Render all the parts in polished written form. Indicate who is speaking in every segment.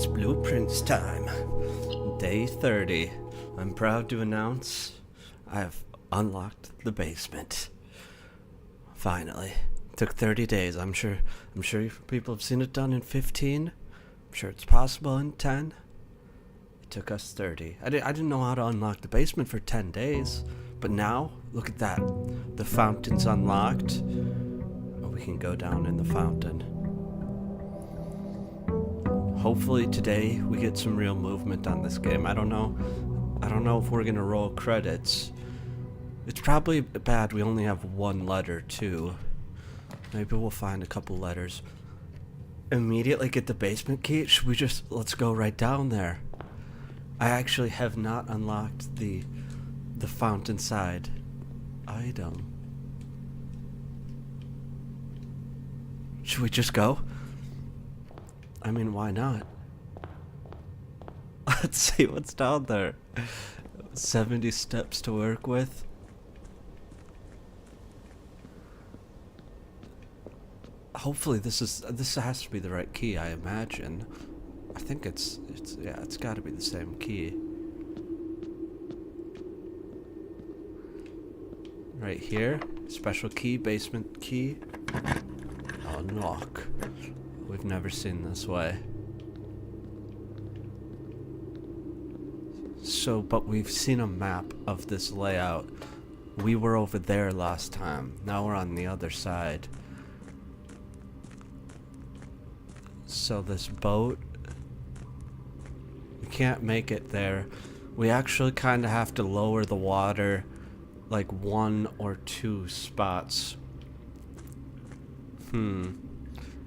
Speaker 1: It's Blueprints time. Day 30. I'm proud to announce I have unlocked the basement. Finally. Took 30 days. I'm sure people have seen it done in 15. I'm sure it's possible in 10. It took us 30. I didn't know how to unlock the basement for 10 days. But now, look at that. The fountain's unlocked. We can go down in the fountain. Hopefully today we get some real movement on this game. I don't know if we're gonna roll credits. It's probably bad we only have one letter too. Maybe we'll find a couple letters. Immediately get the basement key? Should we let's go right down there. I actually have not unlocked the fountainside item. Should we just go? I mean, why not? Let's see what's down there. 70 steps to work with. Hopefully this has to be the right key, I imagine. I think it's got to be the same key. Right here, special key, basement key. Unlock. We've never seen this way. So, but we've seen a map of this layout. We were over there last time. Now we're on the other side. So this boat, we can't make it there. We actually kind of have to lower the water like 1 or 2 spots.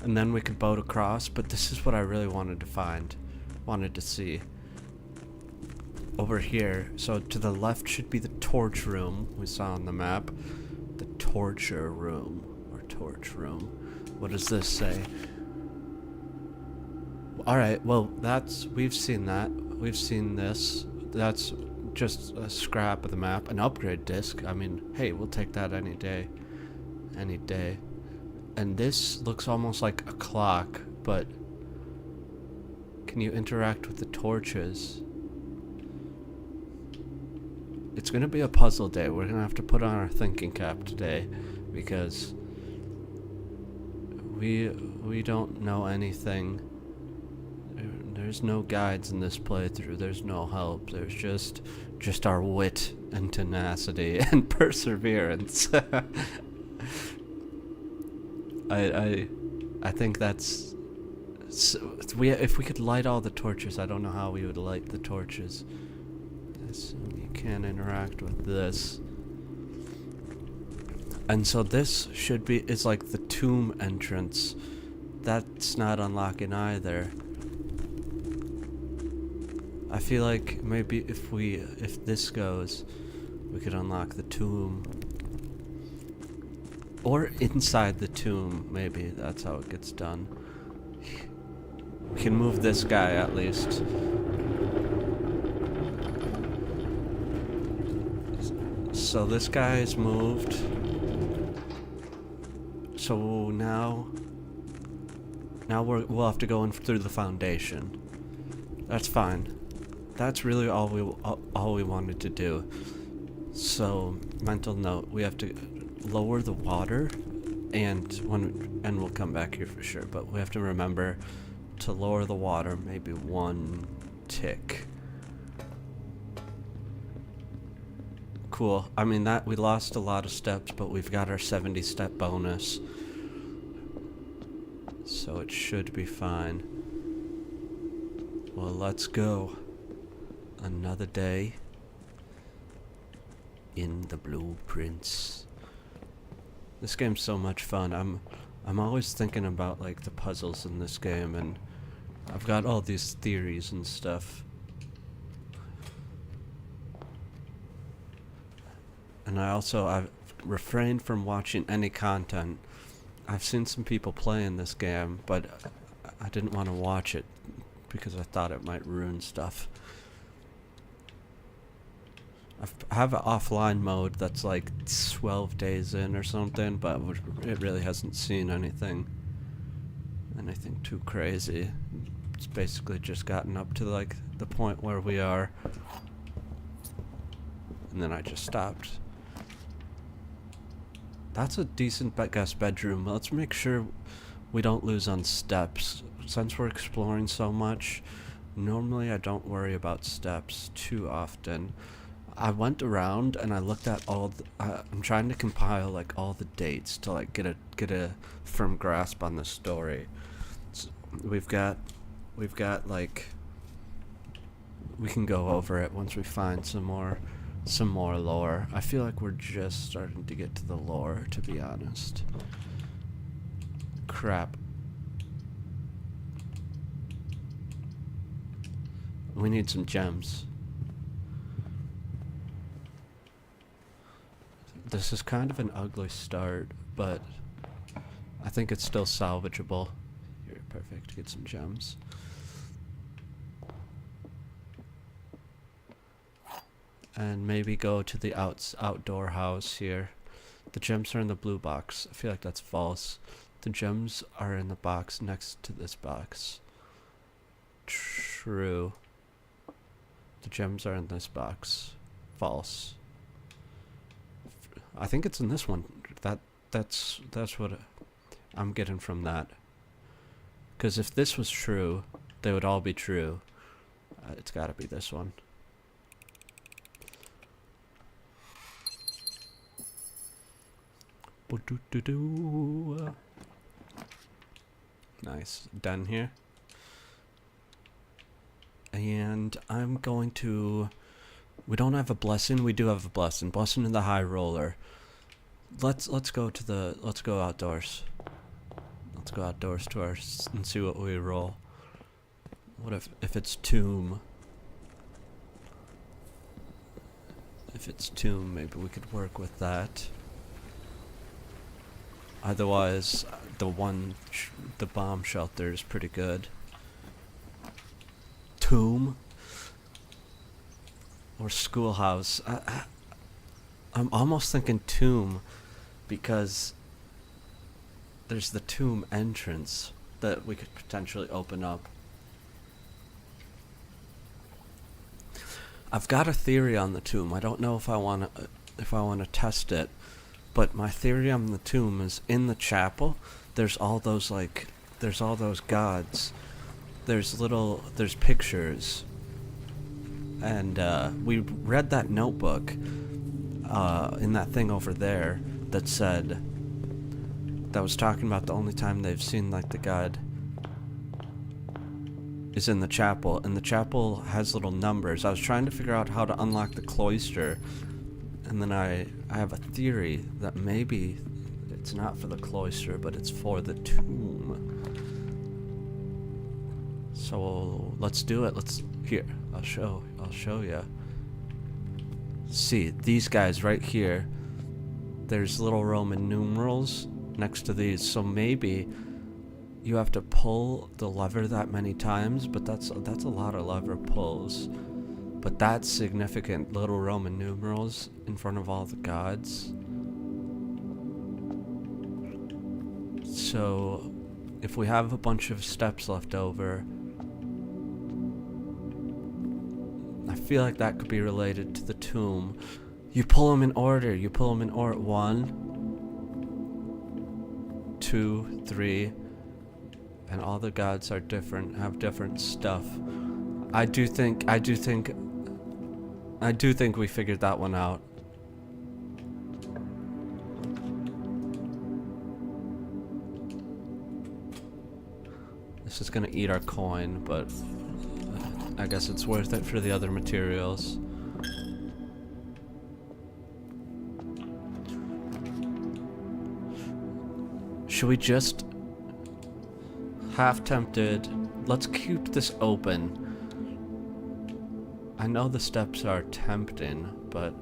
Speaker 1: And then we could boat across, but this is what I really wanted to see. Over here, so to the left should be the torch room we saw on the map. The torture room, or torch room. What does this say? Alright, well, we've seen that. We've seen this. That's just a scrap of the map. An upgrade disc. I mean, hey, we'll take that any day. Any day. And this looks almost like a clock, but can you interact with the torches? It's gonna be a puzzle day. We're gonna have to put on our thinking cap today because we don't know anything. There's no guides in this playthrough. There's no help. There's just our wit and tenacity and perseverance. I think that's if we could light all the torches. I don't know how we would light the torches. You can't interact with this. And so this is like the tomb entrance. That's not unlocking either. I feel like maybe if this goes, we could unlock the tomb. Or inside the tomb, maybe that's how it gets done. We can move this guy at least. So this guy is moved. So now we'll have to go in through the foundation. That's fine. That's really all we wanted to do. So mental note: we have to lower the water, and we'll come back here for sure. But we have to remember to lower the water maybe 1 tick. Cool. I mean, that we lost a lot of steps, but we've got our 70 step bonus, so it should be fine. Well, let's go. Another day in the Blueprints. This game's so much fun. I'm always thinking about like the puzzles in this game, and I've got all these theories and stuff. And I've refrained from watching any content. I've seen some people playing this game, but I didn't want to watch it because I thought it might ruin stuff. I have an offline mode that's like 12 days in or something, but it really hasn't seen anything too crazy. It's basically just gotten up to like the point where we are. And then I just stopped. That's a decent guest bedroom. Let's make sure we don't lose on steps. Since we're exploring so much, normally I don't worry about steps too often. I went around and I looked at all I'm trying to compile like all the dates to like get a firm grasp on the story. So we've got like, we can go over it once we find some more lore. I feel like we're just starting to get to the lore, to be honest. Crap. We need some gems. This is kind of an ugly start, but I think it's still salvageable. Here, perfect. Get some gems. And maybe go to the outdoor house here. The gems are in the blue box. I feel like that's false. The gems are in the box next to this box. True. The gems are in this box. False. I think it's in this one. That's what I'm getting from that. Because if this was true, they would all be true. It's got to be this one. Nice. Done here. And I'm going to... We don't have a blessing. We do have a blessing. Blessing in the high roller. Let's go outdoors. Let's go outdoors and see what we roll. What if it's tomb? If it's tomb, maybe we could work with that. Otherwise, the bomb shelter is pretty good. Tomb or schoolhouse. I'm almost thinking tomb because there's the tomb entrance that we could potentially open up. I've got a theory on the tomb. I don't know if I want to test it. But my theory on the tomb is in the chapel, there's all those gods. There's pictures. And we read that notebook in that thing over there that was talking about the only time they've seen like the god is in the chapel. And the chapel has little numbers. I was trying to figure out how to unlock the cloister. And then I have a theory that maybe it's not for the cloister, but it's for the tomb. So let's do it. I'll show you. See, these guys right here, there's little Roman numerals next to these. So maybe you have to pull the lever that many times, but that's a lot of lever pulls. But that's significant. Little Roman numerals in front of all the gods. So, if we have a bunch of steps left over, I feel like that could be related to the tomb. You pull them in order. 1, 2, 3, and all the gods are different, have different stuff. I do think we figured that one out. This is gonna eat our coin, but I guess it's worth it for the other materials. Should we just... Half tempted. Let's keep this open. I know the steps are tempting, but...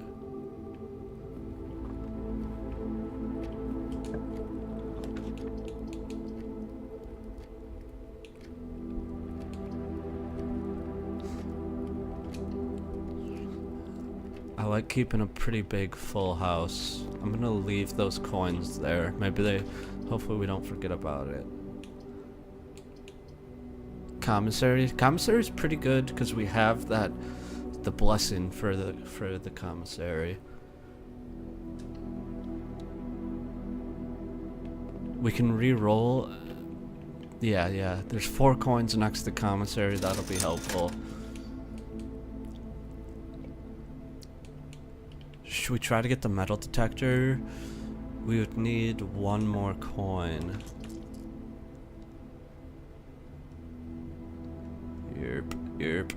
Speaker 1: I like keeping a pretty big full house. I'm gonna leave those coins there. Hopefully we don't forget about it. commissary. Commissary is pretty good because we have the blessing for the commissary. We can re-roll. Yeah. There's 4 coins next to the commissary. That'll be helpful. Should we try to get the metal detector? We would need 1 more coin. Yep.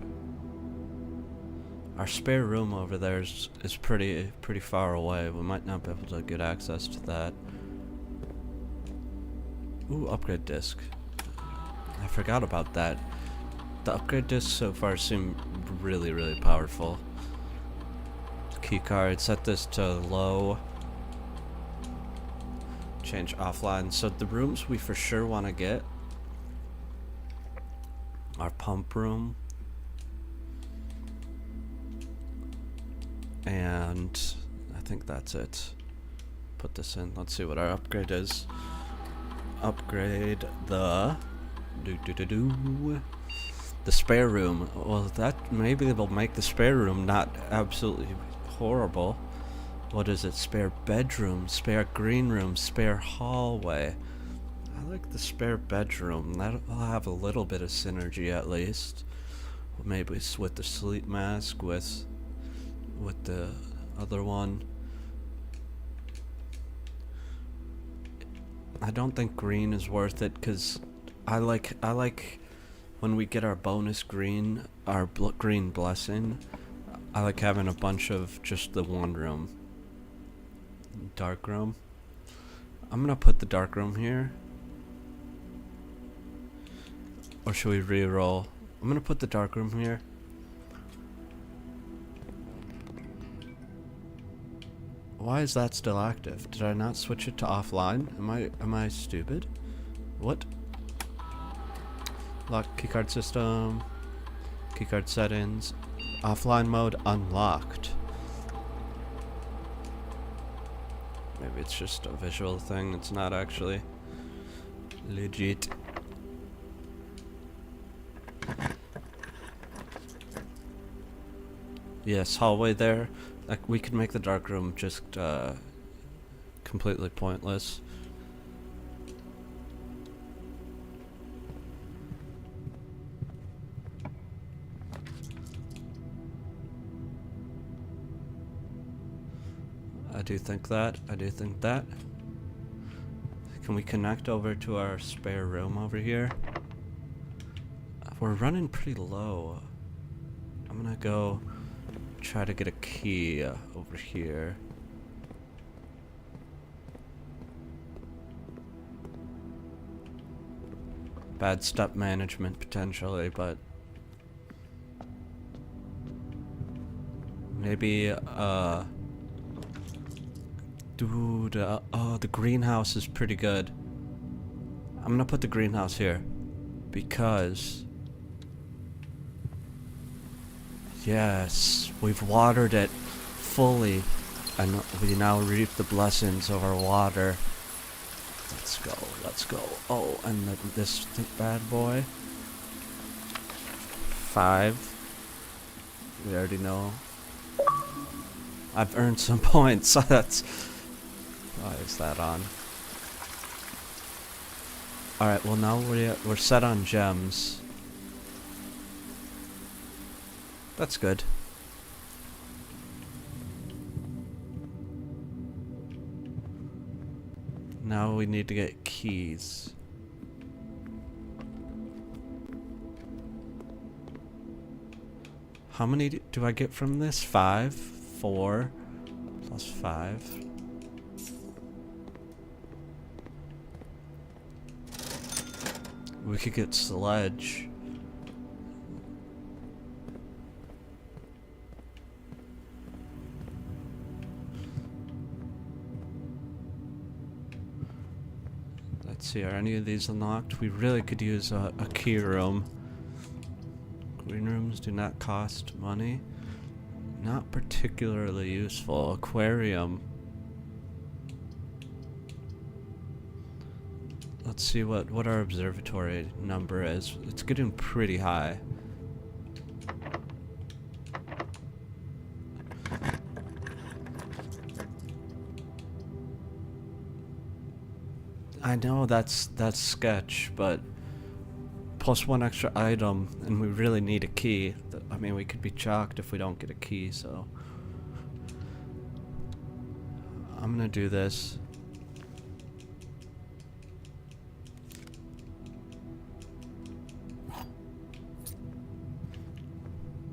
Speaker 1: Our spare room over there is pretty far away. We might not be able to get access to that. Ooh, upgrade disc. I forgot about that. The upgrade discs so far seem really powerful. Keycard, set this to low. Change offline. So the rooms we for sure want to get are pump room and I think that's it. Put this in. Let's see what our upgrade is. Upgrade the the spare room. Well, that maybe will make the spare room not absolutely horrible. What is it? Spare bedroom, spare green room, spare hallway. I like the spare bedroom. That'll have a little bit of synergy at least. Maybe with the sleep mask, with the other one. I don't think green is worth it because I like when we get our bonus green, our green blessing. I like having a bunch of just the one room. Dark room. I'm gonna put the dark room here. Or should we re-roll? I'm gonna put the dark room here. Why is that still active? Did I not switch it to offline? Am I stupid? What? Lock keycard system. Keycard settings. Offline mode unlocked. Maybe it's just a visual thing. It's not actually legit. Yes, hallway there. Like we could make the dark room just completely pointless. I do think that. Can we connect over to our spare room over here? We're running pretty low. I'm gonna go try to get a key over here. Bad step management potentially, but maybe dude, oh, the greenhouse is pretty good. I'm gonna put the greenhouse here because yes, we've watered it fully and we now reap the blessings of our water. Let's go. Oh, and this bad boy. 5. We already know. I've earned some points. That's why is that on? Alright, well now we're set on gems. That's good. Now we need to get keys. How many do I get from this? 5? 4 plus 5. We could get sledge. Let's see, are any of these unlocked? We really could use a key room. Green rooms do not cost money. Not particularly useful. Aquarium. Let's see what our observatory number is. It's getting pretty high. I know that's sketch, but plus one extra item, and we really need a key. I mean, we could be chalked if we don't get a key, so I'm gonna do this.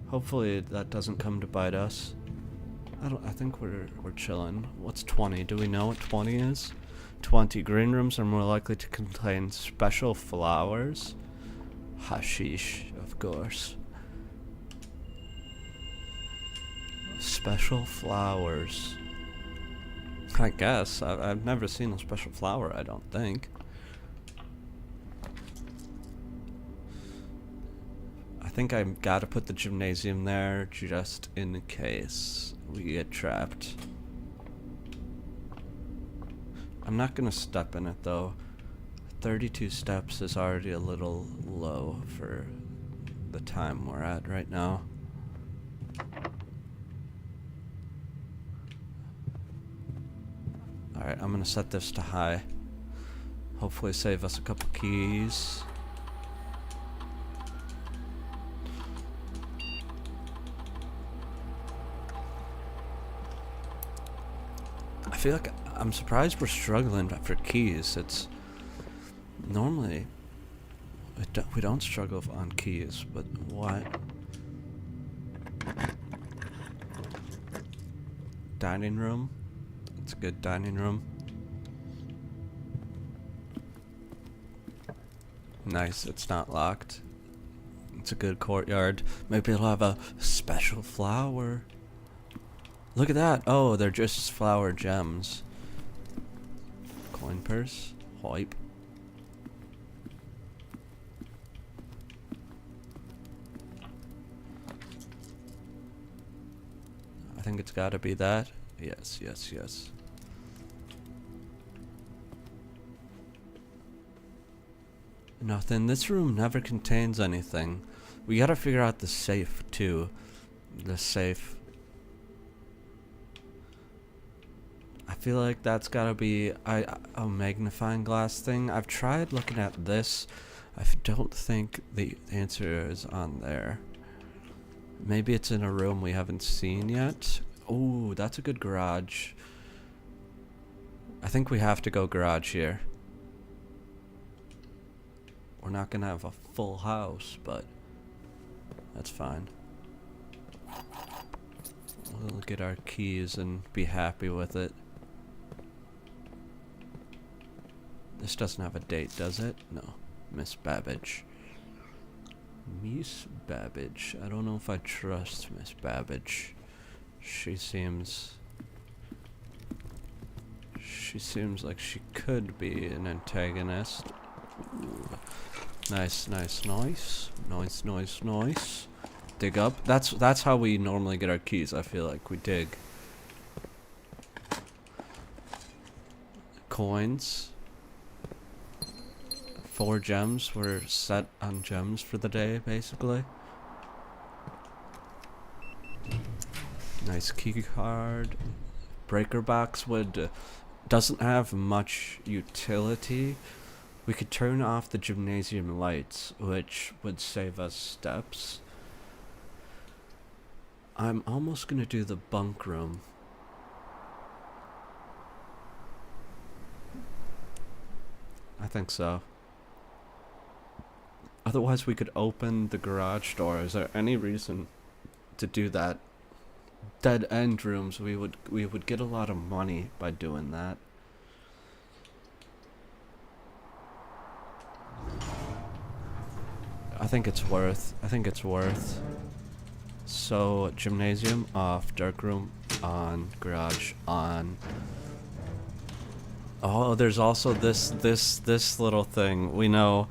Speaker 1: Hopefully that doesn't come to bite us. I think we're chilling. What's 20? Do we know what 20 is? 20 green rooms are more likely to contain special flowers. Hashish, of course. Special flowers. I guess. I've never seen a special flower, I don't think. I think I've got to put the gymnasium there just in case we get trapped. I'm not gonna step in it though. 32 steps is already a little low for the time we're at right now. Alright, I'm gonna set this to high. Hopefully save us a couple keys. I feel like I'm surprised we're struggling for keys. It's normally we don't struggle on keys, but what? Dining room. It's a good dining room. Nice, it's not locked. It's a good courtyard. Maybe it'll have a special flower. Look at that. Oh, they're just flower gems. Coin purse. Hype. I think it's gotta be that. Yes, yes, yes. Nothing. This room never contains anything. We gotta figure out the safe, too. The safe. I feel like that's gotta be a magnifying glass thing. I've tried looking at this. I don't think the answer is on there. Maybe it's in a room we haven't seen yet. Ooh, that's a good garage. I think we have to go garage here. We're not gonna have a full house, but that's fine. We'll get our keys and be happy with it. This doesn't have a date, does it? No. Miss Babbage. Miss Babbage. I don't know if I trust Miss Babbage. She seems like she could be an antagonist. Ooh. Nice, nice, nice. Nice, nice, nice. Dig up. That's how we normally get our keys, I feel like. We dig. Coins. 4 gems. We're set on gems for the day, basically. Nice key card. Breaker box doesn't have much utility. We could turn off the gymnasium lights, which would save us steps. I'm almost gonna do the bunk room. I think so. Otherwise we could open the garage door. Is there any reason to do that? Dead end rooms, we would get a lot of money by doing that. I think it's worth. So gymnasium off, dark room on, garage on. Oh, there's also this little thing. We know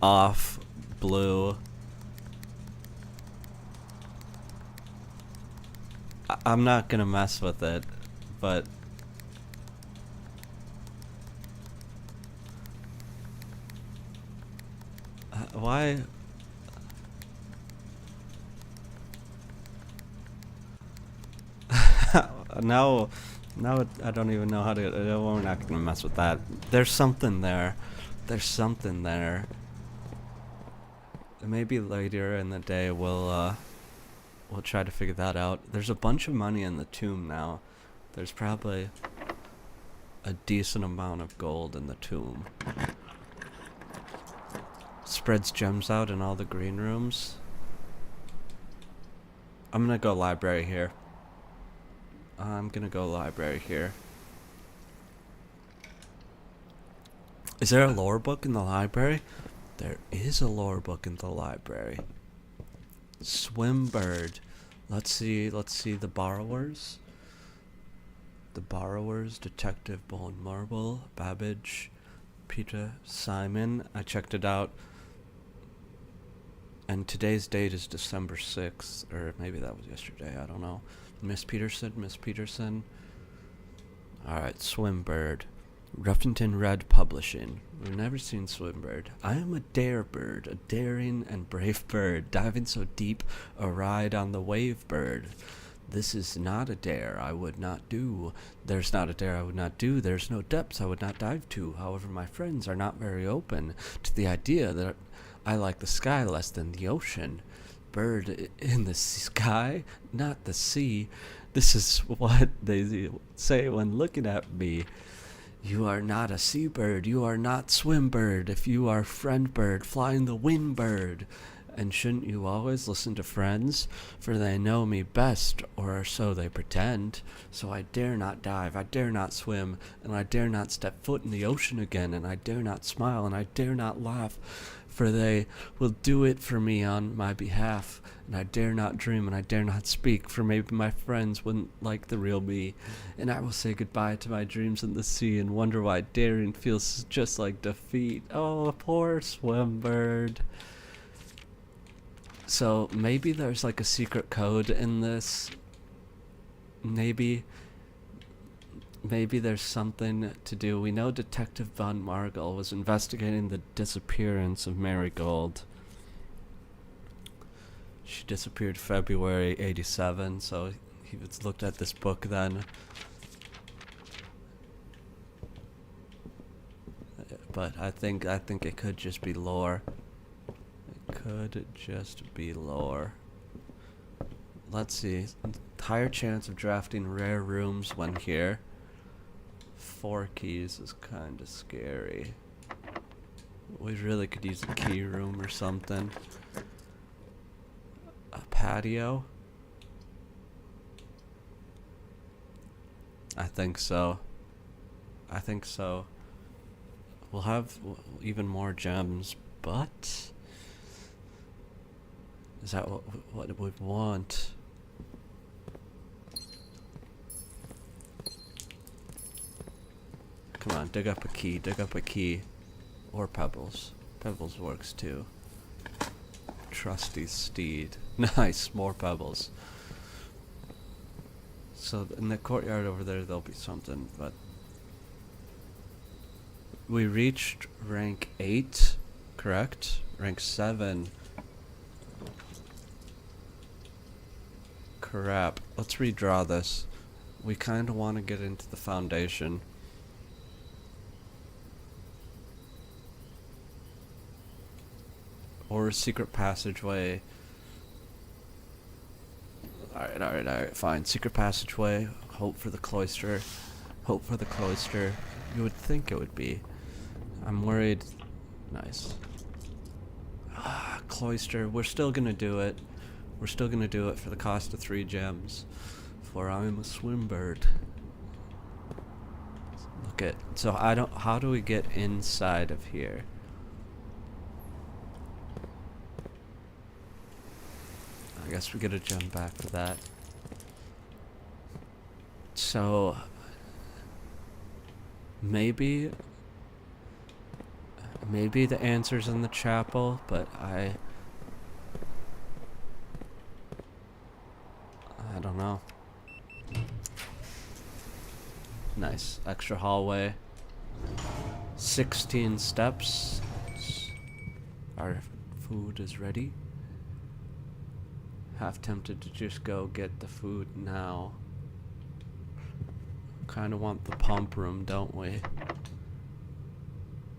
Speaker 1: off, blue. I'm not gonna mess with it, but Why? now, I don't even know how to. We're not gonna mess with that. There's something there. There's something there. Maybe later in the day we'll try to figure that out. There's a bunch of money in the tomb now. There's probably a decent amount of gold in the tomb. Spreads gems out in all the green rooms. I'm gonna go library here. Is there a lore book in the library? There is a lore book in the library. Swimbird. Let's see the borrowers. The borrowers, Detective Bone Marble, Babbage, Peter, Simon. I checked it out. And today's date is December 6th, or maybe that was yesterday, I don't know. Miss Peterson. Alright, Swimbird. Ruffington Red Publishing. We've never seen Swimbird. I am a dare bird, a daring and brave bird, diving so deep, a ride on the wave bird. This is not a dare I would not do. There's not a dare I would not do. There's no depths I would not dive to. However, my friends are not very open to the idea that I like the sky less than the ocean. Bird in the sky, not the sea. This is what they say when looking at me. You are not a seabird, you are not swimbird, if you are friend bird, flying the wind bird. And shouldn't you always listen to friends? For they know me best, or so they pretend. So I dare not dive, I dare not swim, and I dare not step foot in the ocean again, and I dare not smile, and I dare not laugh. For they will do it for me on my behalf. And I dare not dream, and I dare not speak, for maybe my friends wouldn't like the real me. And I will say goodbye to my dreams in the sea, and wonder why daring feels just like defeat. Oh, poor Swimbird. So maybe there's like a secret code in this. Maybe there's something to do. We know Detective Von Margel was investigating the disappearance of Marigold. She disappeared February 87, so he was looked at this book then. But I think it could just be lore. It could just be lore. Let's see. Higher chance of drafting rare rooms when here. 4 keys is kind of scary. We really could use a key room or something. A patio? I think so. We'll have even more gems, but is that what we'd want? Come on, dig up a key. Or pebbles. Pebbles works too. Trusty steed. Nice, more pebbles. So in the courtyard over there'll be something, but we reached rank 8, correct? Rank 7. Crap. Let's redraw this. We kind of want to get into the foundation. Or a secret passageway. Alright, fine. Secret passageway. Hope for the cloister. You would think it would be. I'm worried. Nice. Cloister. We're still gonna do it. For the cost of 3 gems. For I am a swimbird. Look at. So how do we get inside of here? I guess we gotta jump back to that. So maybe the answer's in the chapel, but I don't know. Nice. Extra hallway. 16 steps. Our Food is ready. Half tempted to just go get the food now. Kind of want the pump room, don't we?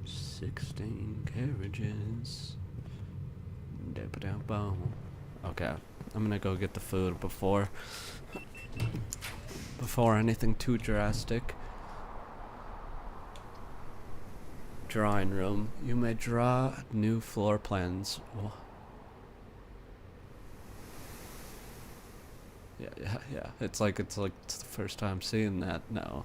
Speaker 1: 16 carriages. Dogubomb. Okay, I'm gonna go get the food before anything too drastic. Drawing room. You may draw new floor plans. Yeah. It's like it's the first time seeing that now.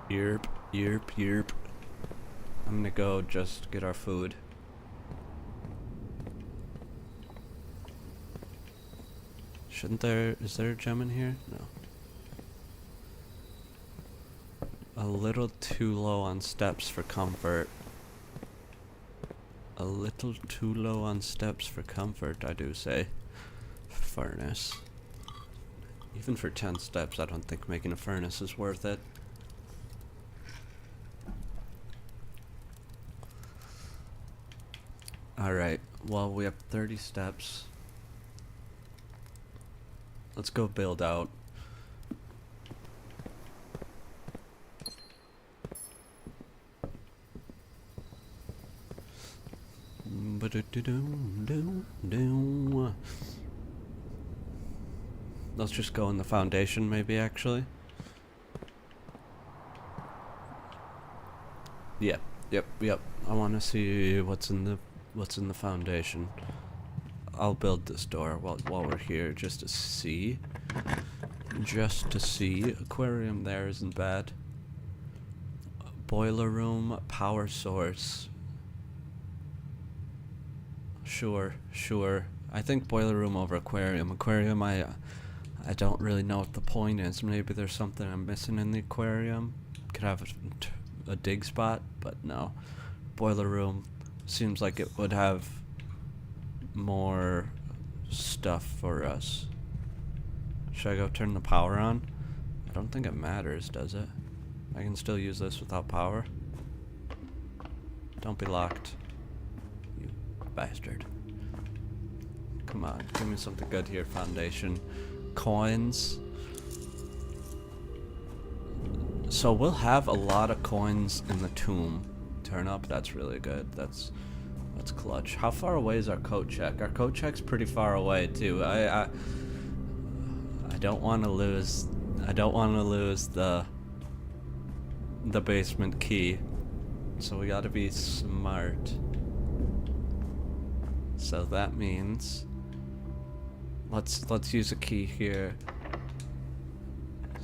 Speaker 1: Yerp. I'm gonna go just get our food. Is there a gem in here? No. A little too low on steps for comfort. A little too low on steps for comfort, I do say. Furnace. Even for 10 steps, I don't think making a furnace is worth it. Alright, well, we have 30 steps. Let's go build out. Let's just go in the foundation, maybe, actually. Yep. I want to see what's in the foundation. I'll build this door while we're here, just to see. Aquarium there isn't bad. Boiler room, power source. Sure. I think boiler room over aquarium. Aquarium, I don't really know what the point is. Maybe there's something I'm missing in the aquarium. Could have a dig spot, but no. Boiler room seems like it would have more stuff for us. Should I go turn the power on? I don't think it matters, does it? I can still use this without power. Don't be locked, you bastard. Come on, give me something good here, foundation. Coins. So we'll have a lot of coins in the tomb. Turn up, that's really good. That's clutch. How far away is our coat check? Our coat check's pretty far away too. I don't want to lose. I don't want to lose the basement key. So we got to be smart. So that means let's use a key here.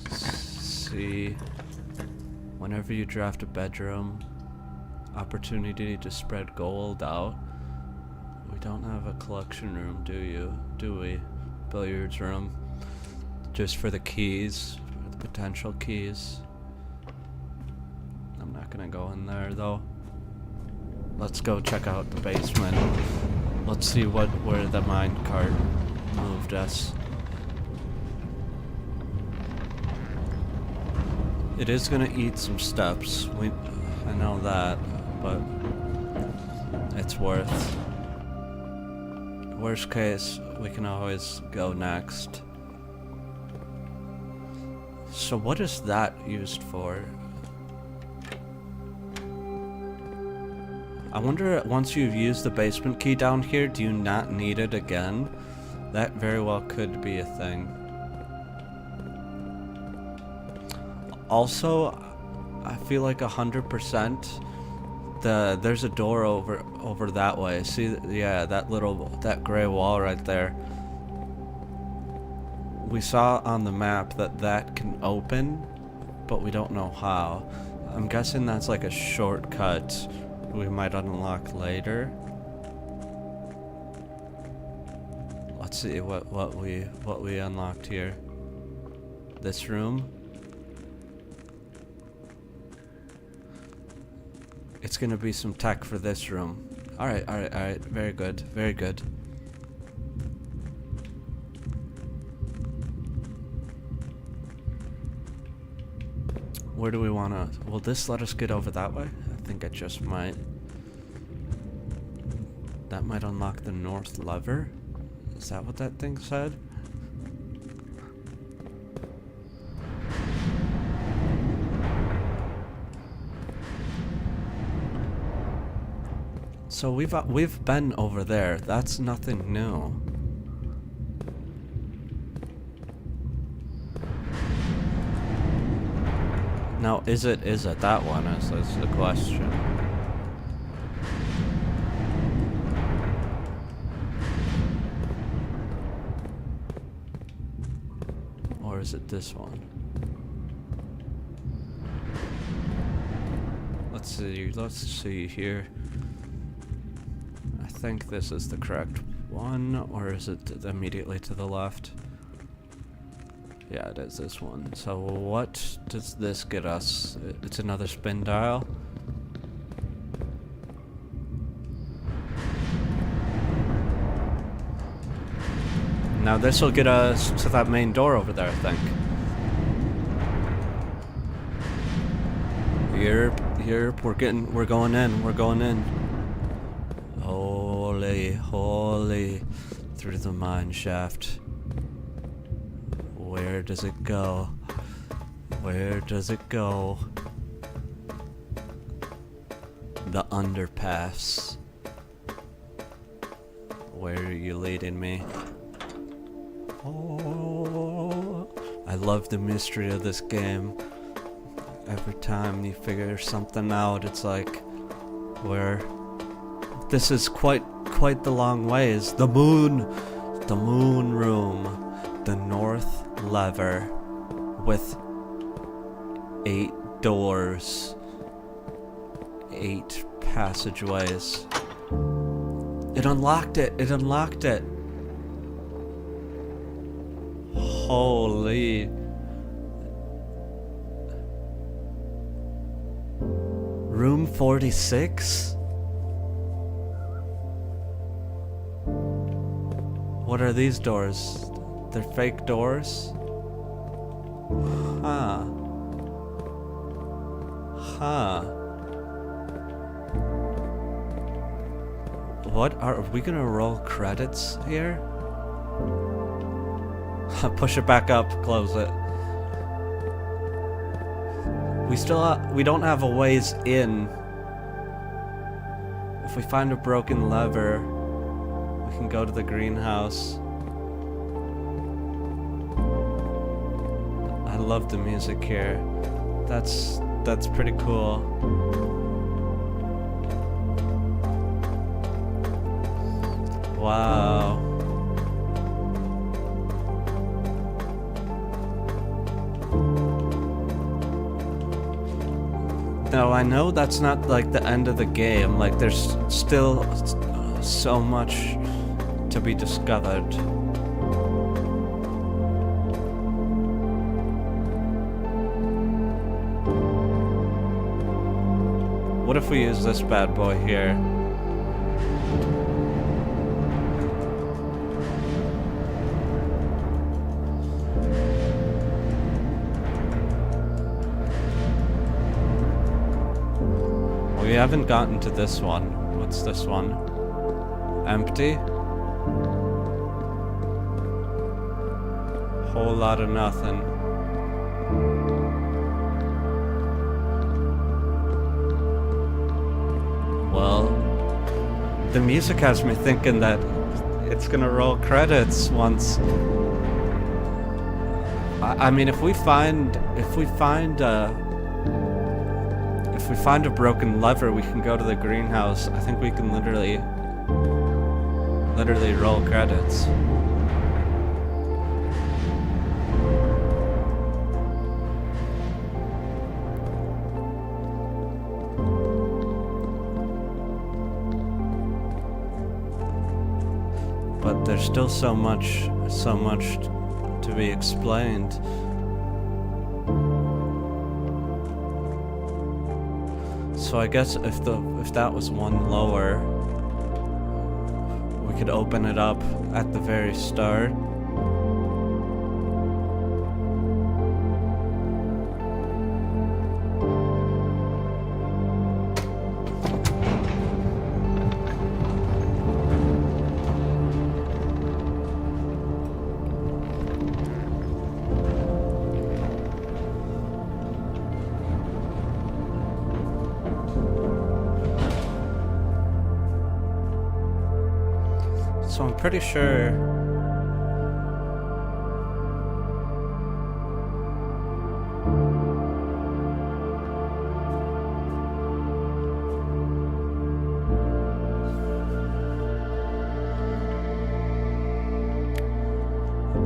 Speaker 1: See, whenever you draft a bedroom, opportunity to spread gold out. We don't have a collection room, do we? Billiards room. Just for the keys, for the potential keys. I'm not gonna go in there though. Let's go check out the basement. Let's see where the minecart moved us. It is gonna eat some steps. I know that, but it's worth. Worst case, we can always go next. So what is that used for? I wonder, once you've used the basement key down here, do you not need it again? That very well could be a thing. Also, I feel like 100% there's a door over that way. See, yeah, that gray wall right there. We saw on the map that can open, but we don't know how. I'm guessing that's like a shortcut we might unlock later. Let's see what we unlocked here. This room. It's gonna be some tech for this room. Alright. Very good. Where do we want to... Will this let us get over that way? I think it just might. That might unlock the north lever? Is that what that thing said? So we've been over there. That's nothing new. Now, is it that one? Is the question. Or is it this one? Let's see here. I think this is the correct one, or is it immediately to the left? Yeah, it is this one. So what does this get us? It's another spin dial. Now this will get us to that main door over there, I think. Here, we're going in. Holy, through the mine shaft. Where does it go? Where does it go? The underpass. Where are you leading me? Oh, I love the mystery of this game. Every time you figure something out, it's like, where? This is quite the long ways. The moon room, the north lever with 8 doors, 8 passageways. It unlocked it. Holy. Room 46? What are these doors? They're fake doors? Huh. What are we gonna roll credits here? Push it back up, close it. We don't have a ways in. If we find a broken lever, we can go to the greenhouse. I love the music here. That's pretty cool. Wow. Now I know that's not like the end of the game. Like there's still so much to be discovered. What if we use this bad boy here? We haven't gotten to this one. What's this one? Empty? Whole lot of nothing. Well, the music has me thinking that it's gonna roll credits once. I mean, if we find a broken lever, we can go to the greenhouse. I think we can literally roll credits. But there's still so much to be explained. So I guess if that was one lower, we could open it up at the very start. So I'm pretty sure...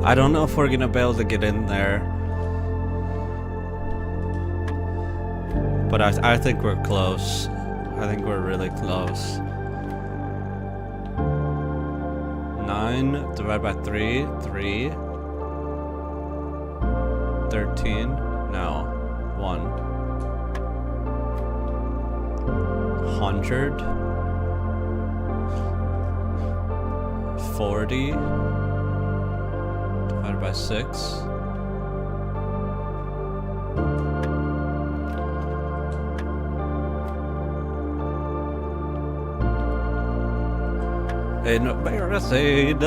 Speaker 1: I don't know if we're gonna be able to get in there. But I think we're close. I think we're really close. 9 divided by 3, 3. 13, no, 1. 100. 40 divided by 6. In Barricade.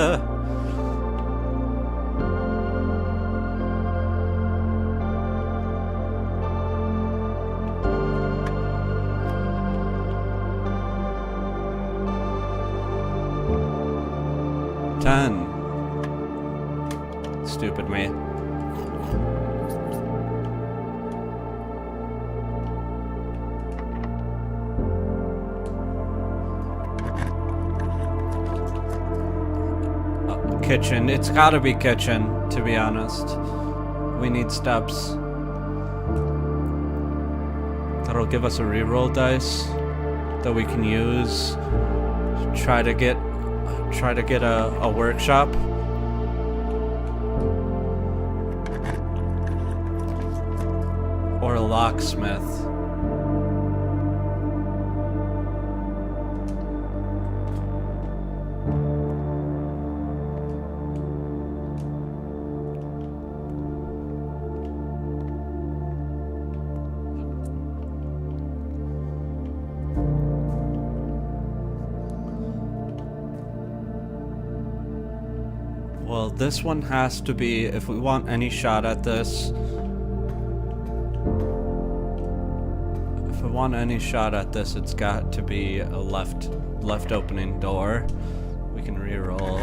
Speaker 1: Stupid me. Kitchen. It's gotta be kitchen, to be honest. We need steps. That'll give us a reroll dice that we can use to try to get a workshop. Or a locksmith. Well, this one has to be, if we want any shot at this, it's got to be a left opening door. We can reroll.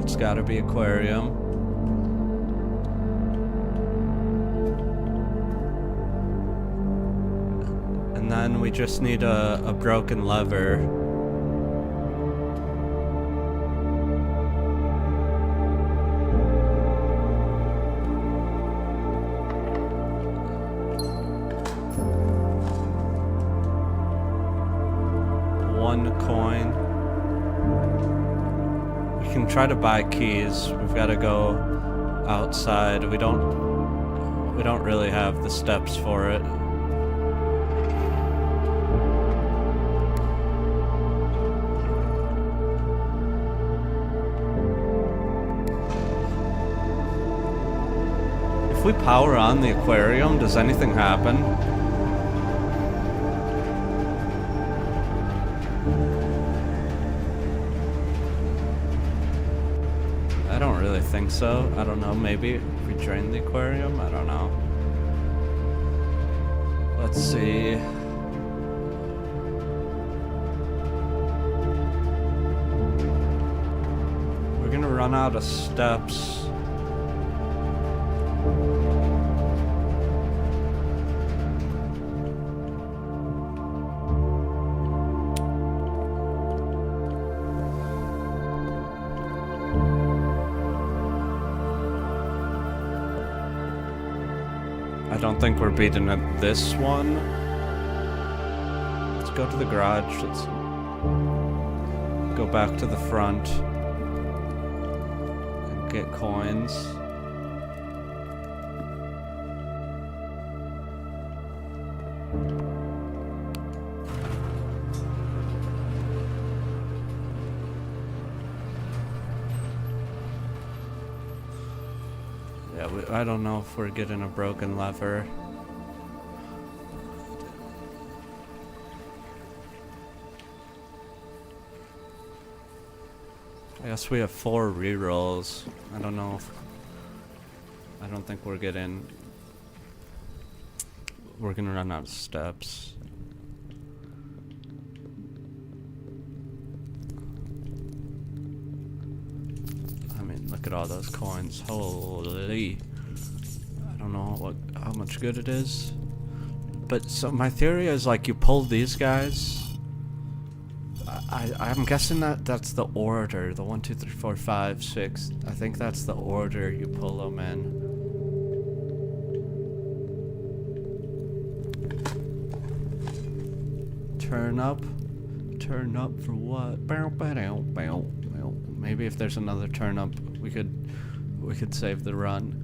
Speaker 1: It's got to be aquarium. And then we just need a broken lever. Coin. We can try to buy keys. We've got to go outside. We don't really have the steps for it. If we power on the aquarium, does anything happen? I don't really think so. I don't know, maybe if we drain the aquarium? I don't know. Let's see. We're gonna run out of steps. I don't think we're beating at this one. Let's go to the garage. Let's go back to the front and get coins. Yeah, I don't know if we're getting a broken lever. I guess we have 4 rerolls. I don't know if... I don't think we're getting... We're gonna run out of steps. look at all those coins. Holy. I don't know how much good it is. But so my theory is like you pull these guys. I'm guessing that's the order. The 1, 2, 3, 4, 5, 6. I think that's the order you pull them in. Turn up for what? Maybe if there's another turn up, we could save the run.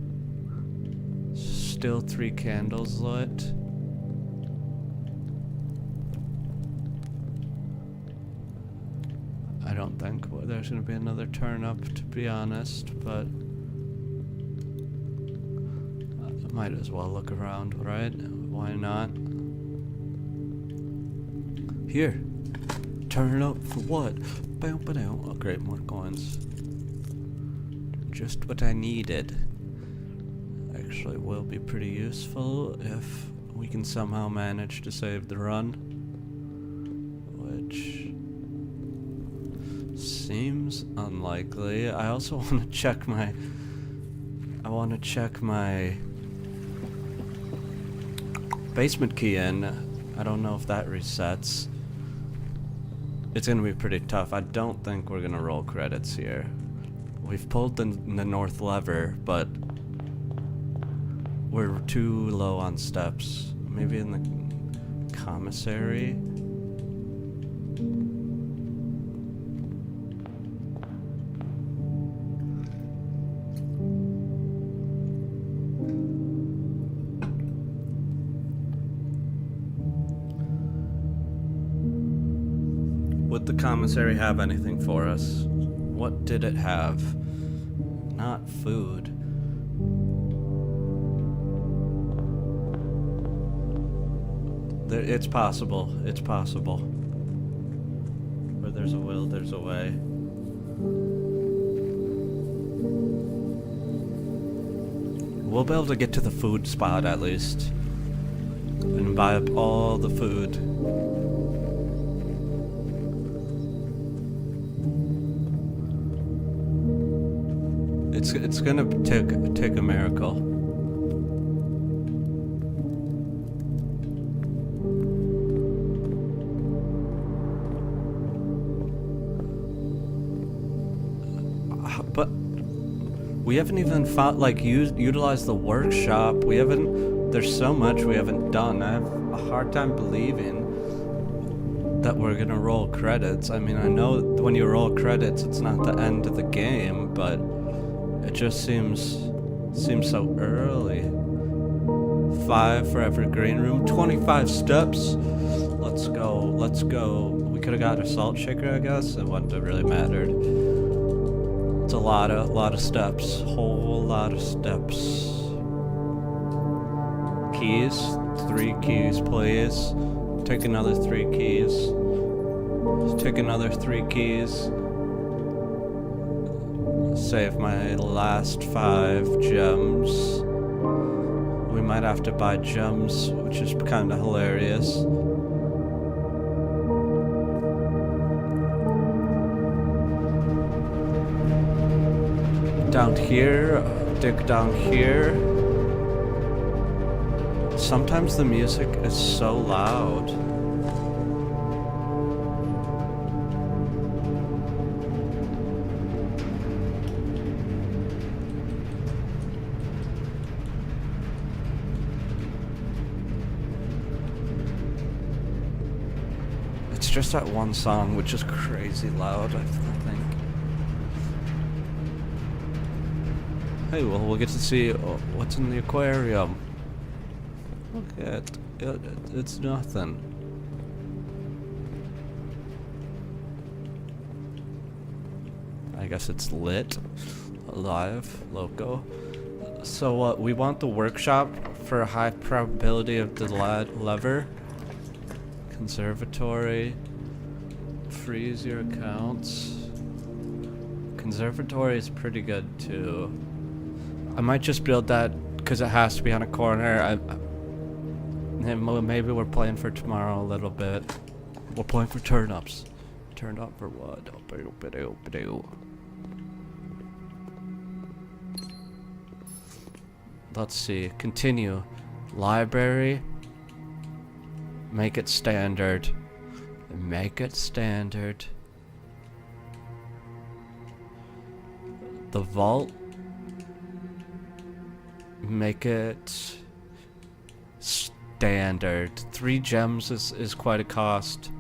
Speaker 1: Still 3 candles lit. I don't think there's gonna be another turn up, to be honest, but I might as well look around, right? Why not? Here, turn it up for what? Oh great, more coins. Just what I needed. Actually will be pretty useful if we can somehow manage to save the run. Which seems unlikely. I also want to check my basement key in. I don't know if that resets. It's gonna be pretty tough. I don't think we're gonna roll credits here. We've pulled the north lever, but we're too low on steps. Maybe in the commissary? Would the commissary have anything for us? What did it have? Not food. It's possible. It's possible. Where there's a will, there's a way. We'll be able to get to the food spot at least. And buy up all the food. It's gonna take a miracle. But we haven't even found, like, utilized the workshop. We haven't. There's so much we haven't done. I have a hard time believing that we're gonna roll credits. I mean, I know when you roll credits, it's not the end of the game, but it just seems so early. 5 for every green room, 25 steps. Let's go. We could have got a salt shaker, I guess. It wouldn't have really mattered. It's a lot of steps. Whole lot of steps. Keys. 3 keys, please. Take another 3 keys. Take another 3 keys. Save my last 5 gems. We might have to buy gems, which is kind of hilarious. Down here, dig down here. Sometimes the music is so loud. It's just that one song, which is crazy loud, I think. Hey, well, we'll get to see what's in the aquarium. Look at it. It's nothing. I guess it's lit. Alive. Loco. So, we want the workshop for a high probability of the lever. Conservatory. Freeze your accounts. Conservatory is pretty good, too. I might just build that because it has to be on a corner. Maybe we're playing for tomorrow a little bit. We're playing for turn-ups. Turn up for what? let's see. Continue. Library. Make it standard. Make it standard. The vault. Make it standard. 3 gems is quite a cost.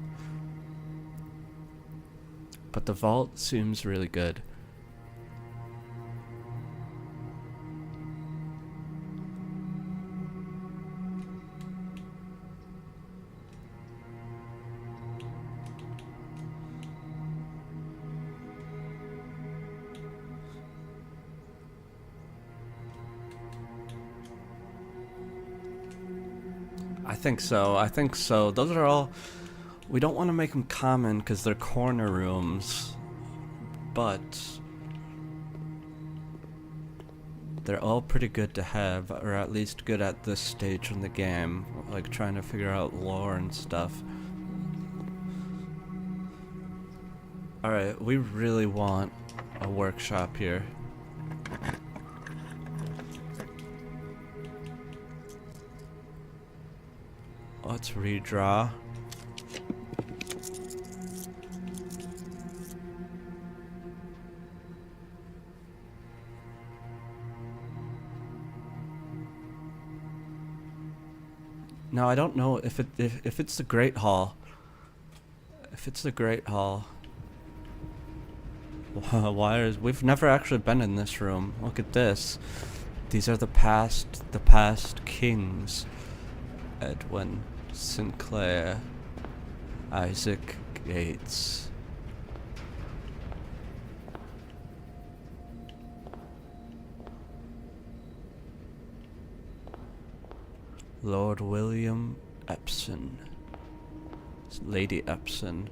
Speaker 1: But the vault seems really good. I think so. Those are all... We don't want to make them common because they're corner rooms. But... they're all pretty good to have, or at least good at this stage in the game. Like trying to figure out lore and stuff. Alright, we really want a workshop here. Let's redraw. Now I don't know if it's the Great Hall. If it's the Great Hall. We've never actually been in this room. Look at this. These are the past kings. Edwin Sinclair, Isaac Gates. Lord William Epson, Lady Epson,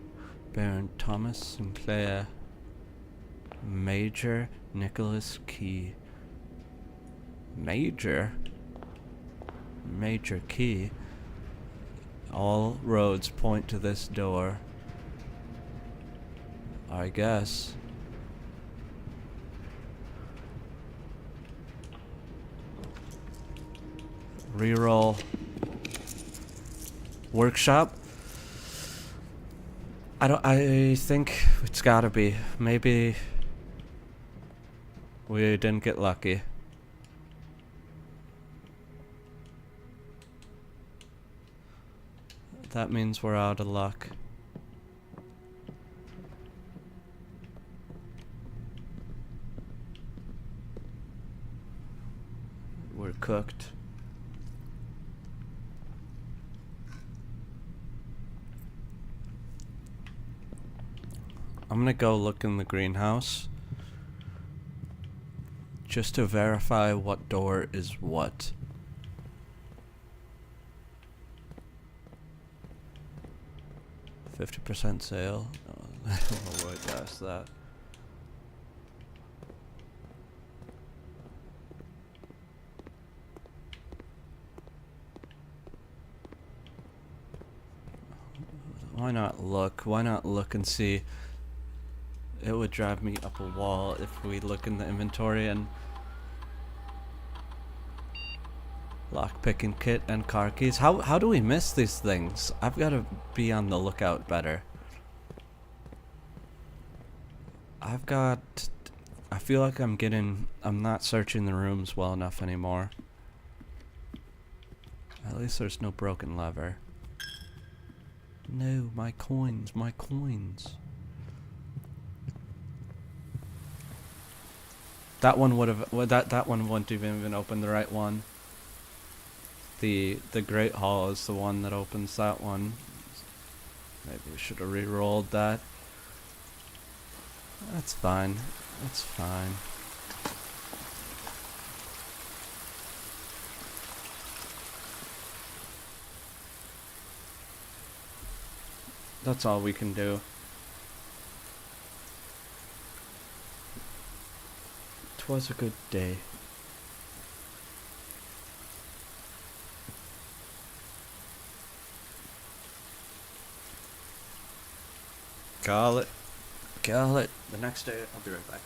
Speaker 1: Baron Thomas Sinclair, Major Nicholas Key. Major Key. All roads point to this door. I guess. Reroll. Workshop. I think it's gotta be. Maybe we didn't get lucky. That means we're out of luck. We're cooked. I'm gonna go look in the greenhouse just to verify what door is what. 50% sale. Oh, I'll wait past that. Why not look? Why not look and see? It would drive me up a wall if we look in the inventory and lockpicking kit and car keys. How do we miss these things? I've got to be on the lookout better. I feel like I'm not searching the rooms well enough anymore. At least there's no broken lever. No, my coins. That one would have, that one wouldn't even open the right one. The Great Hall is the one that opens that one. Maybe we should have re-rolled that. That's fine. That's fine. That's all we can do. Twas a good day. Call it. The next day, I'll be right back.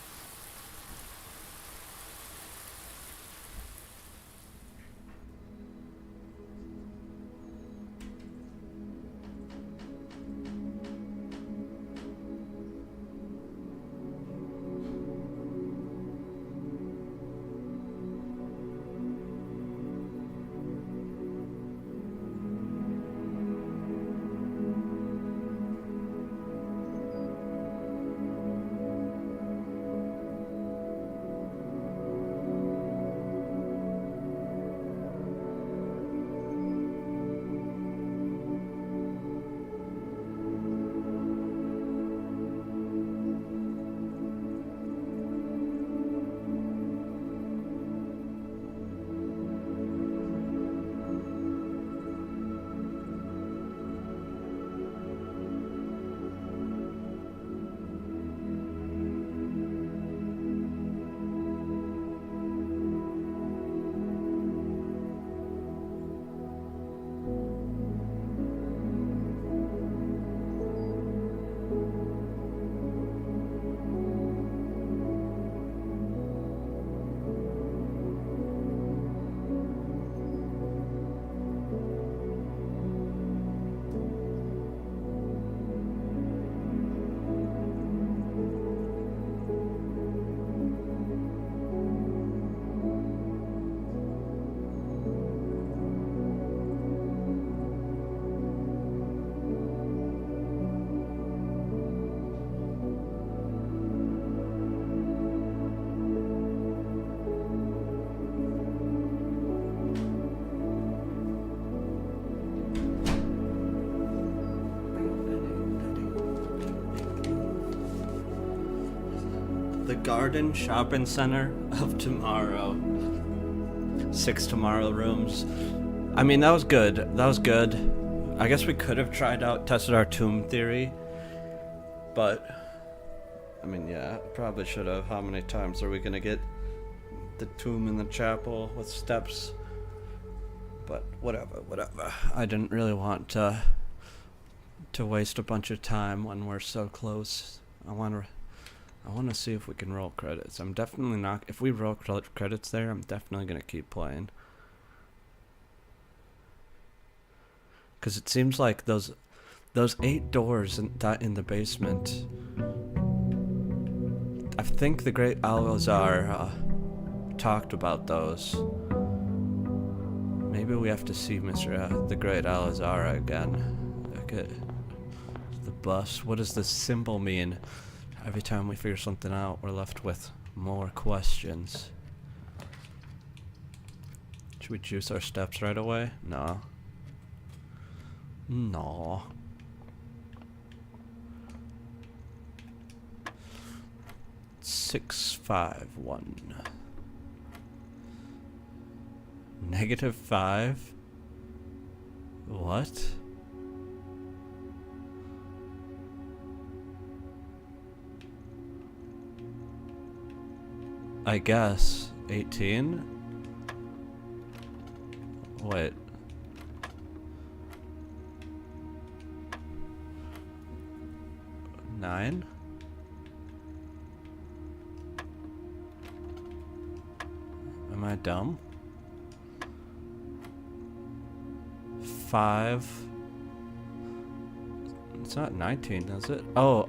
Speaker 1: Garden Shopping Center of Tomorrow. 6 Tomorrow rooms. I mean, that was good. That was good. I guess we could have tested our tomb theory. But, I mean, yeah, probably should have. How many times are we gonna get the tomb in the chapel with steps? But whatever. I didn't really want to waste a bunch of time when we're so close. I want to see if we can roll credits. I'm definitely not. If we roll credits there, I'm definitely gonna keep playing. Cause it seems like those 8 doors in the basement. I think the Great Alazar talked about those. Maybe we have to see the Great Alazar again. Okay. The bus. What does this symbol mean? Every time we figure something out, we're left with more questions. Should we juice our steps right away? No. 651. -5? What? I guess 18? Wait. Nine? Am I dumb? 5. It's not 19, is it? Oh.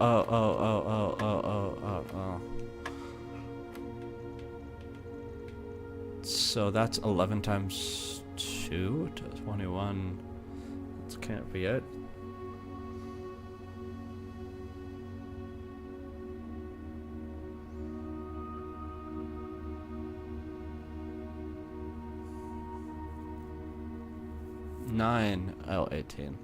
Speaker 1: So that's 11 times 2 to 21. That can't be it. Nine L18.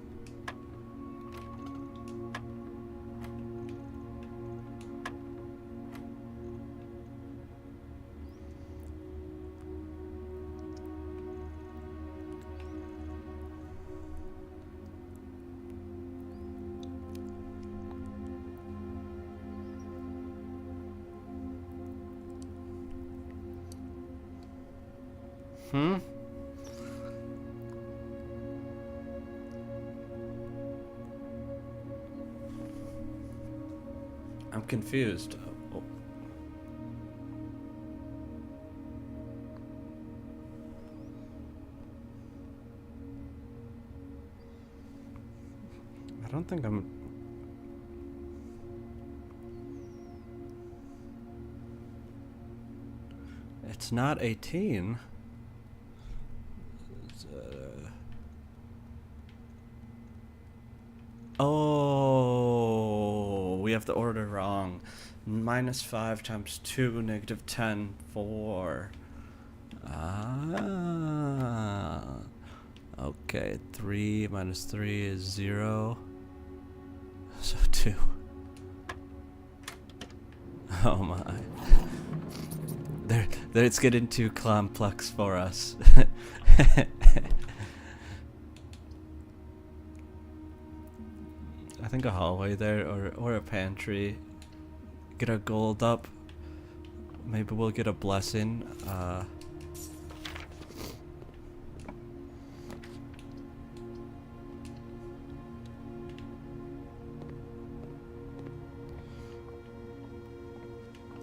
Speaker 1: I'm confused. Oh. I don't think I'm... It's not 18. Oh, we have the order wrong. -5 times 2, -10, 4. Ah. Okay, 3 minus 3 is 0. So 2. Oh my. There, it's getting too complex for us. I think a hallway there, or a pantry. Get our gold up. Maybe we'll get a blessing.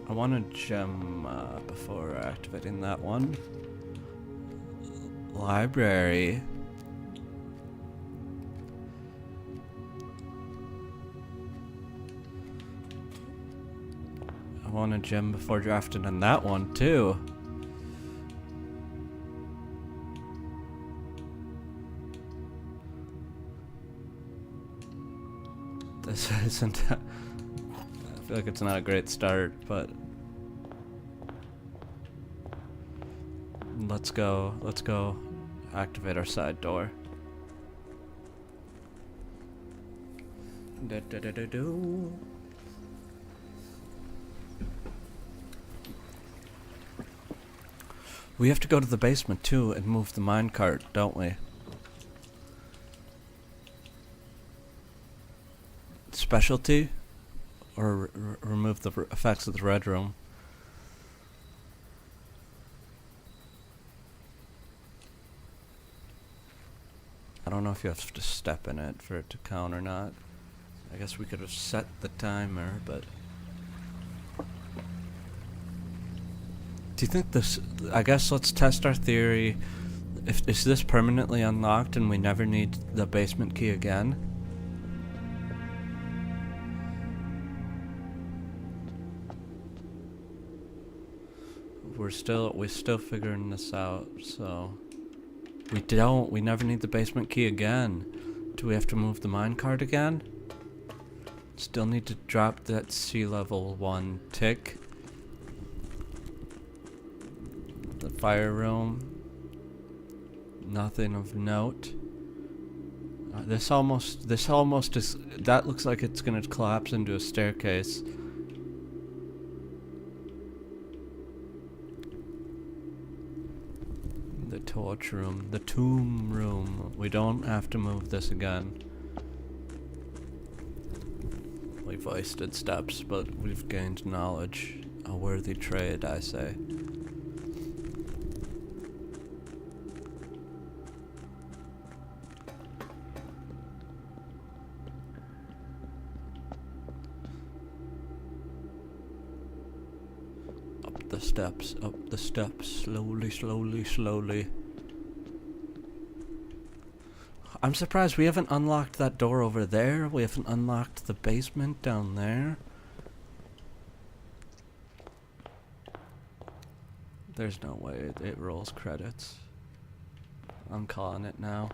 Speaker 1: I want a gem before activating that one. Library. I want a gem before drafting on that one too. This isn't... I feel like it's not a great start, but... Let's go activate our side door. We have to go to the basement too and move the minecart, don't we? Specialty? Or remove the effects of the red room? I don't know if you have to step in it for it to count or not. I guess we could have set the timer, but... Do you think this... I guess let's test our theory. Is this permanently unlocked and we never need the basement key again? We're still figuring this out, so... We never need the basement key again. Do we have to move the minecart again? Still need to drop that sea level 1 tick. The fire room. Nothing of note. This almost is, that looks like it's gonna collapse into a staircase. The torch room, the tomb room. We don't have to move this again. We've wasted steps, but we've gained knowledge. A worthy trade, I say. Up the steps, slowly, slowly, slowly. I'm surprised we haven't unlocked that door over there. We haven't unlocked the basement down there. There's no way it rolls credits. I'm calling it now.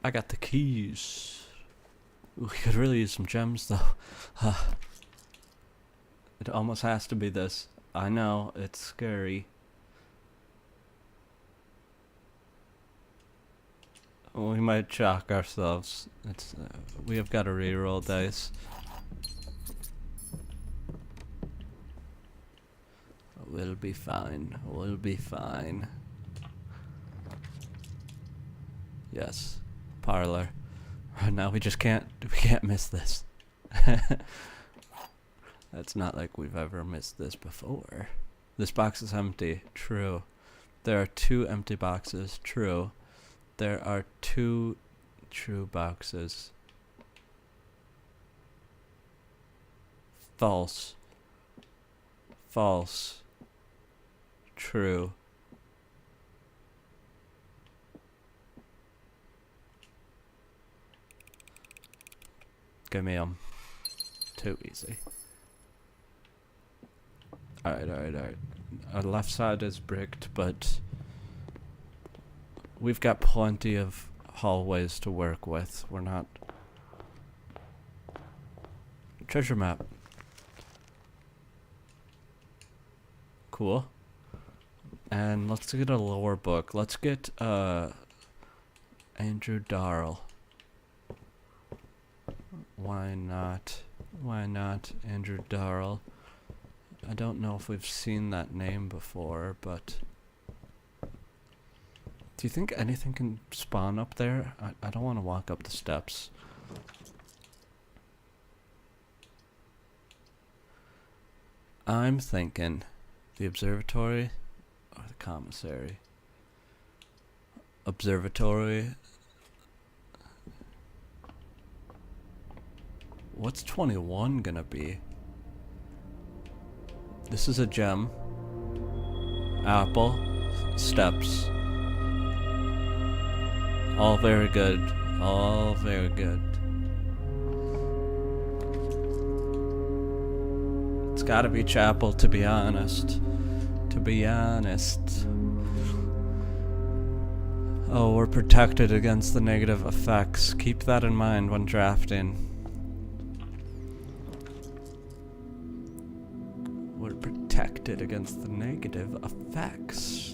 Speaker 1: I got the keys. Ooh, we could really use some gems though. It almost has to be this. I know, it's scary. We might shock ourselves. It's we have got to reroll dice. We'll be fine. We'll be fine. Yes. Parlor. Now we can't miss this. That's not like we've ever missed this before. This box is empty. True. There are 2 empty boxes. True. There are 2 true boxes. False. False. True. Give me too easy. Alright. Our left side is bricked, but we've got plenty of hallways to work with. We're not... Treasure map. Cool. And let's get a lore book. Let's get Andrew Darrell. Why not? Why not Andrew Darrell? I don't know if we've seen that name before, but... Do you think anything can spawn up there? I don't want to walk up the steps. I'm thinking the observatory or the commissary. Observatory. What's 21 gonna be? This is a gem. Apple. Steps. All very good. All very good. It's gotta be chapel, to be honest. To be honest. Oh, we're protected against the negative effects. Keep that in mind when drafting. We're protected against the negative effects.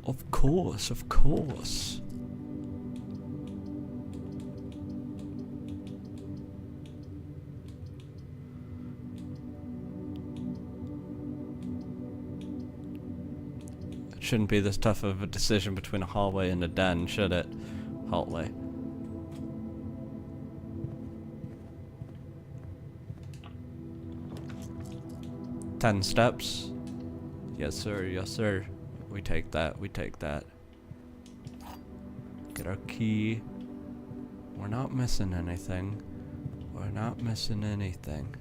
Speaker 1: Of course, of course. It shouldn't be this tough of a decision between a hallway and a den, should it? Hallway. Ten steps. Yes, sir. Yes, sir. We take that. We take that. Get our key. We're not missing anything. We're not missing anything.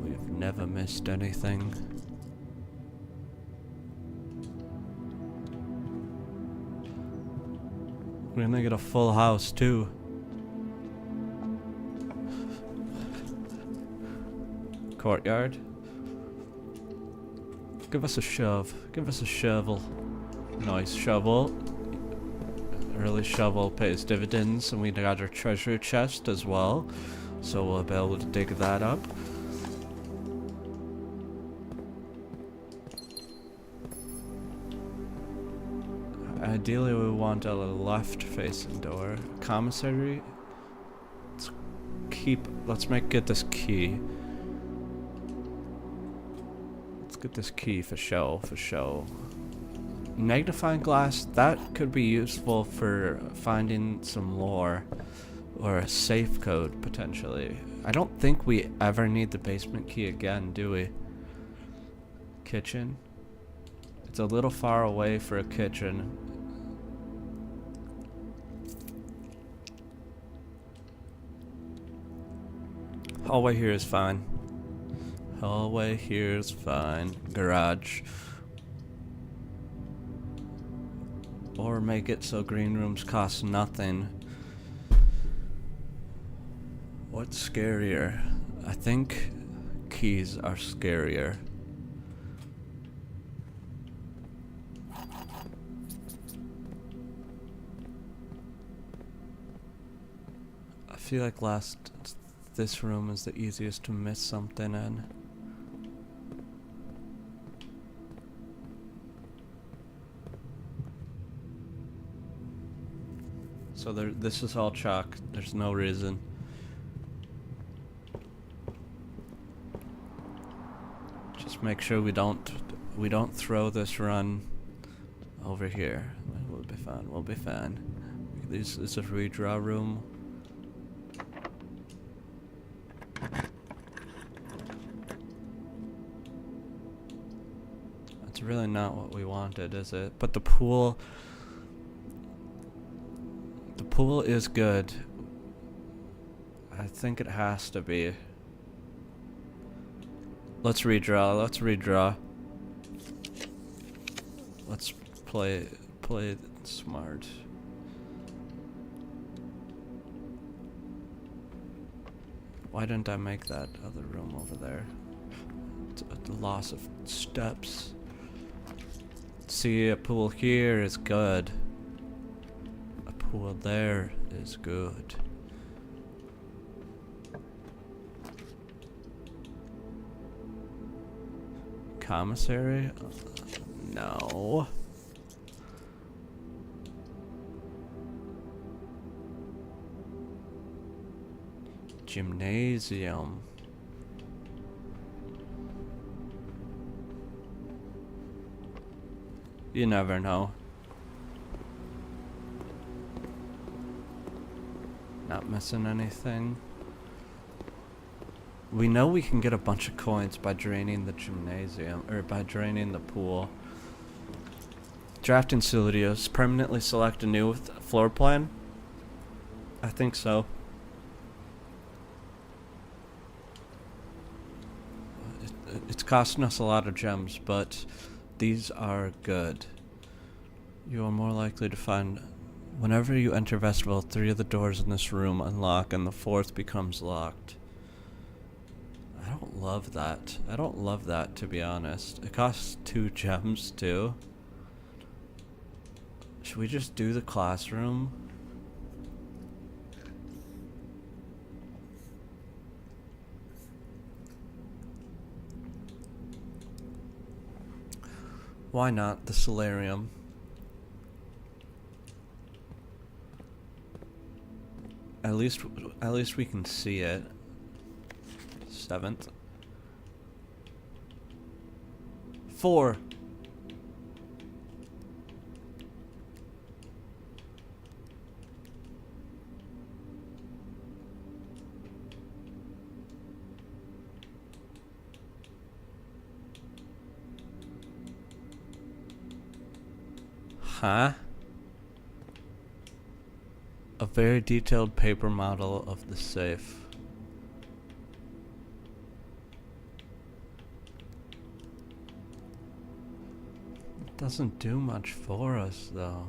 Speaker 1: We've never missed anything. We're gonna get a full house too. Courtyard. Give us a shove. Give us a shovel. Nice shovel. Early shovel pays dividends, and we got our treasure chest as well, so we'll be able to dig that up. Ideally, we want a left-facing door. Commissary. Let's get this key. Let's get this key for show. Magnifying glass, that could be useful for finding some lore or a safe code potentially. I don't think we ever need the basement key again, do we? Kitchen. It's a little far away for a kitchen. Hallway here is fine. Hallway here is fine. Garage. Or make it so green rooms cost nothing. What's scarier? I think keys are scarier. I feel like this room is the easiest to miss something in. So this is all chalk. There's no reason. Just make sure we don't throw this run over here. We'll be fine. We'll be fine. This is a redraw room. That's really not what we wanted, is it? But the pool is good. I think it has to be. Let's redraw. Let's play smart. Why didn't I make that other room over there? It's a loss of steps. See, a pool here is good. A pool there is good. Commissary? No. Gymnasium. You never know. Not missing anything. We know we can get a bunch of coins by draining the gymnasium, or by draining the pool. Drafting studios. Permanently select a new floor plan? I think so. It's costing us a lot of gems, but these are good. You are more likely to find... Whenever you enter Vestibule, 3 of the doors in this room unlock and the 4th becomes locked. I don't love that. I don't love that, to be honest. It costs 2 gems, too. Should we just do the classroom? Why not the solarium? At least we can see it. 7th. 4. Huh? A very detailed paper model of the safe. It doesn't do much for us, though.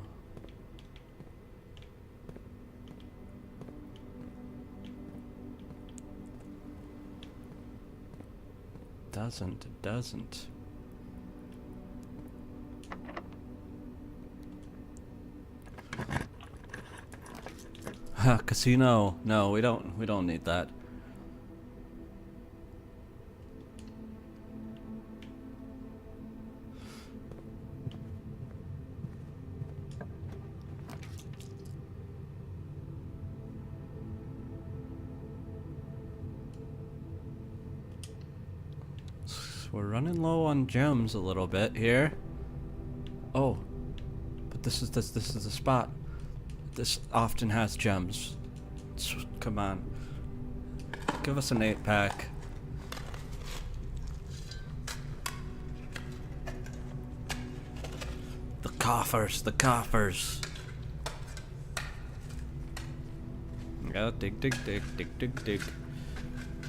Speaker 1: It doesn't. Casino. No, we don't need that. We're running low on gems a little bit here. Oh, but this is the spot. This often has gems. Come on. Give us an 8-pack. The coffers. Yeah, dig.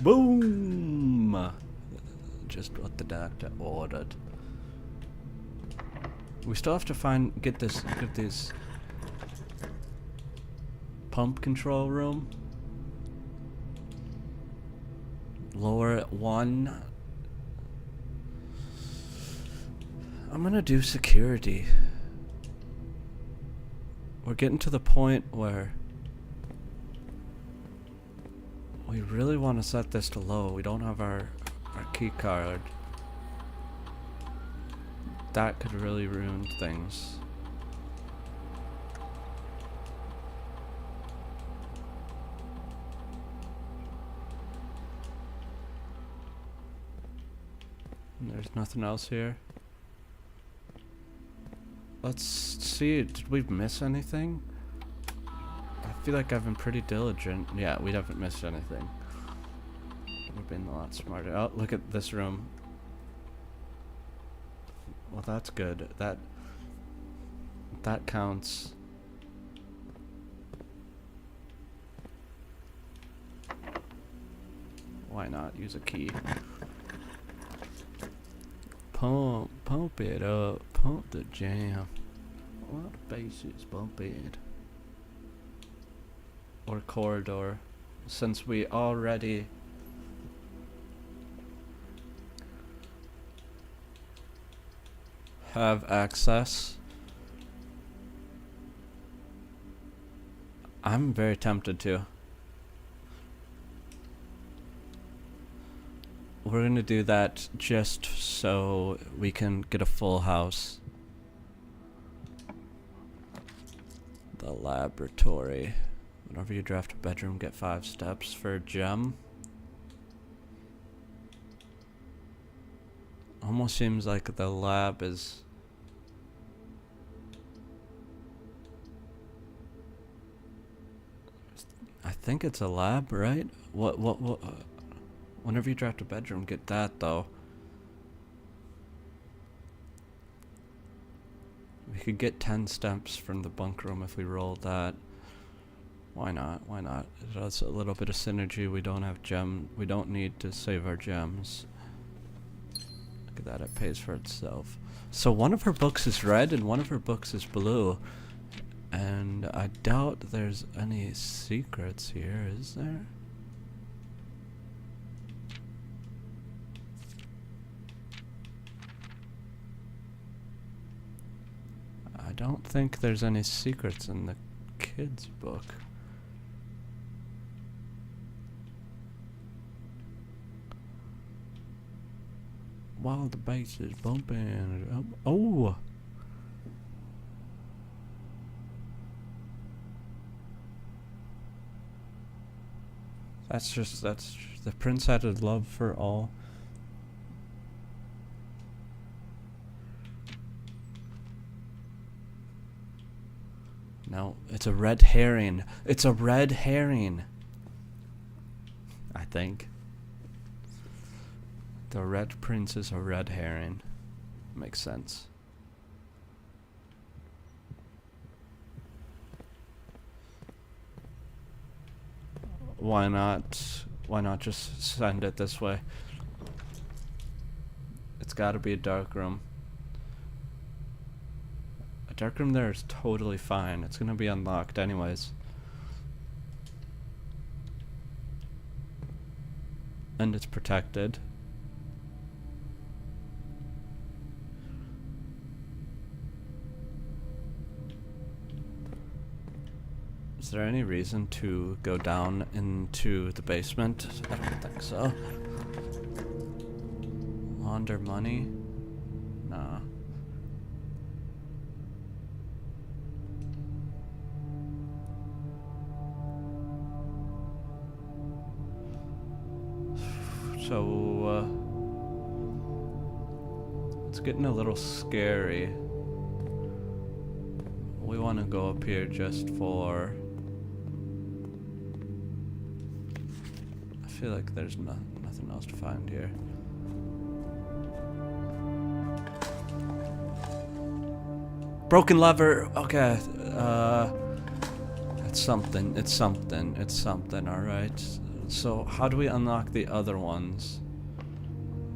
Speaker 1: Boom! Just what the doctor ordered. We still have to get this pump control room. Lower at 1. I'm gonna do security. We're getting to the point where we really want to set this to low. We don't have our key card. That could really ruin things. There's nothing else here. Let's see, did we miss anything? I feel like I've been pretty diligent. Yeah, we haven't missed anything. We've been a lot smarter. Oh, look at this room. Well, that's good. That counts. Why not use a key? Pump it up. Pump the jam. A lot of bases. Bump it. Or corridor. Since we already have access. I'm very tempted to. We're gonna do that just so we can get a full house. The laboratory. Whenever you draft a bedroom, get 5 steps for a gem. Almost seems like the lab is... I think it's a lab, right? What, whenever you draft a bedroom, get that, though. We could get 10 steps from the bunk room if we rolled that. Why not? Why not? That's a little bit of synergy. We don't have we don't need to save our gems. Look at that, it pays for itself. So one of her books is red and one of her books is blue. And I doubt there's any secrets here, is there? I don't think there's any secrets in the kids' book. while the bass is bumping. Oh! That's the prince had a love for all. No, it's a red herring. It's a red herring. I think. The red prince is a red herring. Makes sense. Why not? Why not just send it this way? It's gotta be a dark room. A dark room there is totally fine. It's gonna be unlocked anyways. And it's protected. Is there any reason to go down into the basement? I don't think so. Launder money? Nah. So, it's getting a little scary. We want to go up here just for... I feel like there's nothing else to find here. Broken lever. Okay. It's something. It's something. It's something. All right. So how do we unlock the other ones?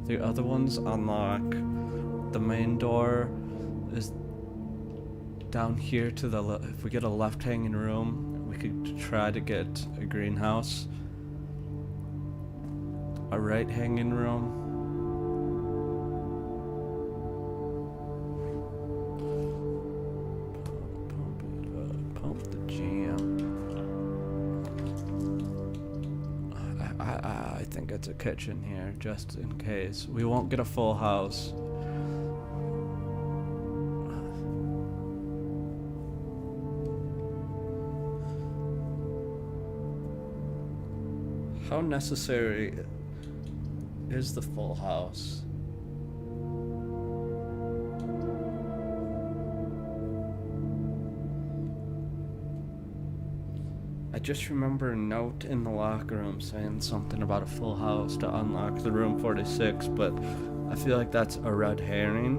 Speaker 1: The other ones unlock. The main door is down here to the left. If we get a left hanging room, we could try to get a greenhouse. A right hanging room. Pump the jam. I think it's a kitchen here, just in case. We won't get a full house. How necessary is the full house? I just remember a note in the locker room saying something about a full house to unlock the room 46, but I feel like that's a red herring.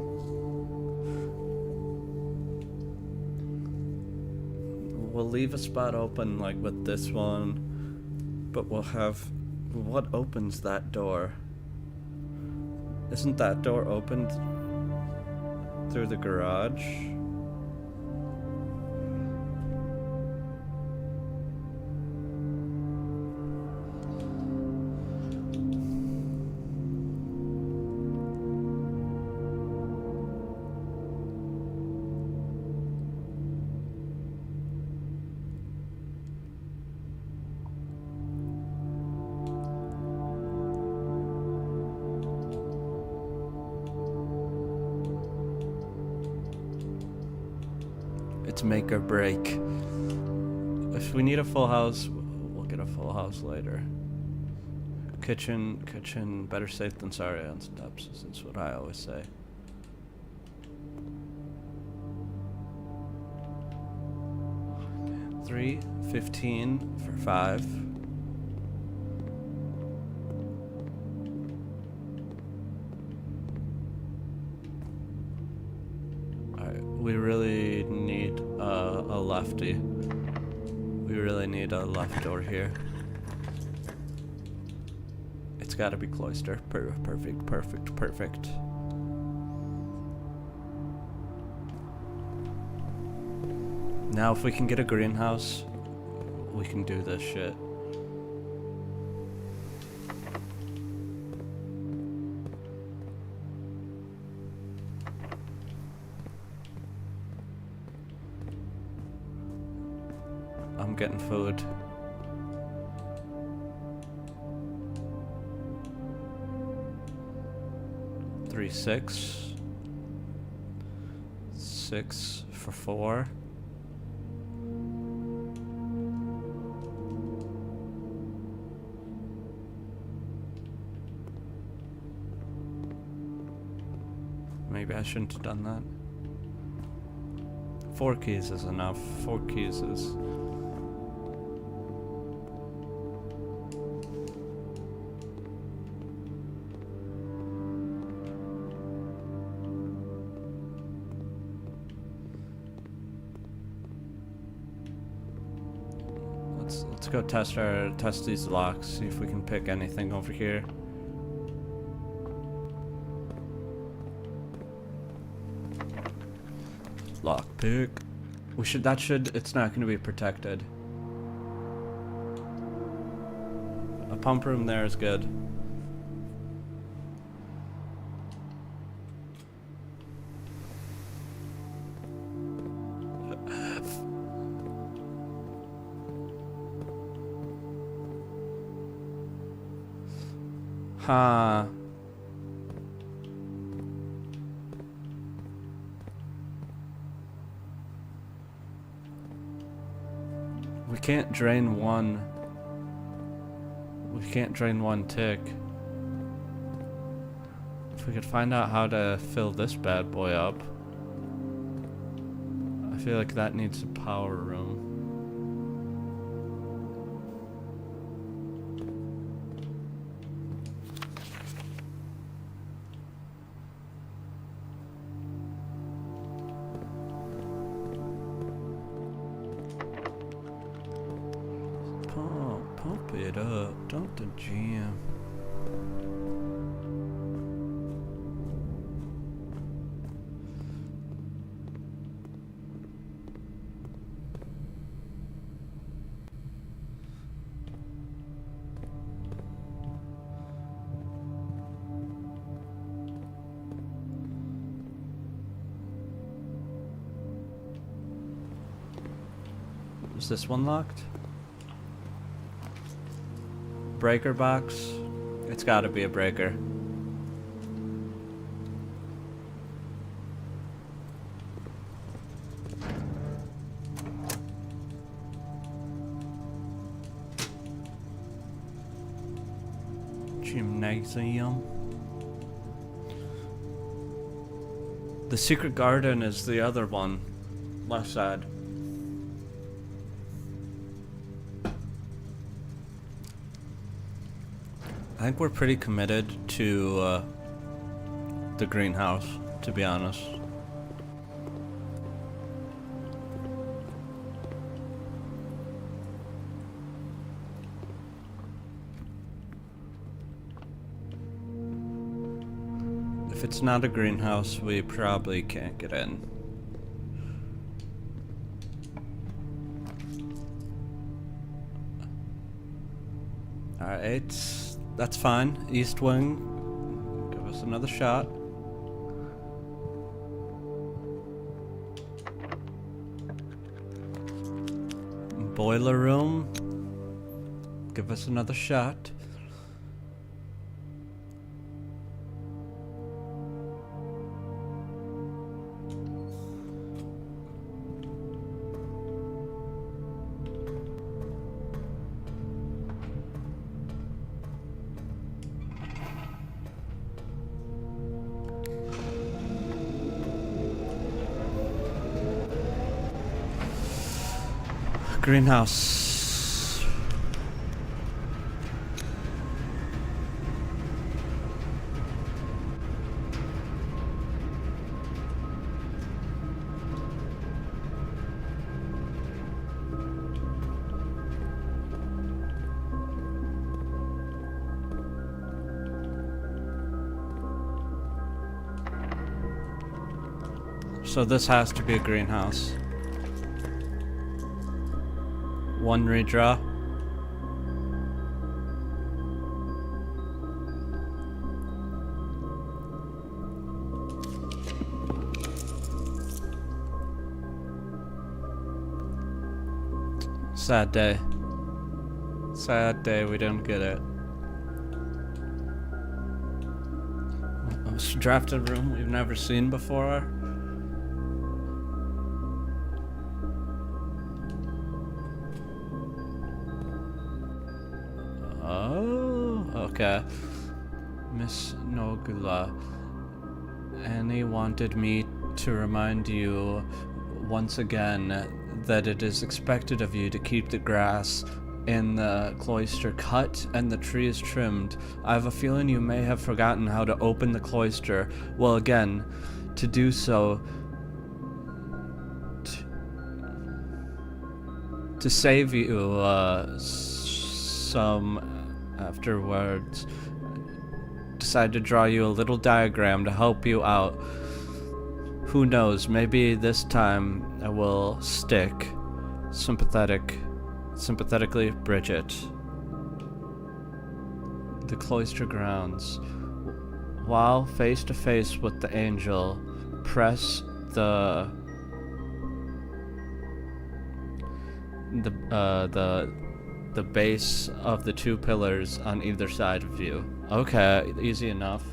Speaker 1: We'll leave a spot open like with this one, but we'll have... What opens that door? Isn't that door opened through the garage? It's make or break. If we need a full house, we'll get a full house later. Kitchen, better safe than sorry on steps. That's what I always say. $3.15 for 5. We really need a lefty. We really need a left door here. It's gotta be cloister. Perfect. Now if we can get a greenhouse, we can do this shit. I'm getting food. 3, 6. 6 for 4. Maybe I shouldn't have done that. 4 keys is enough. 4 keys is... Let's go test these locks, see if we can pick anything over here. Lockpick. It's not gonna be protected. A pump room there is good. Huh. We can't drain one. We can't drain one tick. If we could find out how to fill this bad boy up. I feel like that needs a power room. Pump it up, dump the jam. Is this one locked? Breaker box? It's gotta be a breaker. Gymnasium. The secret garden is the other one. Left side. I think we're pretty committed to the greenhouse, to be honest. If it's not a greenhouse, we probably can't get in. Alright. That's fine. East wing. Give us another shot. Boiler room. Give us another shot. Greenhouse. So this has to be a greenhouse. One redraw. Sad day. Sad day we didn't get it. Most drafted room we've never seen before. Oh, okay. Miss Nogula. Annie wanted me to remind you once again that it is expected of you to keep the grass in the cloister cut and the trees trimmed. I have a feeling you may have forgotten how to open the cloister. Well, again, to do so, to save you some afterwards, decide to draw you a little diagram to help you out. Who knows, maybe this time I will stick. Sympathetically, Bridget. The cloister grounds. While face to face with the angel, press the base of the two pillars on either side of you. Okay, easy enough.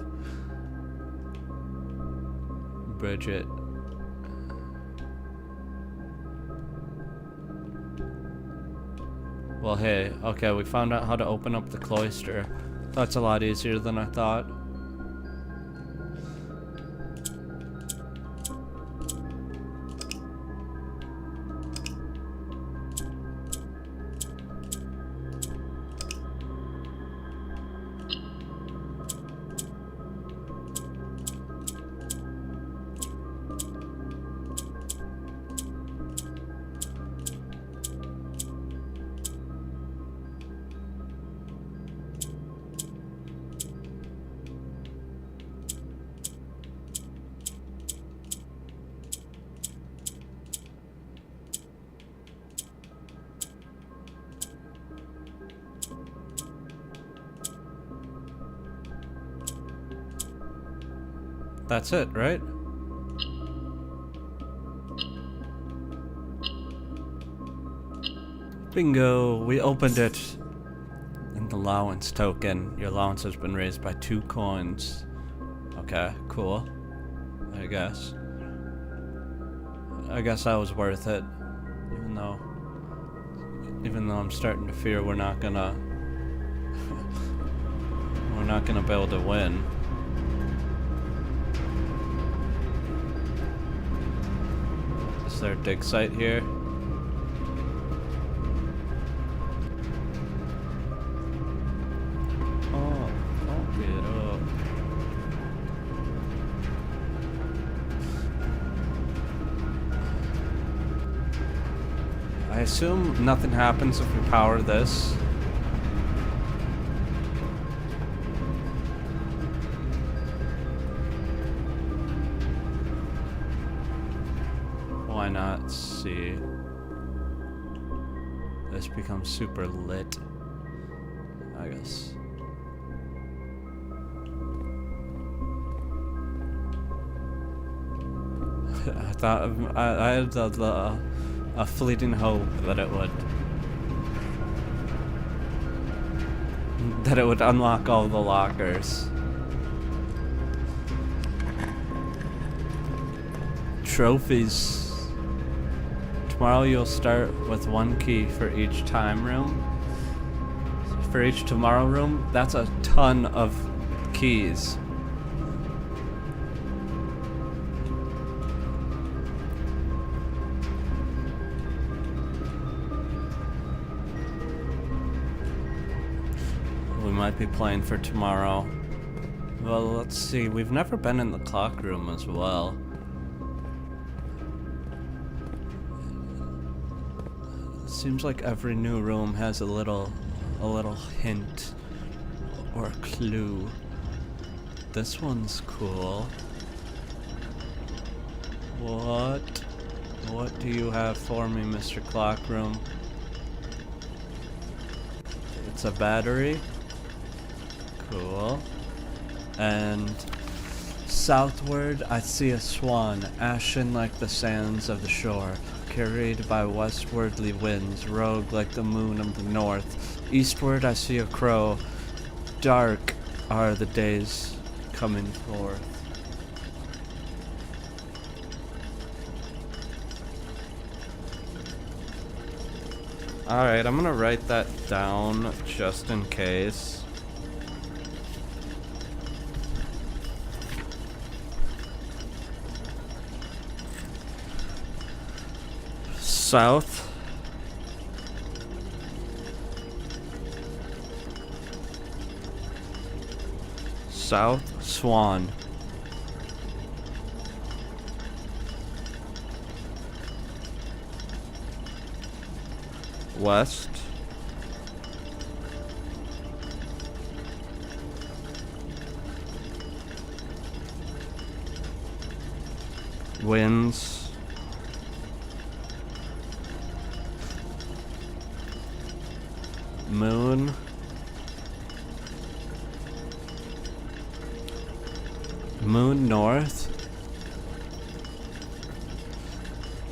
Speaker 1: Bridget. Well, hey, okay, we found out how to open up the cloister. That's a lot easier than I thought. That's it, right? Bingo! We opened it. An allowance token. Your allowance has been raised by 2 coins. Okay, cool. I guess that was worth it. Even though I'm starting to fear we're not gonna be able to win. Is there a dig site here? Oh, get up. I assume nothing happens if we power this. Why not see? This becomes super lit, I guess. I thought I had a fleeting hope that it would unlock all the lockers. Trophies. Tomorrow you'll start with 1 key for each time room. For each tomorrow room, that's a ton of keys. We might be playing for tomorrow. Well, let's see. We've never been in the clock room as well. Seems like every new room has a little hint or a clue. This one's cool. What do you have for me, Mr. Clockroom? It's a battery. Cool. And southward, I see a swan, ashen like the sands of the shore, carried by westwardly winds, rogue like the moon of the north. Eastward, I see a crow, dark are the days coming forth. Alright, I'm gonna write that down just in case. South. South Swan. West. Winds. Moon. Moon north.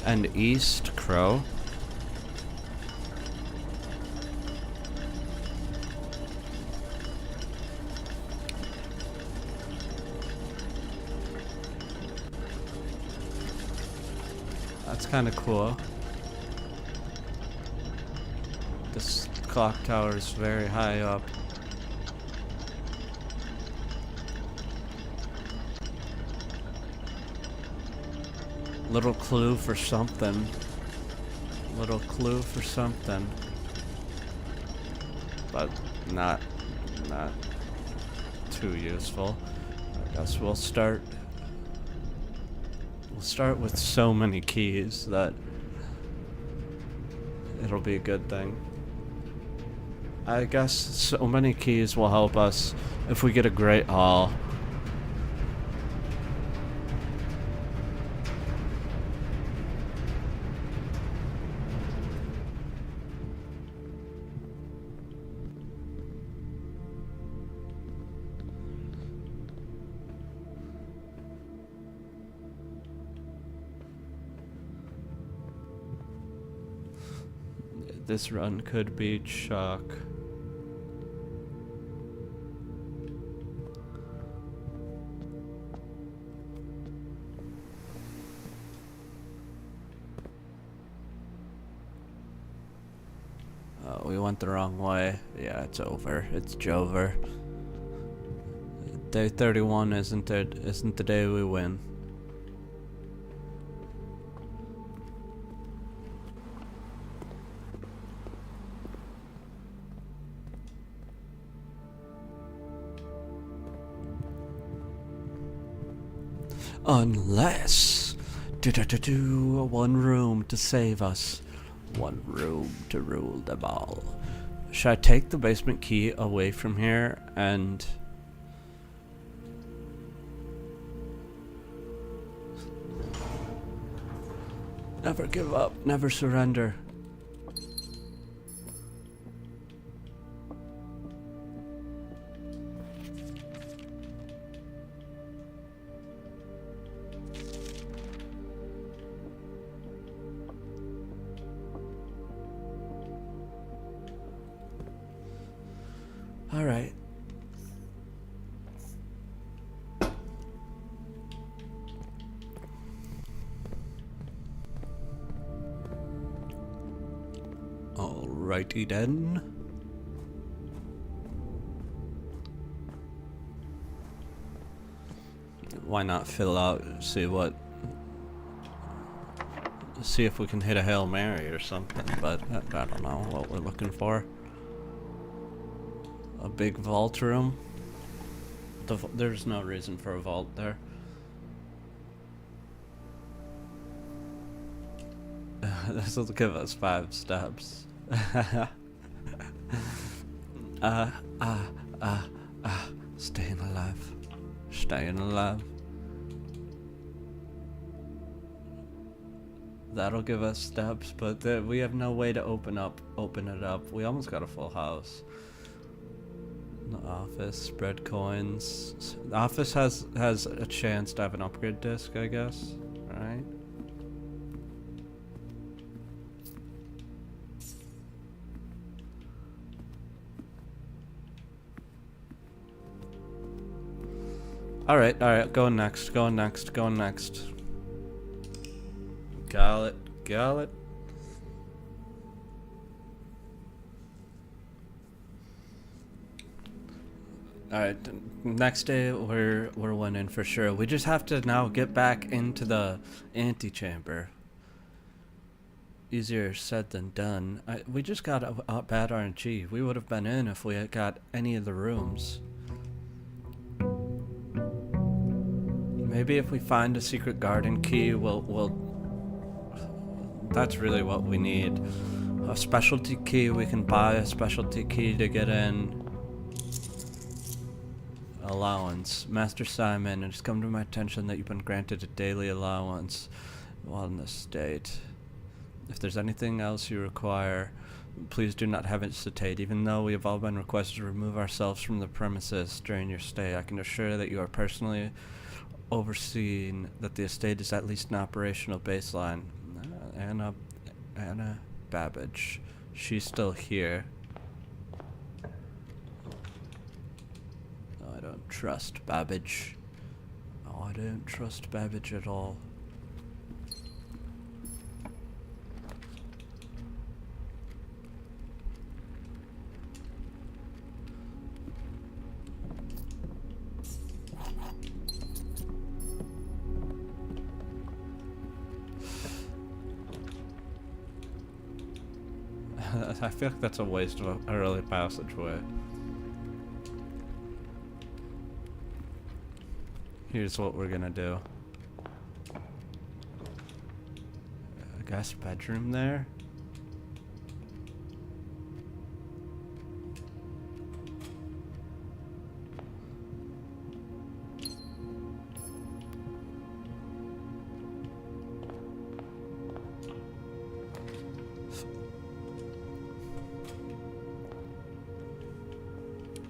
Speaker 1: And east crow. That's kind of cool. This clock tower is very high up. Little clue for something. Little clue for something. But not too useful. I guess we'll start with so many keys that it'll be a good thing. I guess so many keys will help us if we get a great haul. This run could be chalk. Oh, we went the wrong way. Yeah, it's over. It's Jover. Day 31 isn't the day we win. Unless one room to save us, one room to rule them all. Should I take the basement key away from here and never give up, never surrender? All right. Alrighty then. Why not fill out, see if we can hit a Hail Mary or something, but I don't know what we're looking for. A big vault room. There's no reason for a vault there. This will give us 5 steps. Staying alive. Staying alive. That'll give us steps, but we have no way to open it up. We almost got a full house. The office, spread coins. The office has a chance to have an upgrade disc, I guess. Right? Alright, going next. Got it. Alright, next day we're winning for sure. We just have to now get back into the antechamber. Easier said than done. We just got a bad RNG. We would have been in if we had got any of the rooms. Maybe if we find a secret garden key, we'll that's really what we need. A specialty key, we can buy a specialty key to get in. Allowance. Master Simon, it has come to my attention that you've been granted a daily allowance while in this state. If there's anything else you require, please do not hesitate. Even though we have all been requested to remove ourselves from the premises during your stay, I can assure that you are personally overseeing that the estate is at least an operational baseline. Anna Babbage. She's still here. I don't trust Babbage. Oh, I don't trust Babbage at all. I feel like that's a waste of an early passageway. Here's what we're gonna do. A guest bedroom there.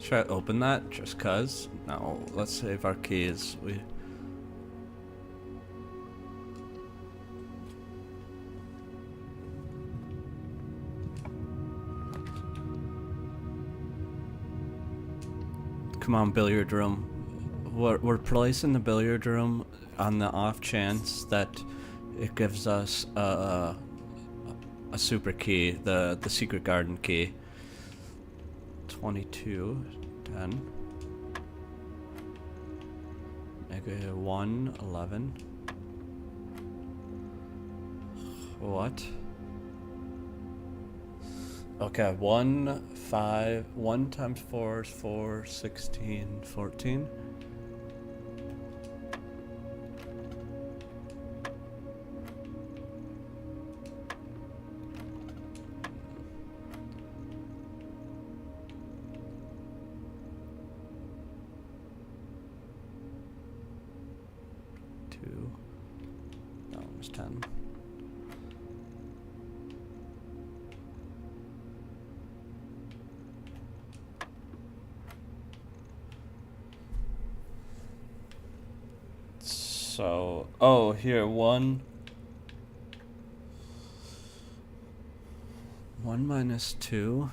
Speaker 1: Should I open that just cuz? No, let's save our keys. Come on, billiard room. We're placing the billiard room on the off chance that it gives us a super key, the secret garden key. 22, 10, -1, 11. What? Okay, 1, 5, 1 times 4 is 4, 16, 14. That one was 10. So, oh, here, 1 minus 2.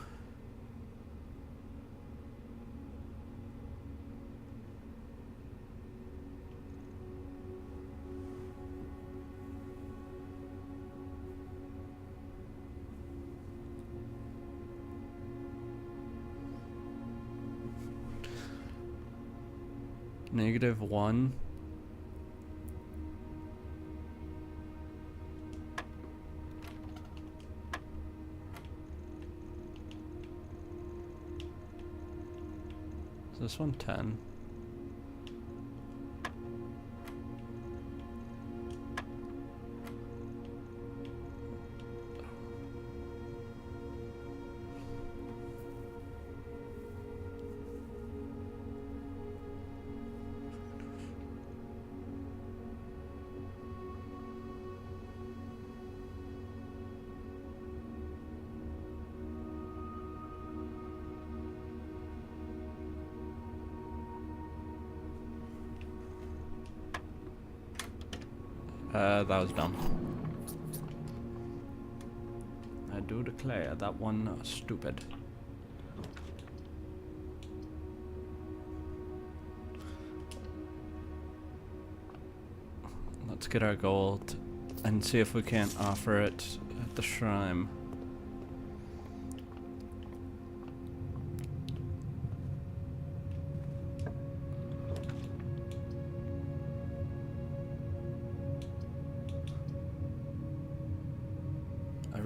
Speaker 1: -1. Is this one 10? That was dumb. I do declare that one stupid. Let's get our gold and see if we can't offer it at the shrine.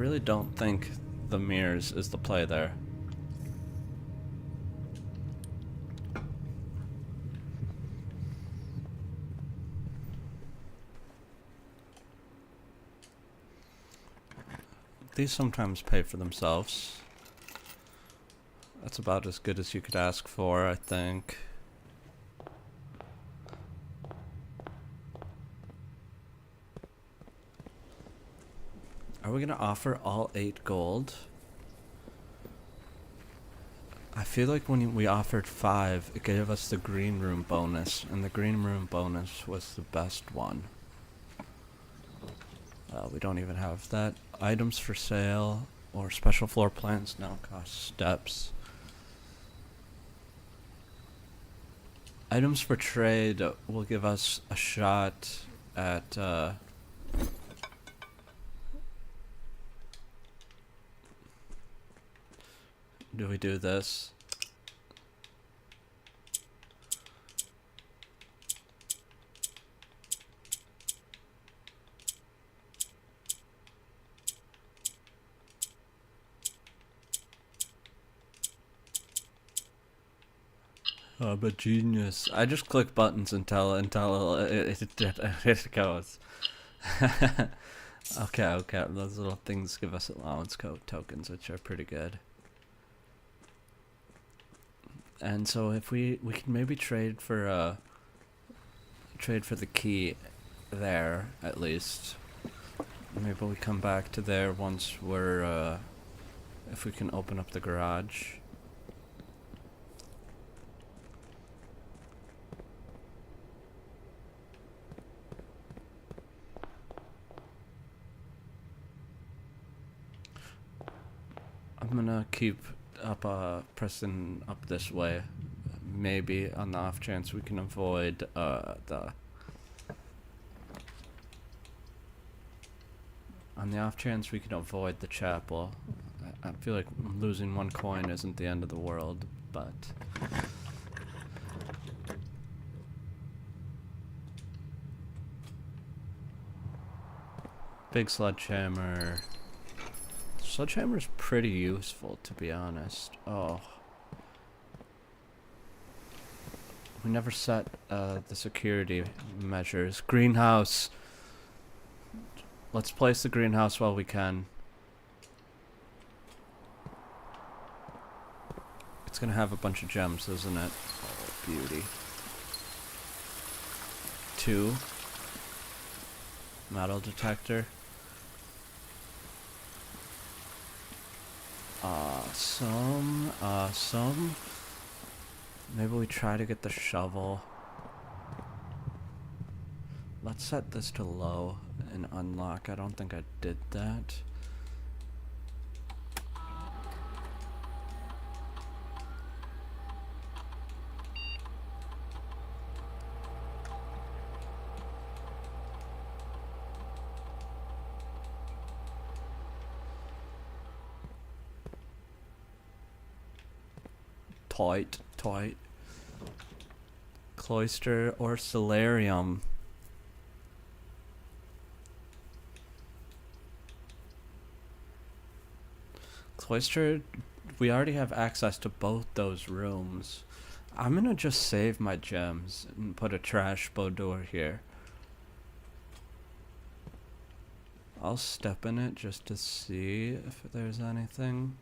Speaker 1: really don't think the mirrors is the play there. These sometimes pay for themselves. That's about as good as you could ask for, I think. Are we gonna offer all 8 gold? I feel like when we offered 5, it gave us the green room bonus, and the green room bonus was the best one. We don't even have that. Items for sale or special floor plans now cost steps. Items for trade will give us a shot at do we do this? Oh, but genius. I just click buttons until it goes. Okay. Those little things give us allowance code tokens, which are pretty good. And so if we can maybe trade for the key there at least. Maybe we come back to there once we're if we can open up the garage. I'm gonna keep up pressing up this way, maybe on the off chance we can avoid the chapel. I feel like losing 1 coin isn't the end of the world, but big sledgehammer. Sledgehammer's pretty useful, to be honest. Oh. We never set the security measures. Greenhouse. Let's place the greenhouse while we can. It's gonna have a bunch of gems, isn't it? Oh, beauty. 2. Metal detector. Some. Maybe we try to get the shovel. Let's set this to low and unlock. I don't think I did that. Tight. Cloister or solarium. Cloister, we already have access to both those rooms. I'm gonna just save my gems and put a trash boudoir here. I'll step in it just to see if there's anything.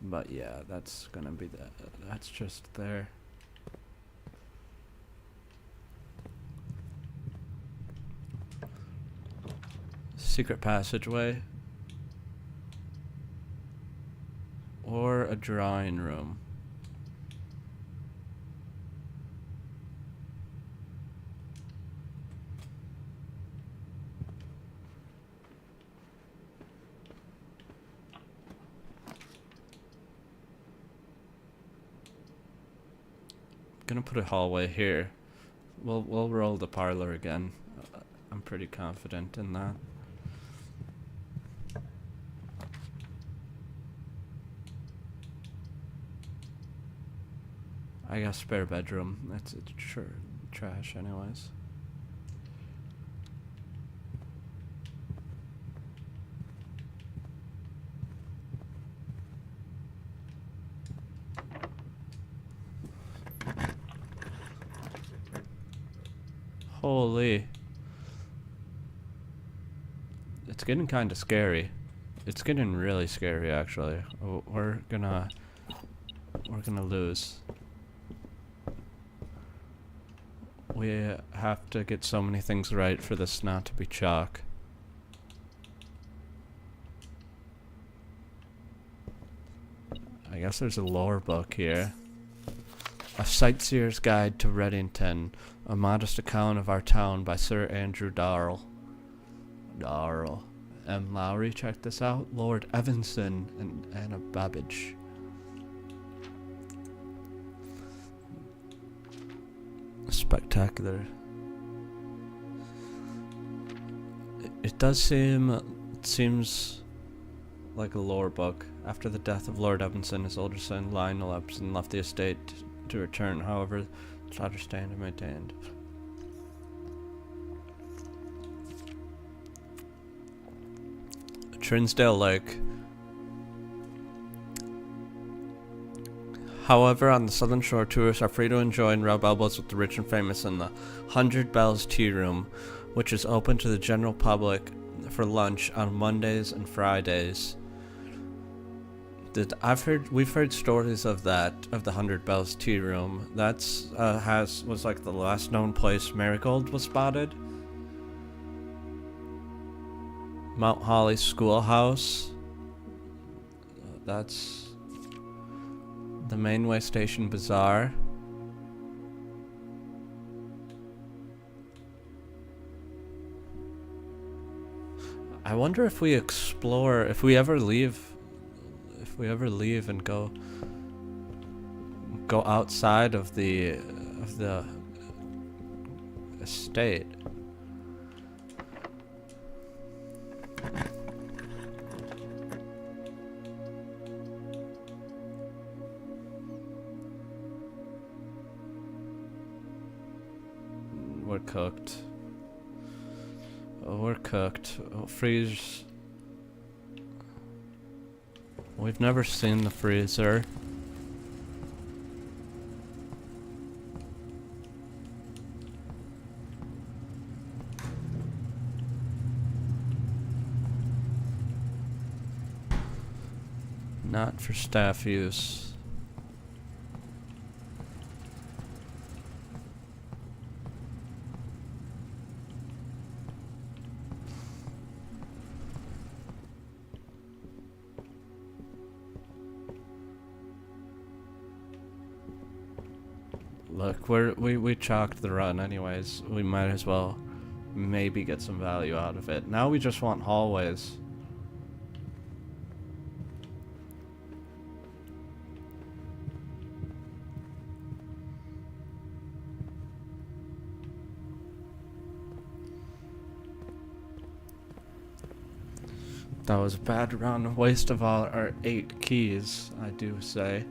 Speaker 1: But yeah, that's gonna be that's just there. Secret passageway. Or a drawing room. Gonna put a hallway here. We'll roll the parlor again. I'm pretty confident in that. I got a spare bedroom. It's trash anyways. Holy. It's getting kind of scary. It's getting really scary, actually. We're gonna lose. We have to get so many things right for this not to be chalk. I guess there's a lore book here. A Sightseer's Guide to Reddington. A modest account of our town by Sir Andrew Darrell. M. Lowry, check this out. Lord Evanson and Anna Babbage. Spectacular. It does seems like a lore book. After the death of Lord Evanson, his older son Lionel Evanson left the estate to return. However, the charter stand and maintained. Trinsdale Lake. However, on the southern shore, tourists are free to enjoy and rub elbows with the rich and famous in the 100 Bells Tea Room, which is open to the general public for lunch on Mondays and Fridays. We've heard stories of that, of the 100 Bells Tea Room. That's was like the last known place Marigold was spotted. Mount Holly Schoolhouse. That's the Mainway Station Bazaar. I wonder if we explore, if we ever leave and go outside of the estate. We're cooked. Oh, we're cooked. Oh, freeze. We've never seen the freezer. Not for staff use. Look, we chalked the run anyways. We might as well maybe get some value out of it. Now we just want hallways. That was a bad round, a waste of all our 8 keys, I do say.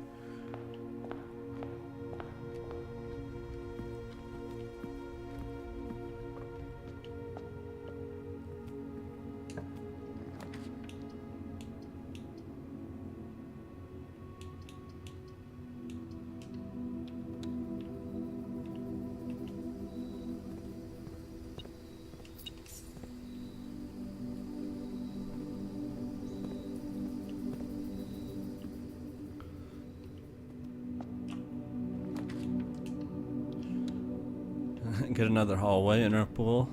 Speaker 1: Get another hallway in our pool.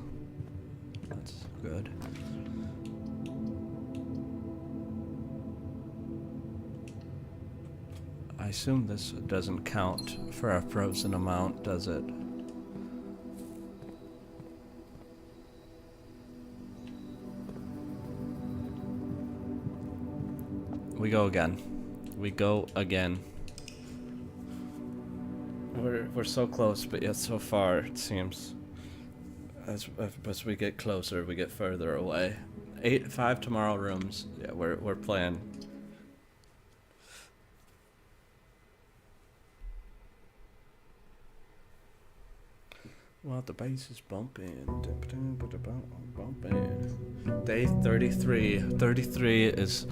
Speaker 1: That's good. I assume this doesn't count for our frozen amount, does it? We go again. We go again. We're so close, but yet so far, it seems. As we get closer, we get further away. 5 tomorrow rooms. Yeah, we're playing. Well, the bass is bumping. Day 33. 33 is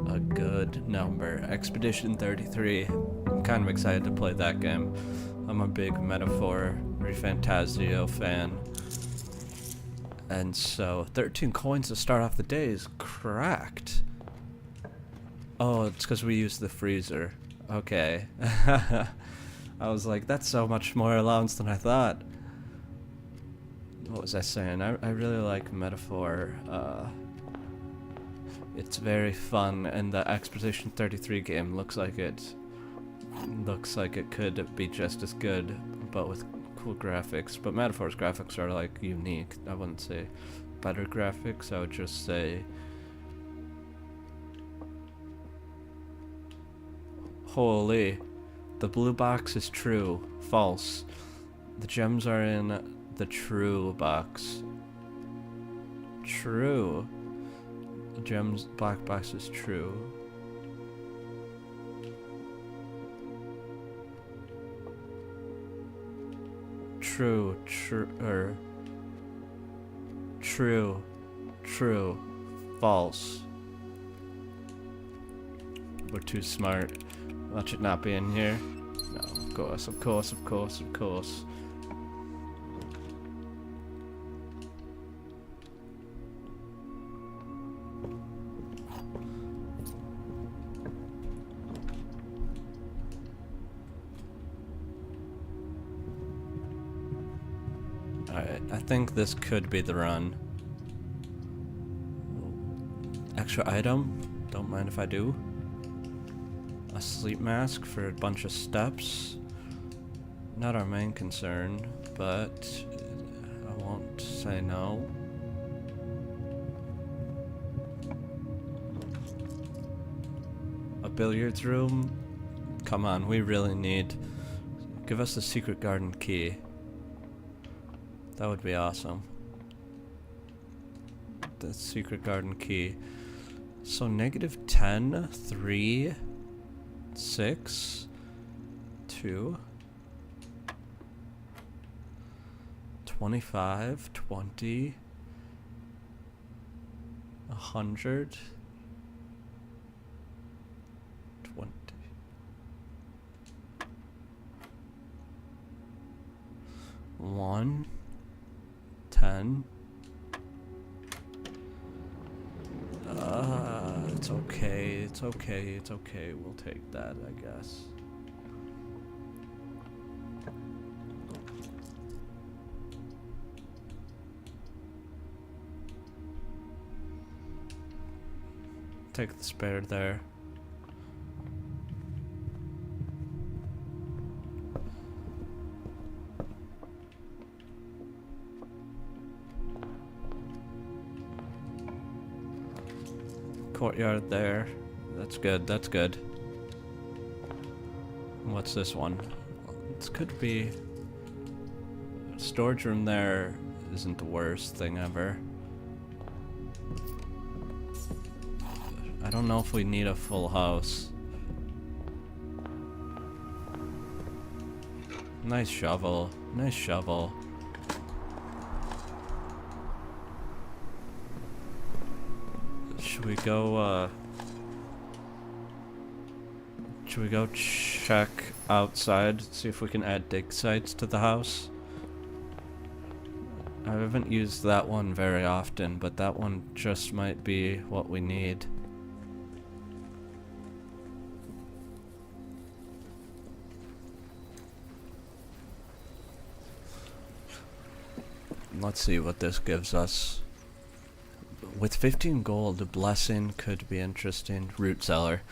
Speaker 1: a good number. Expedition 33. I'm kind of excited to play that game. I'm a big Metaphor Refantasio fan. And so 13 coins to start off the day is cracked. Oh, it's because we used the freezer. Okay. I was like, that's so much more allowance than I thought. What was I saying? I really like Metaphor. It's very fun, and the Expedition 33 game looks like it could be just as good, but with cool graphics. But Metaphor's graphics are like unique. I wouldn't say better graphics. I would just say, holy, the blue box is true. False. The gems are in the true box. True. The gems black box is true. True, false. We're too smart. Watch it not be in here. No, of course, of course, of course, of course. Alright, I think this could be the run. Extra item? Don't mind if I do. A sleep mask for a bunch of steps. Not our main concern, but I won't say no. A billiards room? Come on, we really need... Give us the secret garden key. That would be awesome. The secret garden key. So -10, 3, 6, 2, 25, 20, 100, 20. 1, 10. It's okay, it's okay, it's okay. We'll take that, I guess. Take the spare there. Courtyard there. That's good, that's good. What's this one? This could be... Storage room there isn't the worst thing ever. I don't know if we need a full house. Nice shovel, nice shovel. Should we go check outside, see if we can add dig sites to the house? I haven't used that one very often, but that one just might be what we need. Let's see what this gives us. With 15 gold, the blessing could be interesting. Root cellar.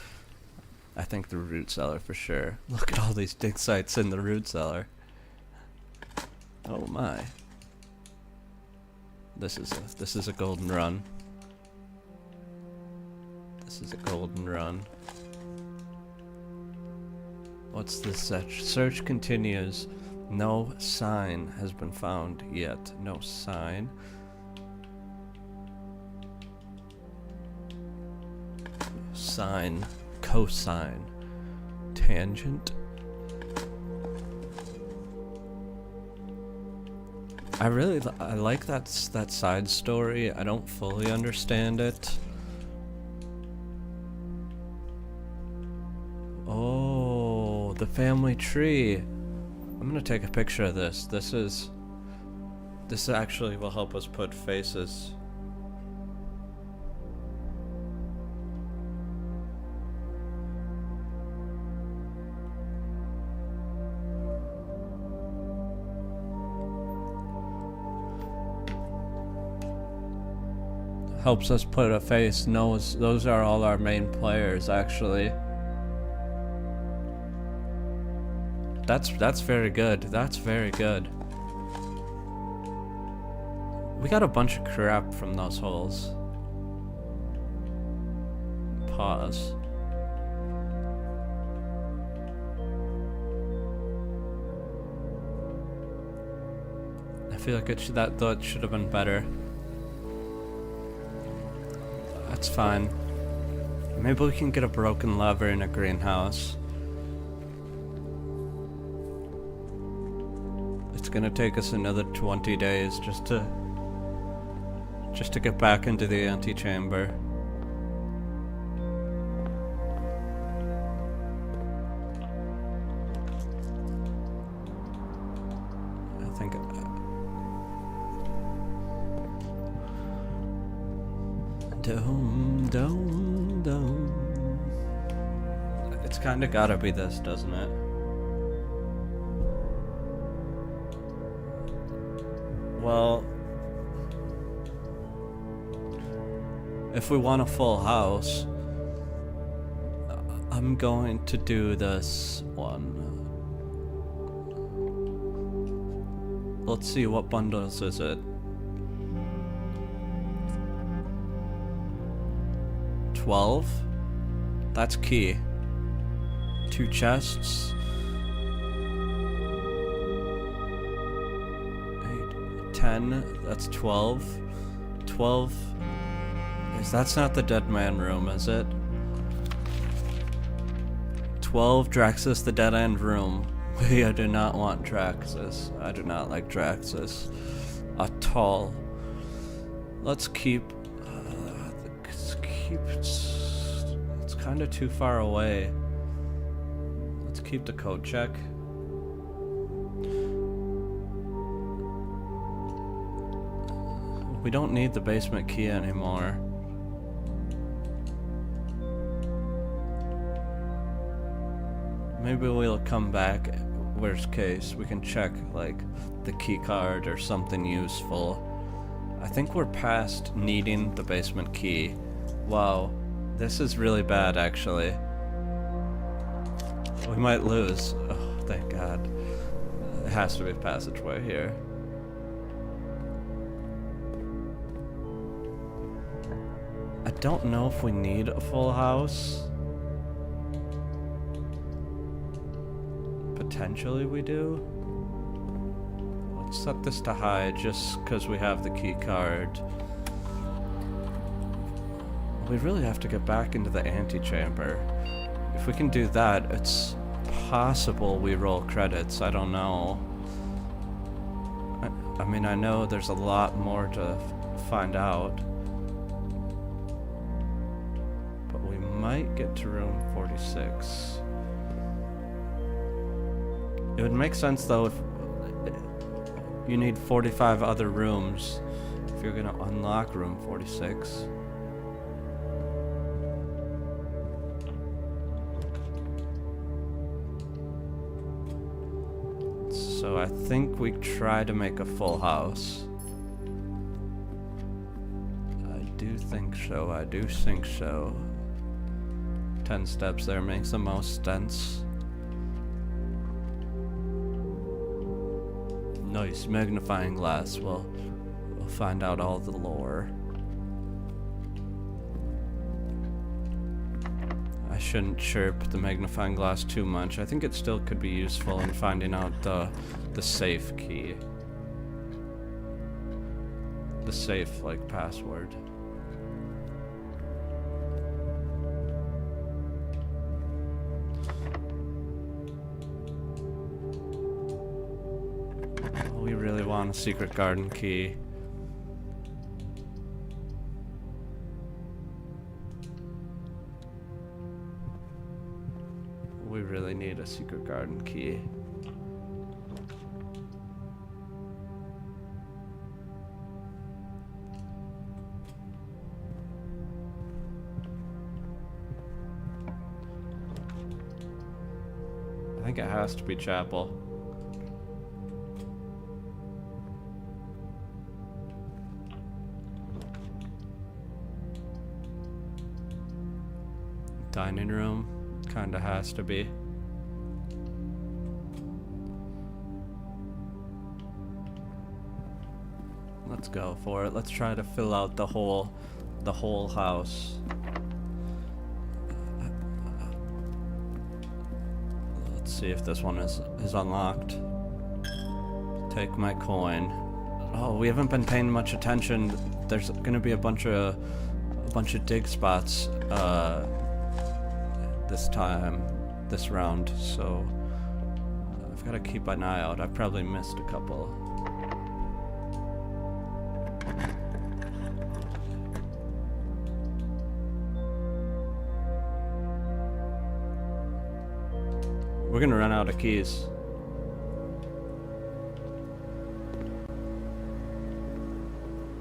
Speaker 1: I think the root cellar for sure. Look at all these dig sites in the root cellar. Oh my. This is a golden run. This is a golden run. What's this search? Search continues. No sign has been found yet. No sign. Sine, cosine, tangent. I like that side story. I don't fully understand it. Oh, the family tree. I'm gonna take a picture of this. This is This actually will help us put faces. Helps us put a face, knows those are all our main players actually. That's very good. That's very good. We got a bunch of crap from those holes. Pause. I feel like that should have been better. That's fine. Maybe we can get a broken lever in a greenhouse. It's gonna take us another 20 days just to get back into the antechamber. I think dome. It's kinda gotta be this, doesn't it? Well, if we want a full house, I'm going to do this one. Let's see, what bundles is it? 12? That's key. 2 chests. 8, 10, that's 12. 12. That's not the dead man room, is it? 12, Draxus, the dead end room. I do not want Draxus. I do not like Draxus at all. Let's keep... It's kind of too far away. Let's keep the code check. We don't need the basement key anymore. Maybe we'll come back. Worst case, we can check like the key card or something useful. I think we're past needing the basement key. Wow, this is really bad actually. We might lose. Oh, thank God. It has to be a passageway here. I don't know if we need a full house. Potentially we do. Let's set this to high just because we have the key card. We really have to get back into the antechamber. If we can do that, it's possible we roll credits. I don't know. I mean, I know there's a lot more to find out. But we might get to room 46. It would make sense though if you need 45 other rooms if you're gonna unlock room 46. So I think we try to make a full house. I do think so, I do think so. 10 steps there makes the most sense. Nice magnifying glass. Well, we'll find out all the lore. I shouldn't chirp the magnifying glass too much. I think it still could be useful in finding out the safe key. The safe, like, password. We really want a secret garden key. We really need a secret garden key. think it has to be chapel. Dining room, kinda has to be. Let's go for it. Let's try to fill out the whole house. Let's see if this one is unlocked. Take my coin. Oh, we haven't been paying much attention. There's gonna be a bunch of dig spots this round, so I've got to keep an eye out. I've probably missed a couple. We're gonna run out of keys.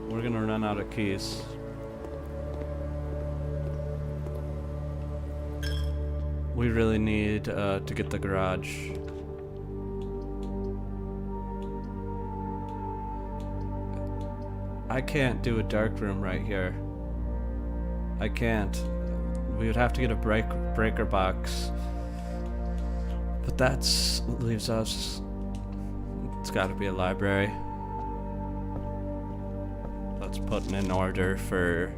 Speaker 1: We're gonna run out of keys. We really need to get the garage. I can't do a dark room right here. I can't. We would have to get a breaker box. But that's leaves us. It's got to be a library. Let's put in order for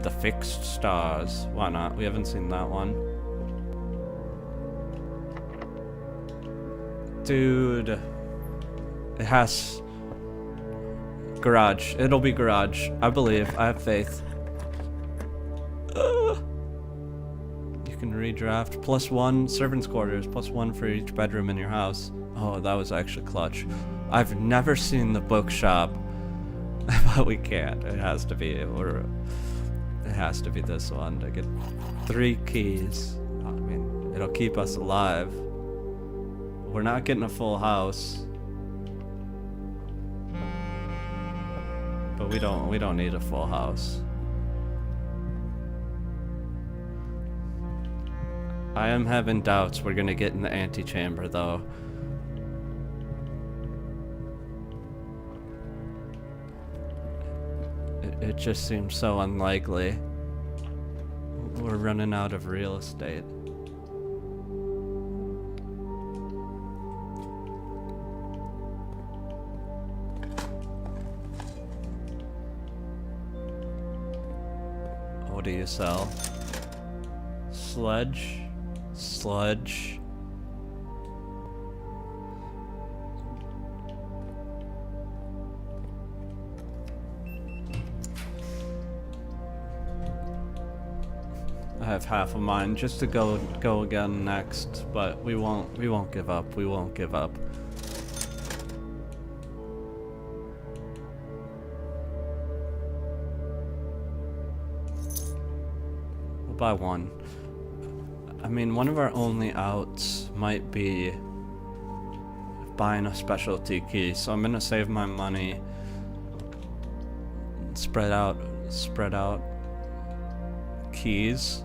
Speaker 1: the fixed stars. Why not? We haven't seen that one. Dude. It has... Garage. It'll be garage. I believe. I have faith. You can redraft. +1 servants' quarters. +1 for each bedroom in your house. Oh, that was actually clutch. I've never seen the bookshop. But we can't. It has to be. It has to be this one to get 3 keys. I mean, it'll keep us alive. We're not getting a full house. But we don't need a full house. I am having doubts we're gonna get in the antechamber though. It just seems so unlikely. We're running out of real estate. What do you sell? Sludge? Sludge? I have half of mine just to go again next, but we won't give up. We won't give up. We'll buy one. I mean, one of our only outs might be buying a specialty key, so I'm gonna save my money. Spread out keys.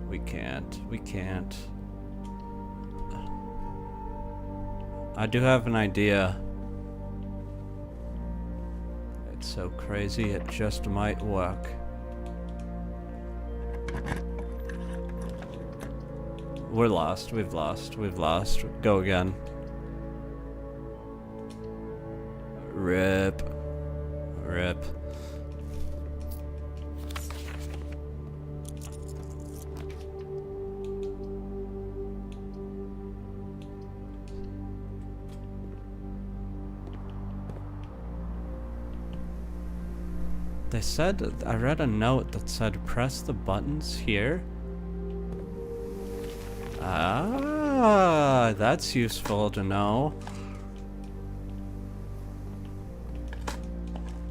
Speaker 1: We can't. I do have an idea. It's so crazy, it just might work. We're lost, we've lost. Go again. Rip. They said, I read a note that said press the buttons here. Ah, that's useful to know.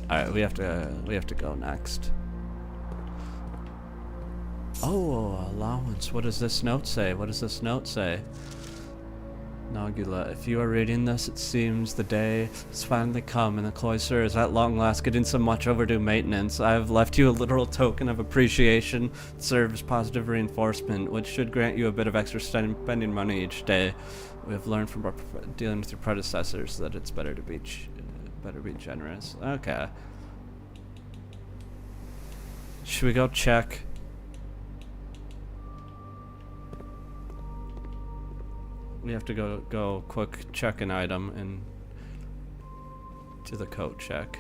Speaker 1: Alright, we have to go next. Oh, allowance. What does this note say? Nogula, if you are reading this, it seems the day has finally come and the cloister is at long last getting some much overdue maintenance. I have left you a literal token of appreciation that serves positive reinforcement, which should grant you a bit of extra spending money each day. We have learned from our dealing with your predecessors that it's better to be generous. Okay. Should we go check? We have to go quick check an item and do the coat check.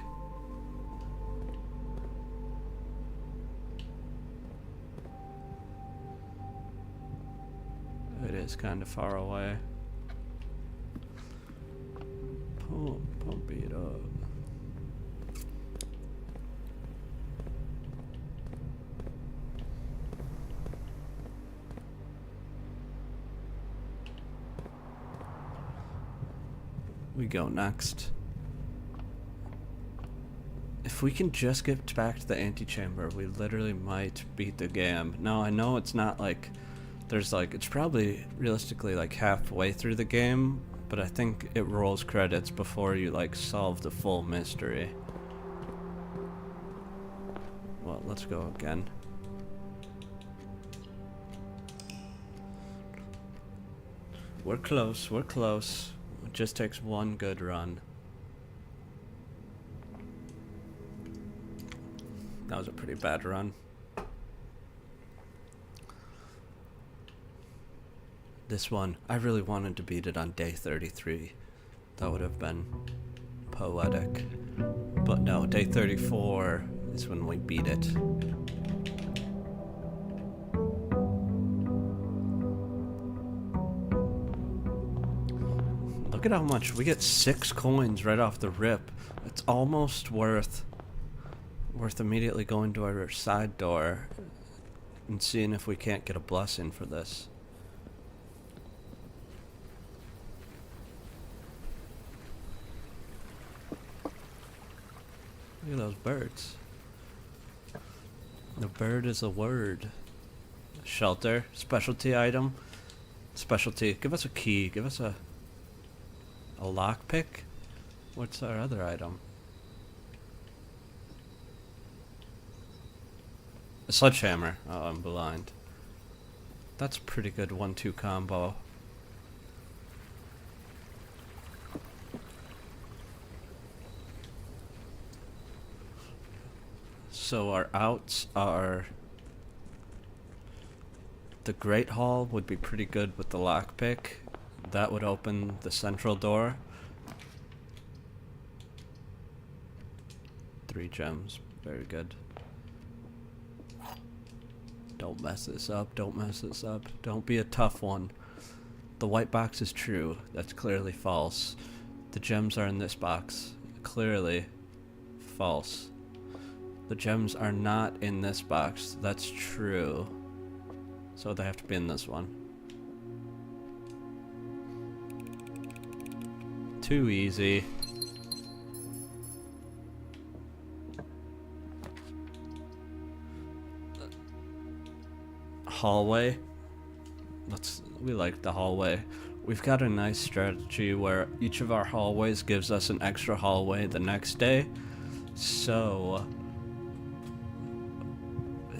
Speaker 1: It is kind of far away. Pump it up. We go next. If we can just get back to the antechamber, we literally might beat the game. Now, I know it's not like, there's like, it's probably realistically like halfway through the game, but I think it rolls credits before you like solve the full mystery. Well, let's go again. We're close, we're close. It just takes one good run. That was a pretty bad run. This one, I really wanted to beat it on day 33. That would have been poetic. But no, day 34 is when we beat it. Look at how much we get. 6 coins right off the rip. It's almost worth immediately going to our side door and seeing if we can't get a blessing for this. Look at those birds. The bird is a word. Shelter, specialty item. Specialty, give us a key, give us a lockpick? What's our other item? A sledgehammer. Oh, I'm blind. That's a pretty good 1-2 combo. So our outs are... The Great Hall would be pretty good with the lockpick. That would open the central door. 3 gems. Very good. Don't mess this up. Don't mess this up. Don't be a tough one. The white box is true. That's clearly false. The gems are in this box. Clearly false. The gems are not in this box. That's true. So they have to be in this one. Too easy. Hallway. We like the hallway. We've got a nice strategy where each of our hallways gives us an extra hallway the next day. So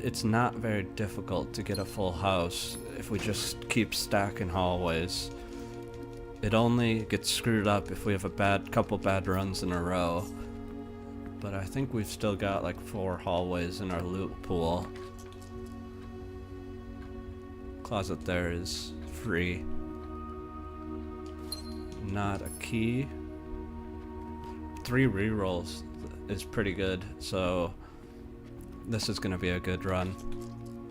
Speaker 1: it's not very difficult to get a full house if we just keep stacking hallways. It only gets screwed up if we have a couple bad runs in a row. But I think we've still got like 4 hallways in our loot pool. Closet there is free. Not a key. 3 rerolls is pretty good, so this is gonna be a good run.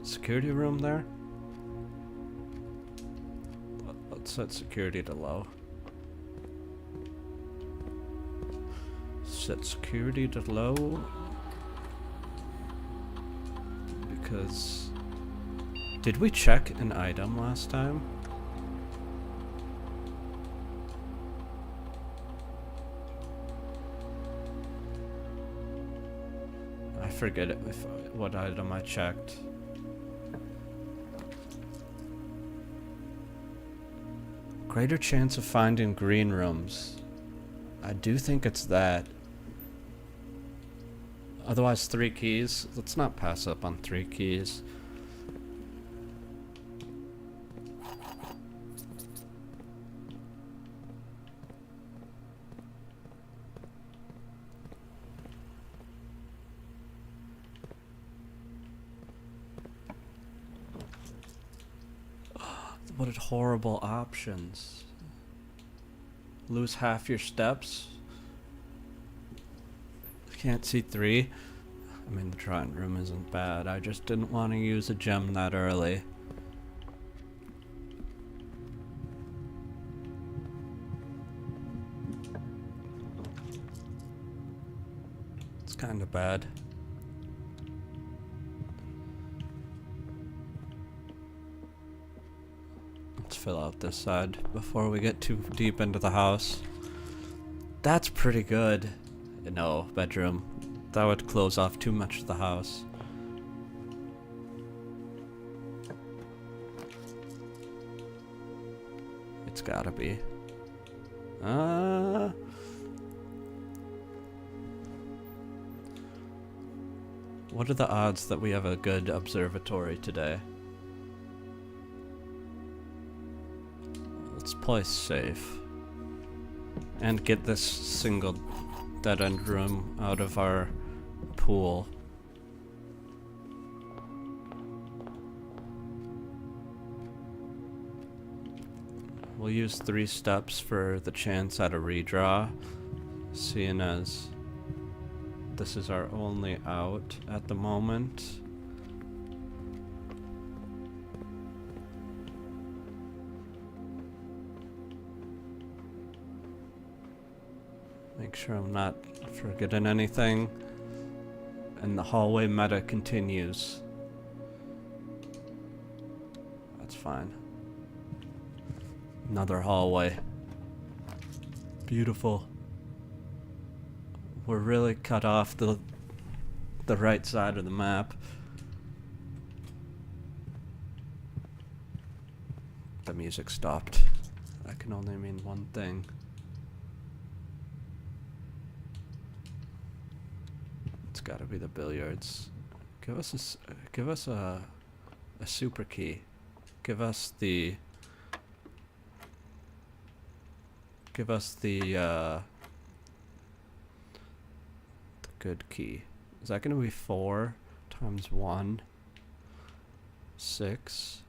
Speaker 1: Security room there? Let's set security to low. Set security to low. Because... Did we check an item last time? I forget what item I checked. Greater chance of finding green rooms. I do think it's that. Otherwise, 3 keys. Let's not pass up on 3 keys. What horrible options. Lose half your steps. Can't see 3. I mean, the trying room isn't bad. I just didn't want to use a gem that early. It's kind of bad. Let's fill out this side before we get too deep into the house. That's pretty good. No, bedroom. That would close off too much of the house. It's gotta be. What are the odds that we have a good observatory today? Let's play safe. And get this single dead-end room out of our pool. We'll use 3 steps for the chance at a redraw, seeing as this is our only out at the moment. Make sure I'm not forgetting anything. And the hallway meta continues. That's fine. Another hallway. Beautiful. We're really cut off the right side of the map. The music stopped. That can only mean one thing. It's gotta be the billiards. Give us a super key. Give us the good key. Is that gonna be 4 times 1? 6?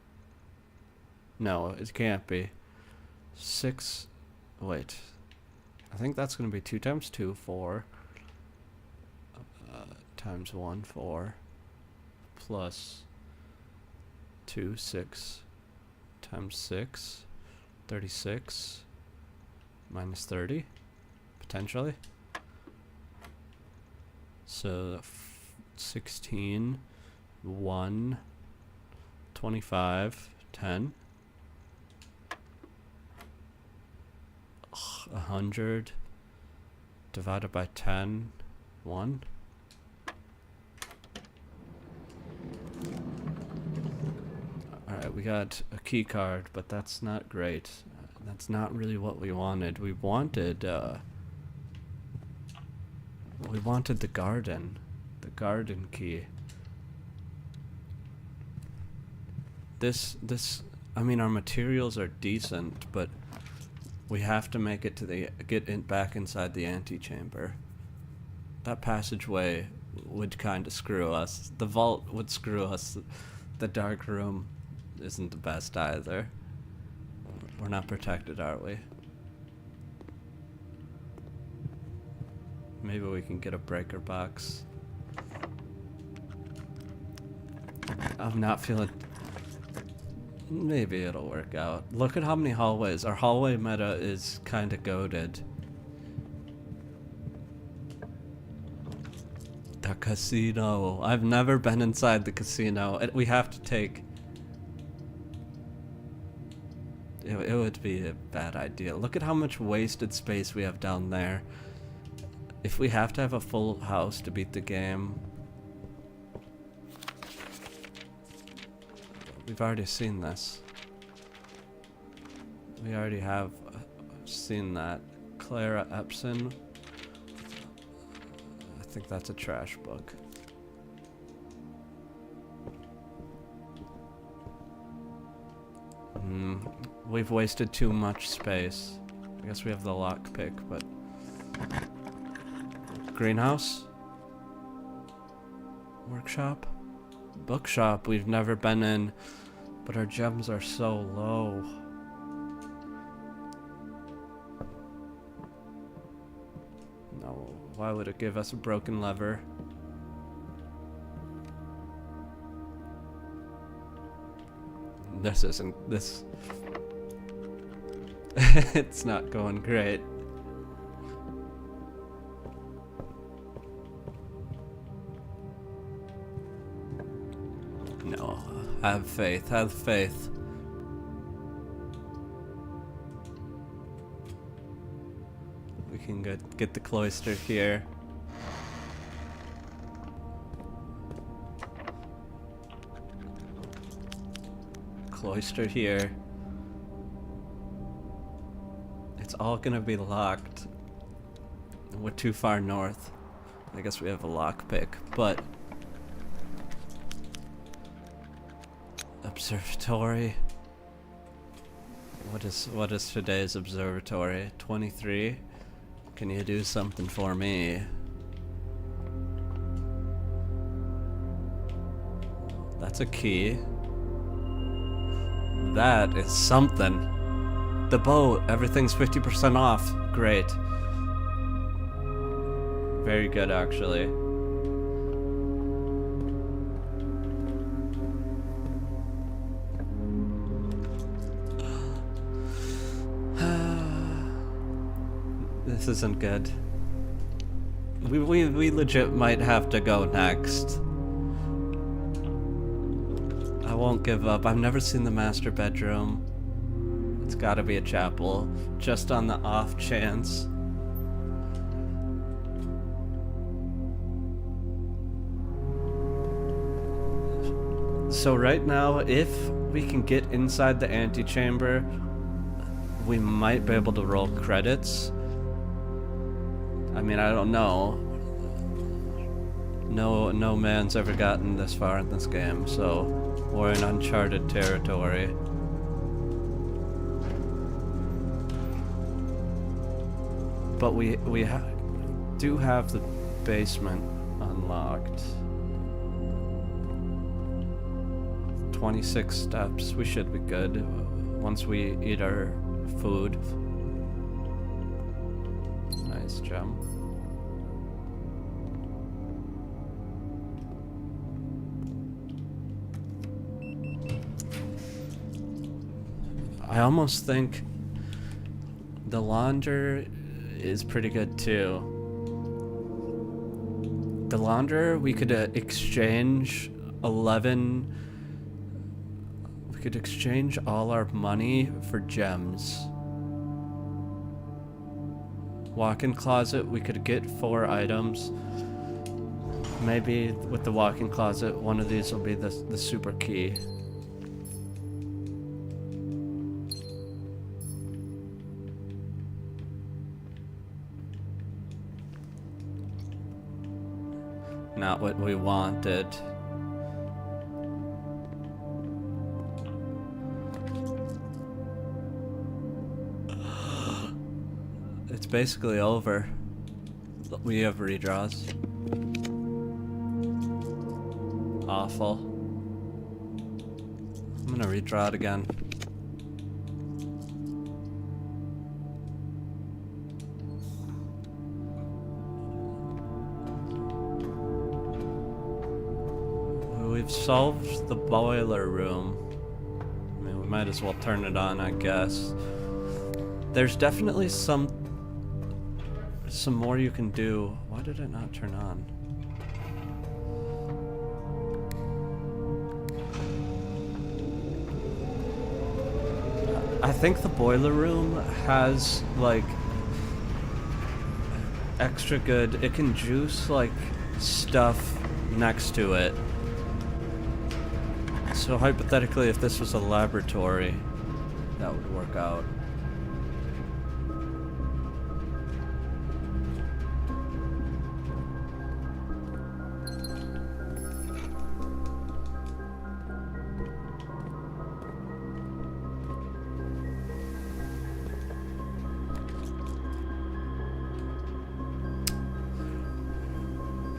Speaker 1: No, it can't be. 6. Wait. I think that's gonna be 2 times 2, 4. Times 1, 4. Plus 2, 6. Times 6. 36. Minus 30. Potentially. So 16, 1, 25, 10. 100 divided by 10, 1. Alright, we got a key card, but that's not great. That's not really what we wanted. We wanted the garden key. I mean, our materials are decent, but we have to make it to back inside the antechamber. That passageway would kind of screw us. The vault would screw us. The dark room isn't the best either. We're not protected, are we? Maybe we can get a breaker box. I'm not feeling... Maybe it'll work out. Look at how many hallways. Our hallway meta is kind of goated. The casino. I've never been inside the casino. We have to take... It would be a bad idea. Look at how much wasted space we have down there. If we have to have a full house to beat the game... We've already seen this. We already have seen that. Clara Epson. I think that's a trash book. We've wasted too much space. I guess we have the lockpick, but... Greenhouse? Workshop? Bookshop we've never been in, but our gems are so low. No, why would it give us a broken lever? This isn't, this... It's not going great. No, have faith, have faith. We can get the cloister here. Cloister here. It's all gonna be locked. We're too far north. I guess we have a lockpick, but... Observatory. What is today's observatory? 23? Can you do something for me? That's a key. That is something. The boat, everything's 50% off. Great. Very good, actually. This isn't good. We legit might have to go next. I won't give up. I've never seen the master bedroom. It's gotta be a chapel, just on the off chance. So right now, if we can get inside the antechamber, we might be able to roll credits. I mean, I don't know. No man's ever gotten this far in this game, so we're in uncharted territory. But we do have the basement unlocked. 26 steps. We should be good once we eat our food. Nice gem. I almost think the launder is pretty good too. The launder, we could exchange 11. We could exchange all our money for gems. Walk-in closet, we could get 4 items. Maybe with the walk-in closet, one of these will be the super key. Not what we wanted. It's basically over. We have redraws. Awful. I'm gonna redraw it again. We've solved the boiler room. I mean, we might as well turn it on, I guess. There's definitely some more you can do. Why did it not turn on? I think the boiler room has, like, extra good... It can juice, like, stuff next to it. So hypothetically, if this was a laboratory, that would work out.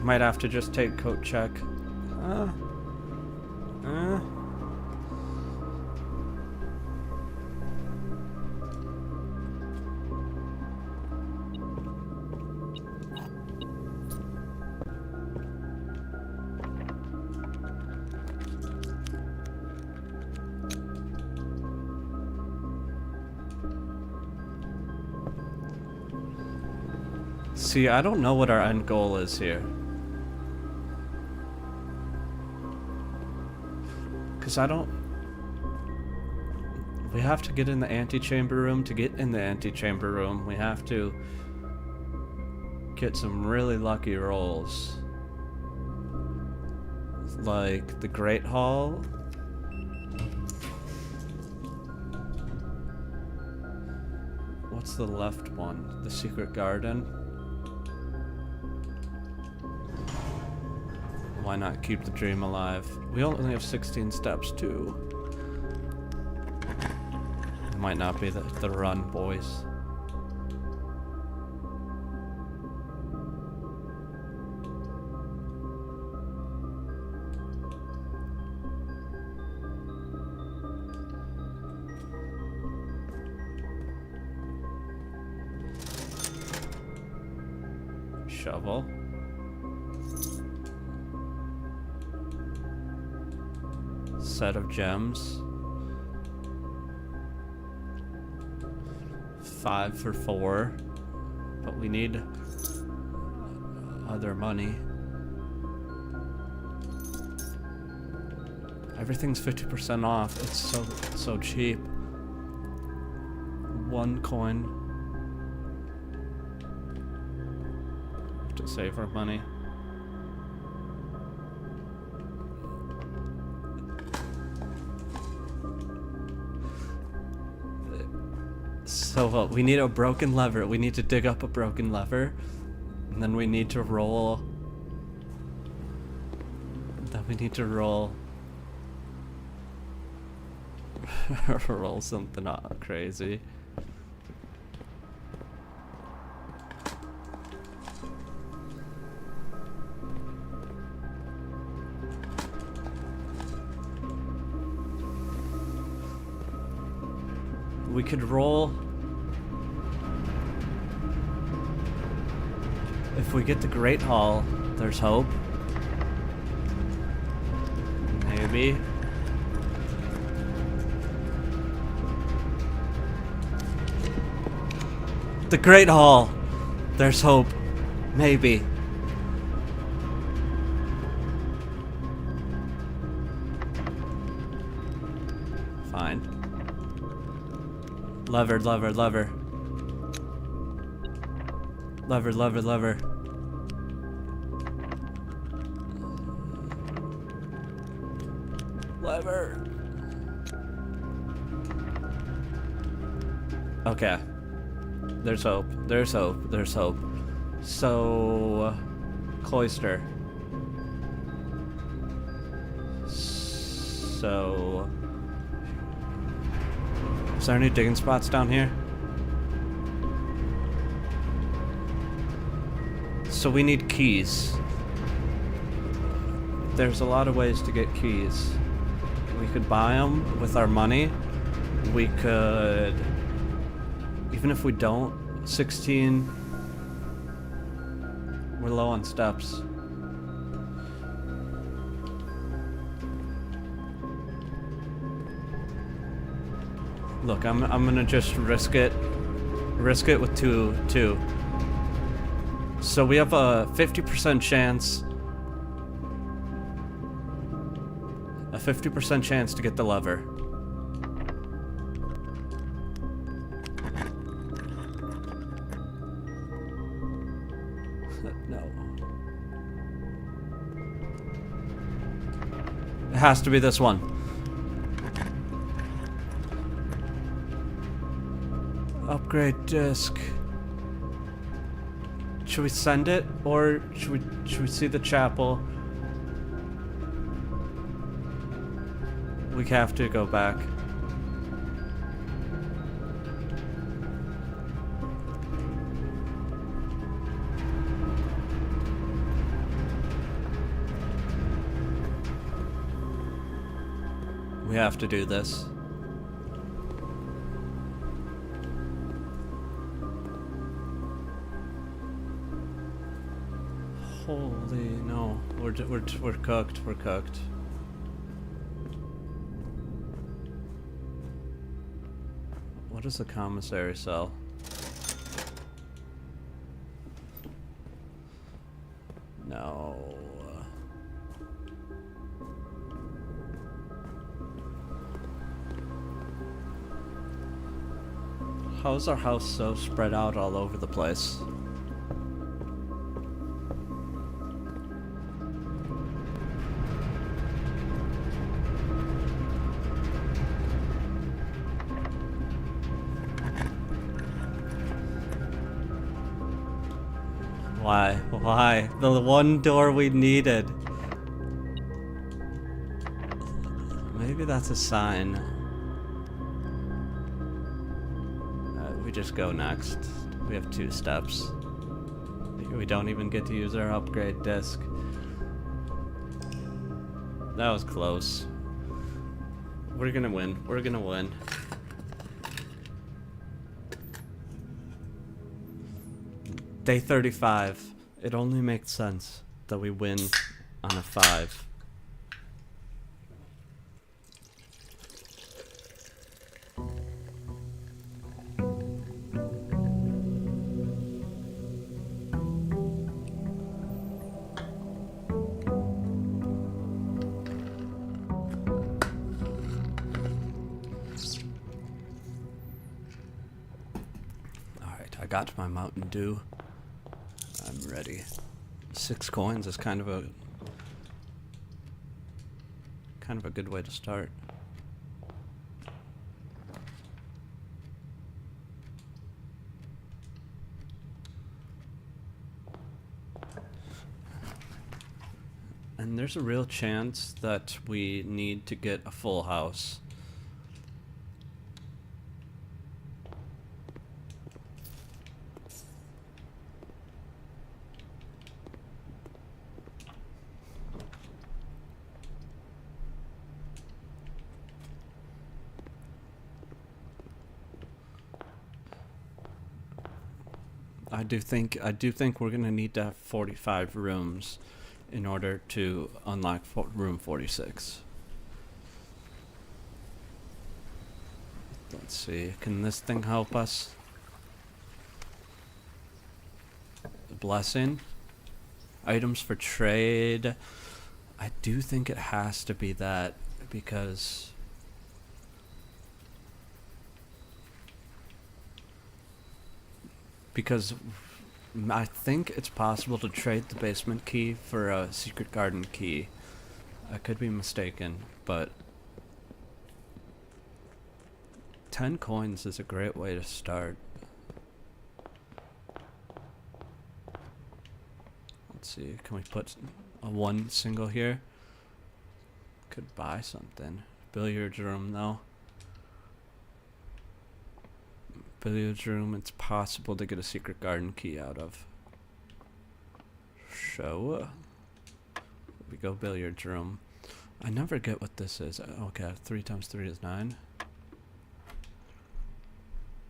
Speaker 1: Might have to just take coat check. See, I don't know what our end goal is here. Because I don't... We have to get in the antechamber room. To get in the antechamber room, we have to get some really lucky rolls. Like the Great Hall. What's the left one? The Secret Garden. Why not keep the dream alive? We only have 16 steps too. It might not be the run, boys. Shovel. Set of gems. 5 for 4. But we need other money. Everything's 50% off. It's so cheap. 1 coin. To save our money. So we need a broken lever. We need to dig up a broken lever. And then we need to roll. Roll something crazy. We could roll. If we get the Great Hall, there's hope. Maybe. The Great Hall. There's hope. Maybe. Fine. Lever, lever, lever. Lever, lever, lever. Lever. Okay. There's hope. There's hope. There's hope. So... Cloister. So... Is there any digging spots down here? So we need keys. There's a lot of ways to get keys. We could buy them with our money. We could... Even if we don't, 16... We're low on steps. Look, I'm gonna just risk it. Risk it with two. So we have a 50% chance. A 50% chance to get the lever. No. It has to be this one. Upgrade disc. Should we send it, or should we see the chapel? We have to go back. We have to do this. Holy no. We're cooked. We're cooked. What is the commissary cell? No. How is our house so spread out all over the place? Why? Why? The one door we needed. Maybe that's a sign. We just go next. We have 2 steps. We don't even get to use our upgrade disc. That was close. We're gonna win. We're gonna win. Day 35. It only makes sense that we win on a 5. Alright, I got my Mountain Dew. I'm ready. 6 coins is kind of a good way to start. And there's a real chance that we need to get a full house. I do think we're gonna need to have 45 rooms in order to unlock room 46. Let's see, can this thing help us? Blessing. Items for trade. I do think it has to be that because I think it's possible to trade the basement key for a secret garden key. I could be mistaken, but 10 coins is a great way to start. Let's see, can we put a 1 single here? Could buy something. Billiards room though. Billiards room, it's possible to get a secret garden key out of. So, we go billiards room. I never get what this is. Okay, 3 times 3 is 9.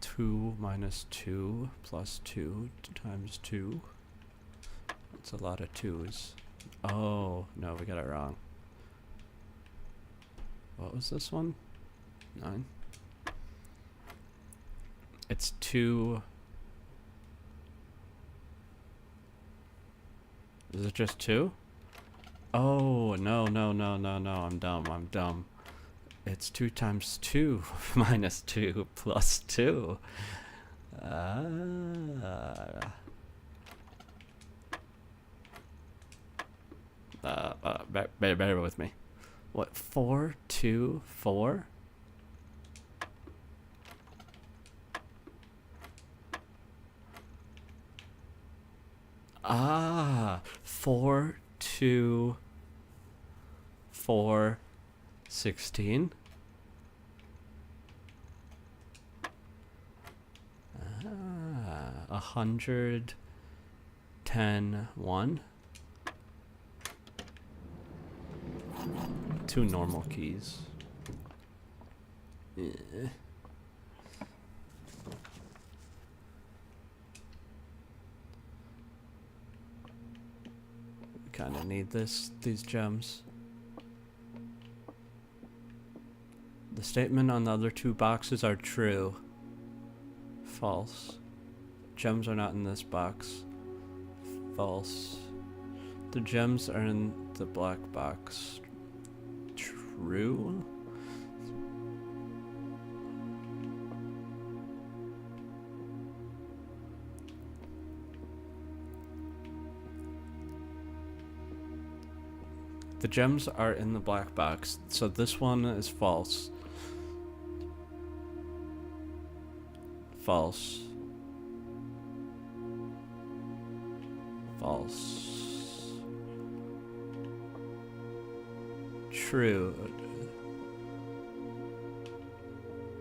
Speaker 1: 2 minus 2 plus 2 times 2. That's a lot of 2's. Oh, no, we got it wrong. What was this one? 9. It's 2. Is it just 2? Oh, no, I'm dumb. It's 2 times 2 minus 2 plus 2. Bear with me. What, 4, 2, 4? Ah, 4, 2, 4, 16. 100, 10, 1. 2 normal keys. Yeah. Kind of need these gems. The statement on the other two boxes are true. False. Gems are not in this box. False. The gems are in the black box. True. The gems are in the black box, so this one is false. False. False. True.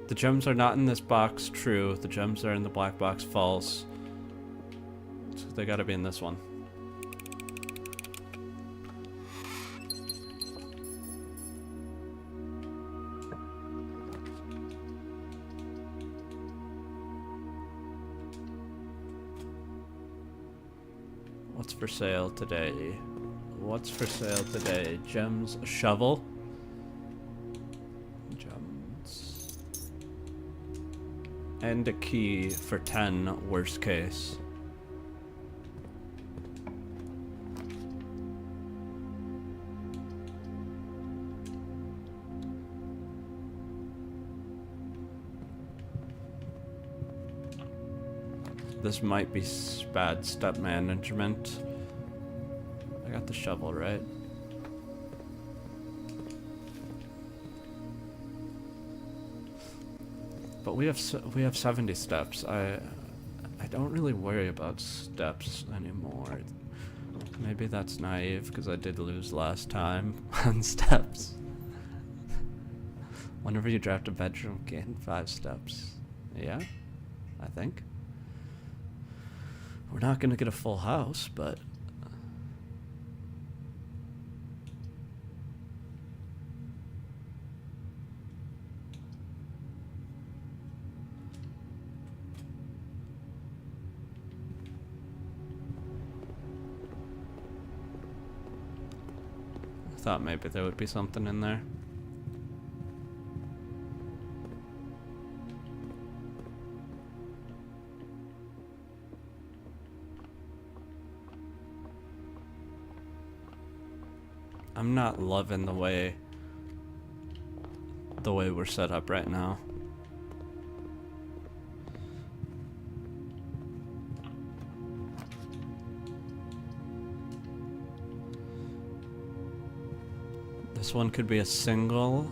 Speaker 1: The gems are not in this box. True. The gems are in the black box. False. So they gotta be in this one. What's for sale today? What's for sale today? Gems, a shovel. Gems. And a key for 10, worst case. This might be bad step management. I got the shovel, right? But we have 70 steps. I don't really worry about steps anymore. Maybe that's naive because I did lose last time on steps. Whenever you draft a bedroom, gain 5 steps. Yeah, I think. We're not gonna get a full house, but I thought maybe there would be something in there. I'm not loving the way we're set up right now. This one could be a single.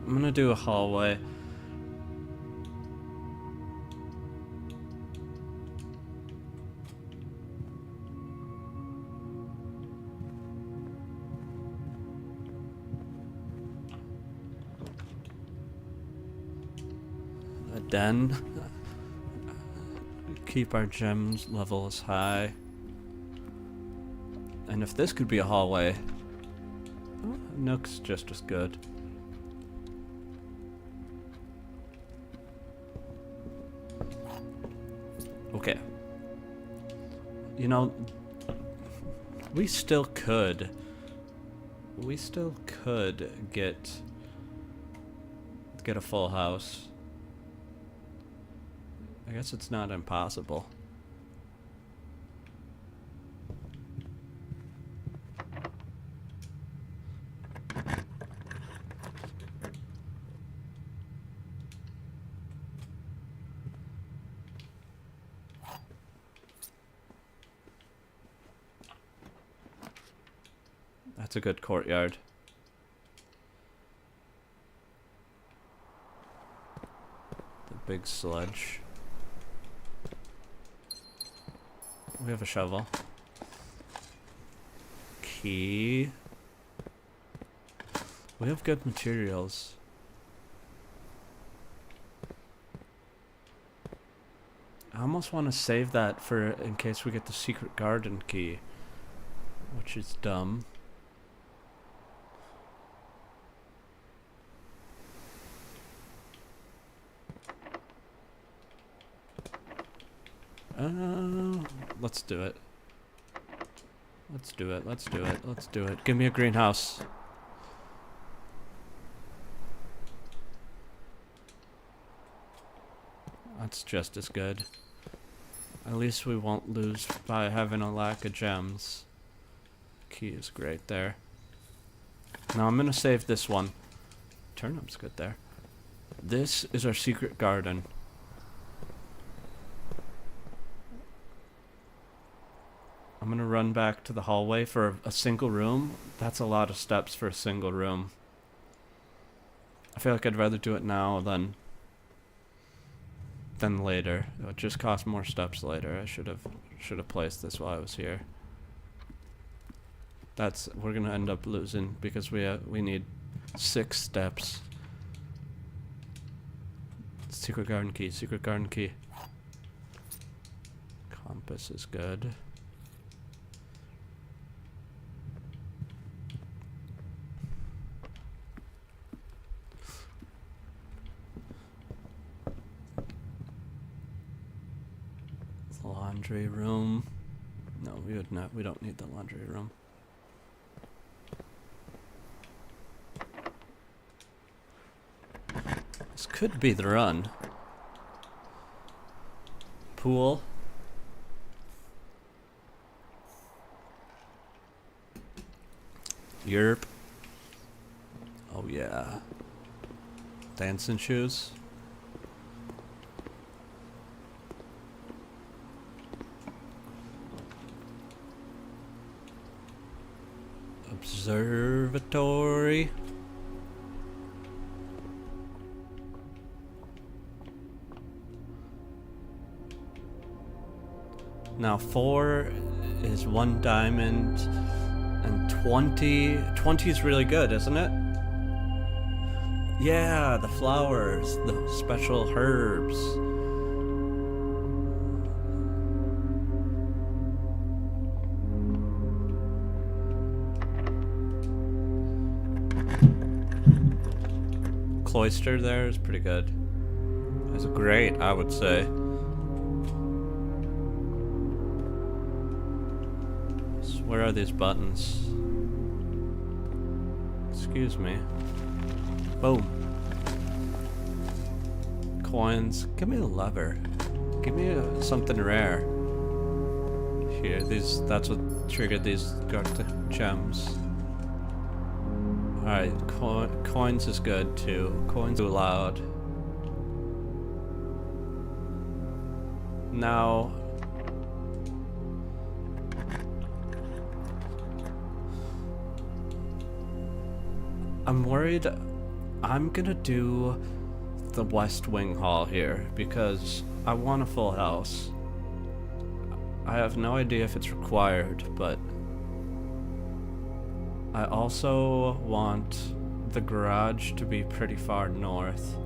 Speaker 1: I'm gonna do a hallway. A den. Keep our gems levels high. And if this could be a hallway, Nook's just as good. Okay. You know, we still could get a full house. I guess it's not impossible. That's a good courtyard. The big sludge. We have a shovel. Key. We have good materials. almost want to save that for in case we get the secret garden key, which is dumb. Let's do it. Let's do it. Let's do it. Let's do it. Give me a greenhouse. That's just as good. At least we won't lose by having a lack of gems. Key is great there. Now I'm gonna save this one. Turnip's good there. This is our secret garden. I'm gonna run back to the hallway for a single room. That's a lot of steps for a single room. I feel like I'd rather do it now than later. It would just cost more steps later. I should have placed this while I was here. We're gonna end up losing because we need 6 steps. Secret garden key. Secret garden key. Compass is good. Laundry room. No, we would not. We don't need the laundry room. This could be the run. Pool. Yerp. Oh yeah. Dancing shoes. Observatory. Now 4 is 1 diamond and 20. 20 is really good, isn't it? Yeah, the flowers, the special herbs. Cloister there is pretty good. It's great, I would say. So where are these buttons? Excuse me. Boom. Coins. Give me a lever. Give me something rare. Here, that's what triggered these gems. Alright, coins is good too. Coins too loud. Now... I'm worried I'm gonna do the West Wing Hall here because I want a full house. I have no idea if it's required, but I also want the garage to be pretty far north.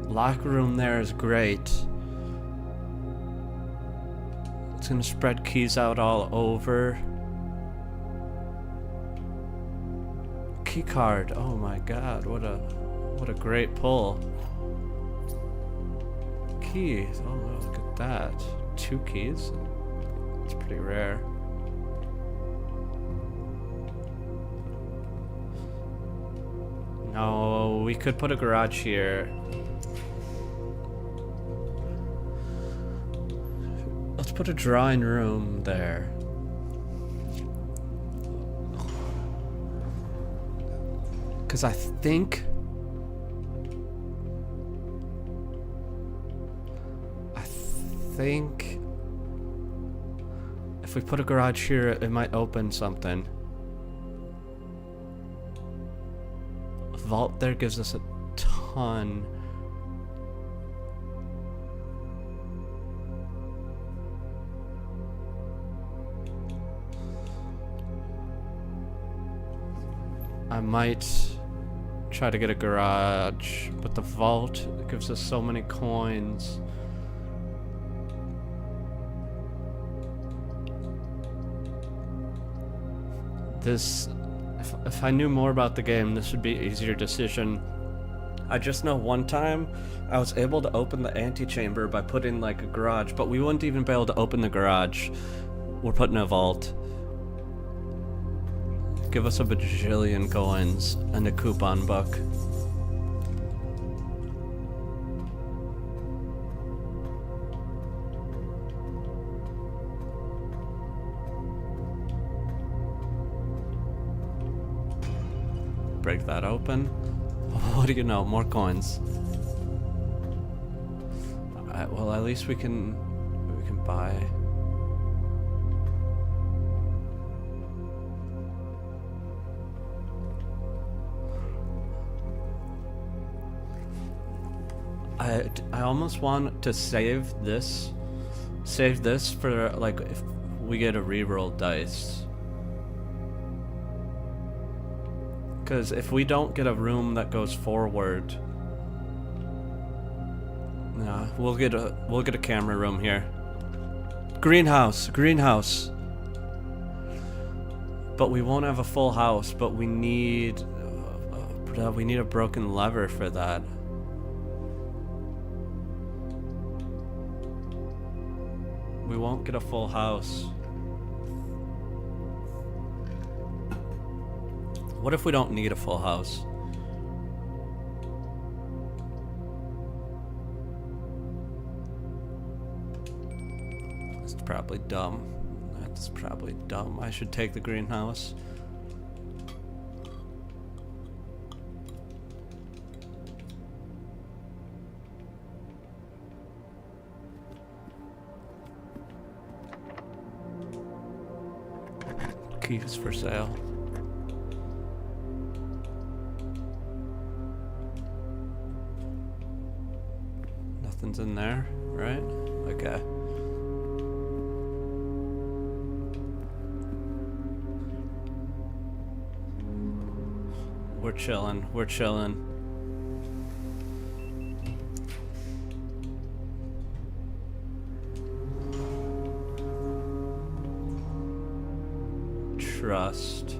Speaker 1: Locker room there is great. It's gonna spread keys out all over. Key card. Oh my god, what a great pull. Keys. Oh, look at that. 2 keys. It's pretty rare. No, we could put a garage here. Let's put a drawing room there. Because I think if we put a garage here, it might open something. Vault there gives us a ton. I might try to get a garage, but the vault gives us so many coins. This, if I knew more about the game, this would be an easier decision. I just know one time I was able to open the antechamber by putting like a garage, but we wouldn't even be able to open the garage. We're putting a vault. Give us a bajillion coins and a coupon book. Break that open. What do you know? More coins. Alright, well at least we can buy. I almost want to save this for like if we get a reroll dice. Because if we don't get a room that goes forward, nah, we'll get a camera room here. Greenhouse. But we won't have a full house. But we need a broken lever for that. We won't get a full house. What if we don't need a full house? That's probably dumb. That's probably dumb. I should take the greenhouse. Keys for sale. Nothing's in there, right? Okay. We're chilling. Trust.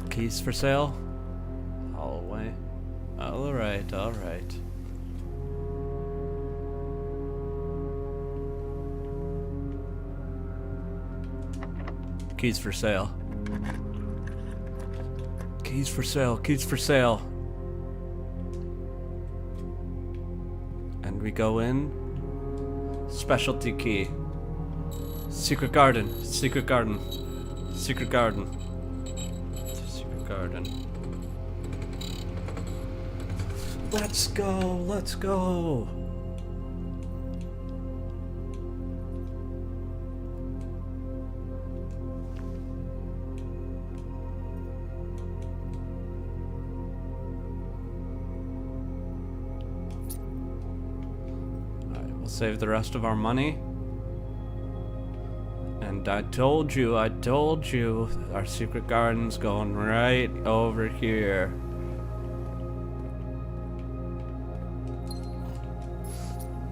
Speaker 1: Keys for sale? Hallway. Alright. Keys for sale. And we go in. Specialty key. Secret garden. Let's go. Alright, we'll save the rest of our money. And I told you, our secret garden's going right over here.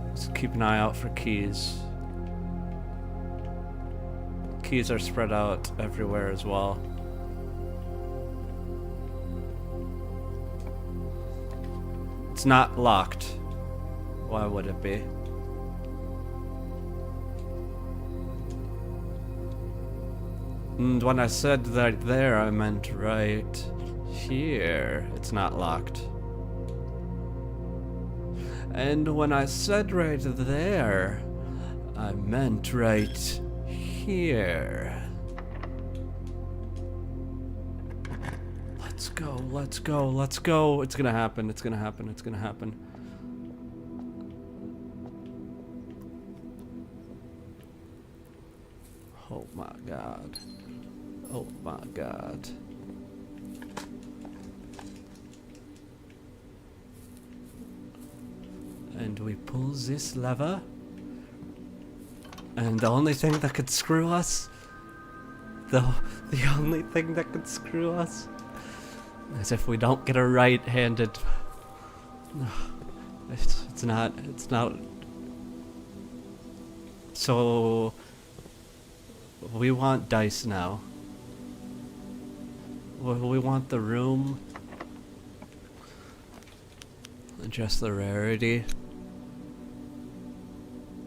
Speaker 1: Let's keep an eye out for keys. Keys are spread out everywhere as well. It's not locked. Why would it be? And when I said right there, I meant right here. It's not locked. And when I said right there, I meant right here. Let's go. It's gonna happen. Oh my god. And we pull this lever. And the only thing that could screw us the only thing that could screw us is if we don't get a right-handed. It's not. So we want dice now. We want the room. Adjust the rarity.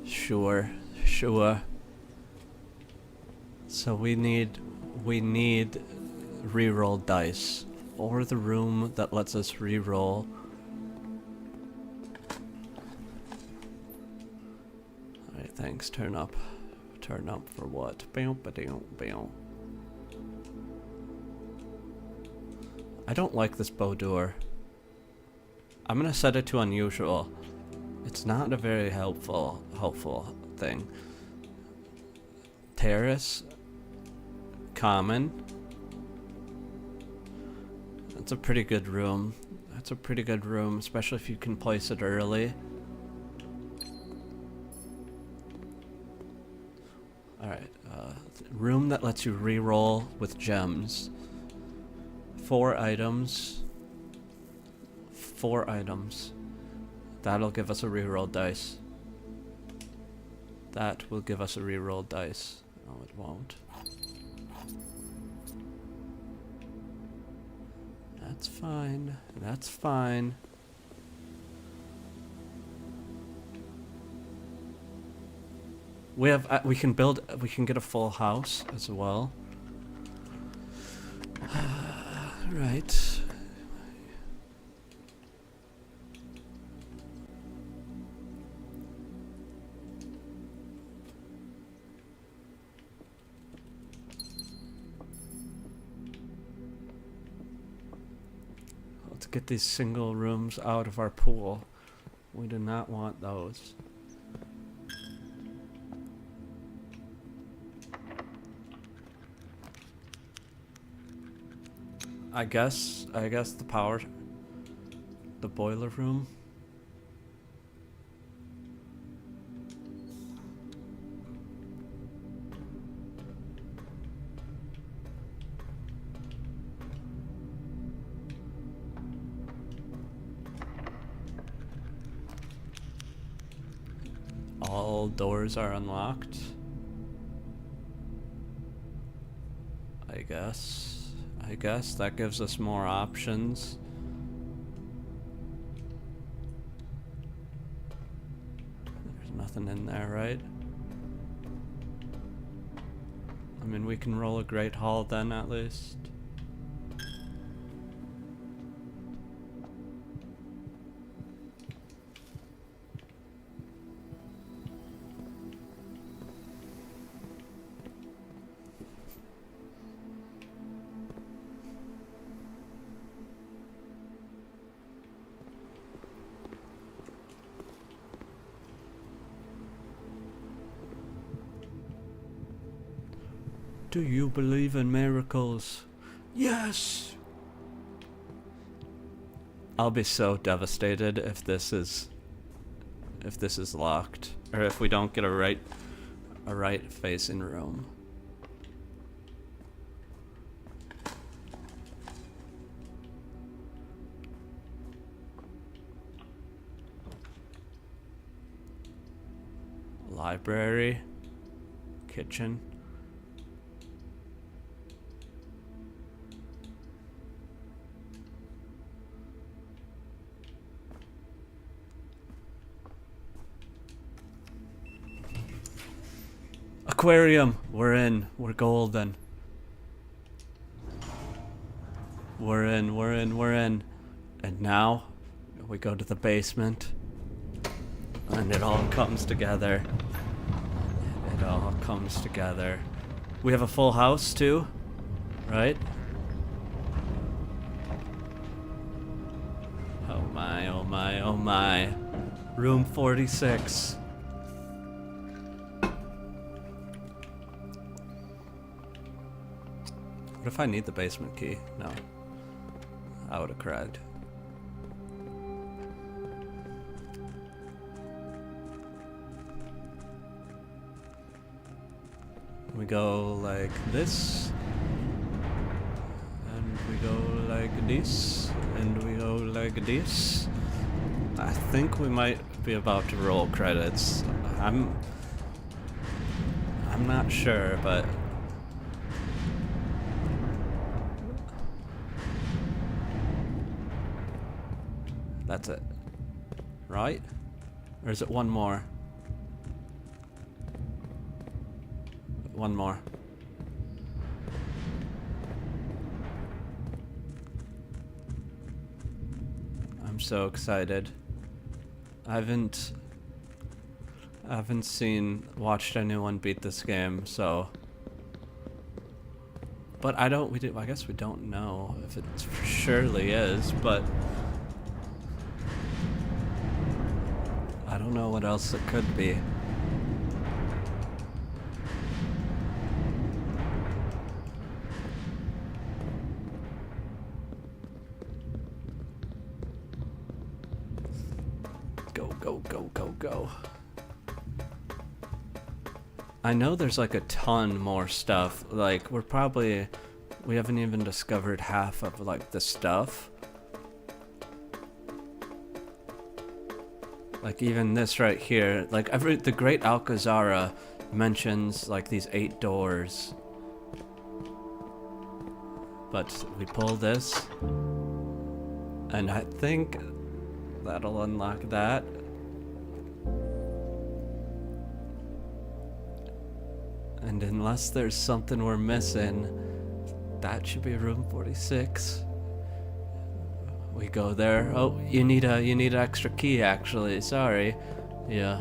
Speaker 1: Sure. So we need reroll dice, or the room that lets us reroll. Alright, thanks. Turn up for what? I don't like this bow door. I'm gonna set it to unusual. It's not a very helpful thing. Terrace. Common. That's a pretty good room. Especially if you can place it early. Alright, room that lets you reroll with gems. 4 items. That'll give us a reroll dice. That will give us a reroll dice. No, it won't. That's fine. We can get a full house as well. Right. Let's get these single rooms out of our pool. We do not want those. I guess the boiler room. All doors are unlocked. I guess that gives us more options. There's nothing in there, right? I mean, we can roll a Great Hall then, at least. Do you believe in miracles? Yes! I'll be so devastated if this is locked, or if we don't get a right facing room. Library, kitchen. Aquarium, we're in. We're golden. We're in. And now we go to the basement. And it all comes together. We have a full house too, right? Oh my. Room 46. What if I need the basement key? No. I would have cried. We go like this, and we go like this, and we go like this. I think we might be about to roll credits. I'm not sure, but that's it. Right? Or is it one more? One more. I'm so excited. I haven't watched anyone beat this game, so. But I guess we don't know if it surely is, but I don't know what else it could be. Go. I know there's like a ton more stuff. Like we haven't even discovered half of like the stuff. Like even this right here, like the Great Alcazara mentions like these 8 doors. But we pull this, and I think that'll unlock that. And unless there's something we're missing, that should be room 46. We go there. Oh, you need an extra key actually. Sorry. Yeah.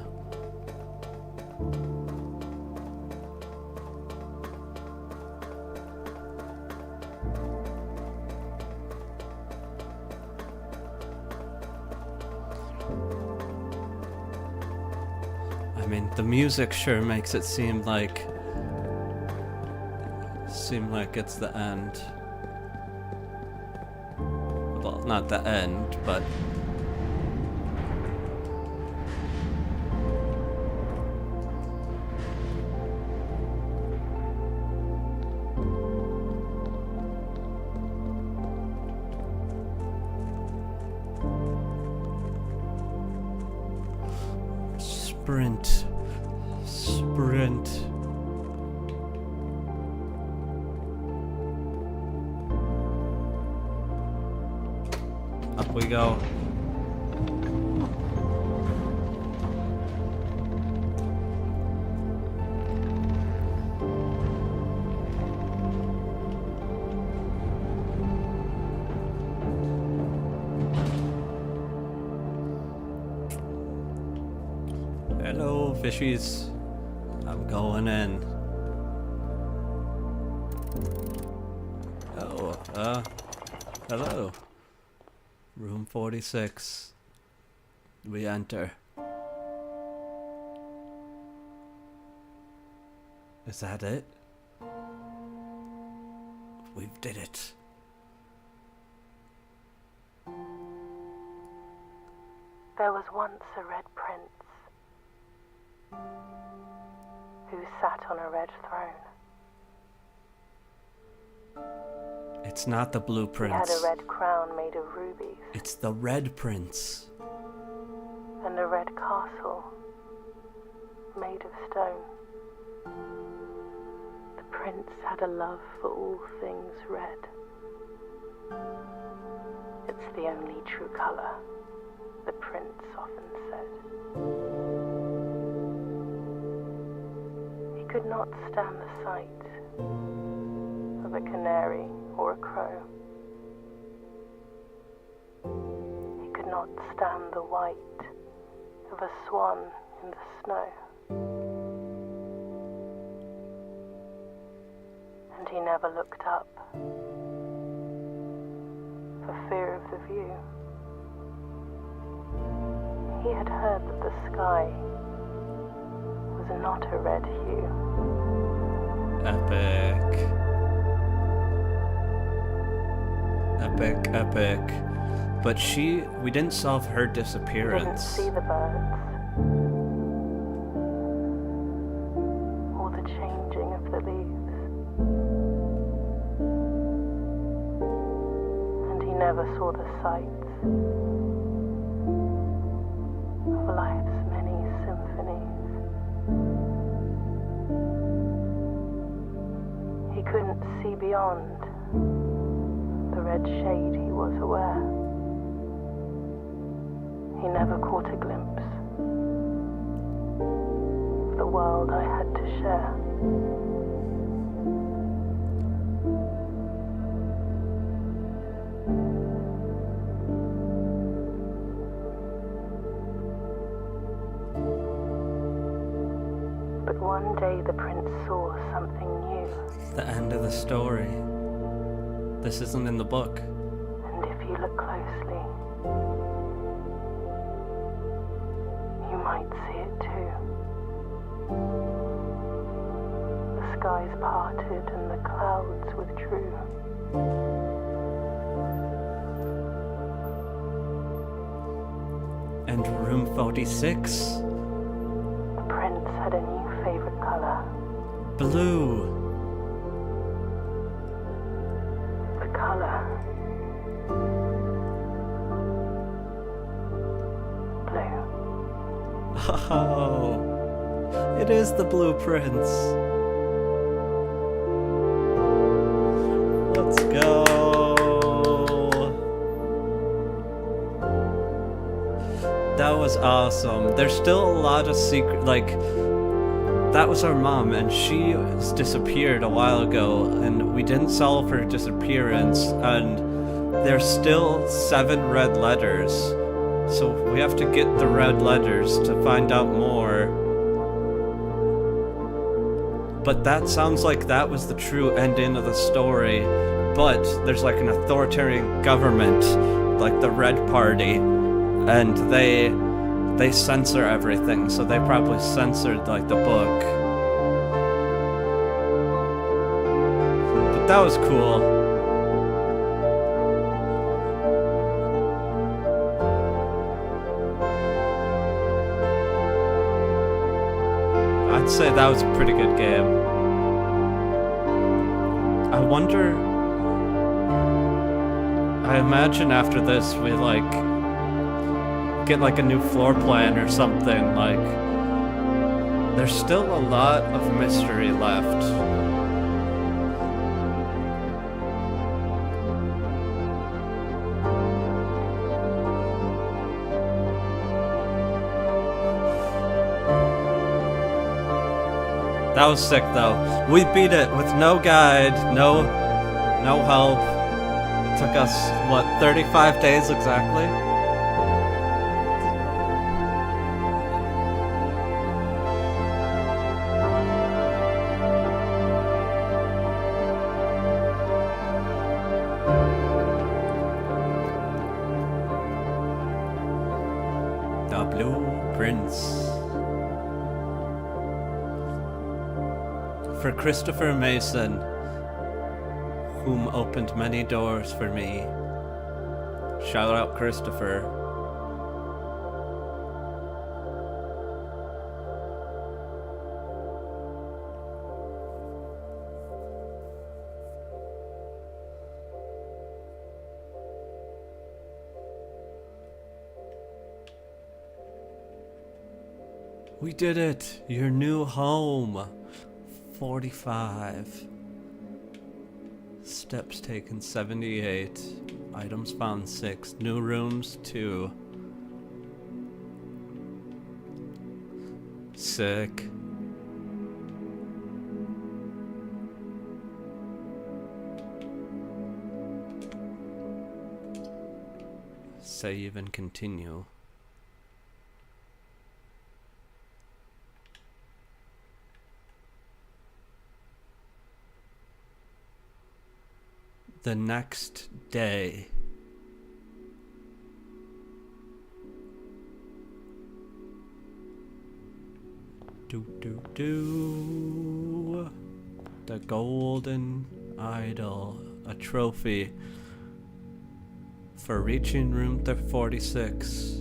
Speaker 1: I mean, the music sure makes it seem like it's the end. Well, not the end, but sprint. Up we go. Hello, fishies. I'm going in. Oh, hello. Room 46. We enter. Is that it? We've did it.
Speaker 2: There was once a red prince who sat on a red throne.
Speaker 1: It's not the Blue Prince.
Speaker 2: He had a red crown made of rubies.
Speaker 1: It's the Red Prince.
Speaker 2: And a red castle made of stone. The prince had a love for all things red. It's the only true color, the prince often said. He could not stand the sight of a canary or a crow. He could not stand the white of a swan in the snow. And he never looked up for fear of the view. He had heard that the sky was not a red hue.
Speaker 1: Epic. But we didn't solve her
Speaker 2: He didn't
Speaker 1: disappearance.
Speaker 2: see the birds or the changing of the saw the sights of life's many symphonies. He couldn't see beyond the red shade, he was aware. He never caught a glimpse of the world I had to share. But one day the prince saw something new.
Speaker 1: The end of the story. This isn't in the book.
Speaker 2: And if you look closely, you might see it too. The skies parted and the clouds withdrew.
Speaker 1: And room 46?
Speaker 2: The prince had a new favorite color.
Speaker 1: Blue.
Speaker 2: The color blue.
Speaker 1: Oh, it is the Blue Prince. Let's go. That was awesome. There's still a lot of secret, like, that was our mom, and she disappeared a while ago, and we didn't solve her disappearance, and there's still 7 red letters. So we have to get the red letters to find out more. But that sounds like that was the true ending of the story. But there's like an authoritarian government, like the Red Party, and they censor everything, so they probably censored like the book. But that was cool. I'd say that was a pretty good game. I wonder... I imagine after this we like get like a new floor plan or something. Like, there's still a lot of mystery left. That was sick though. We beat it with no guide, no help. It took us, what, 35 days exactly? The Blue Prince. For Christopher Mason, whom opened many doors for me. Shout out Christopher. We did it! Your new home! 45. Steps taken 78. Items found 6. New rooms 2. Sick. Save and continue. The next day. The golden idol, a trophy for reaching room 46.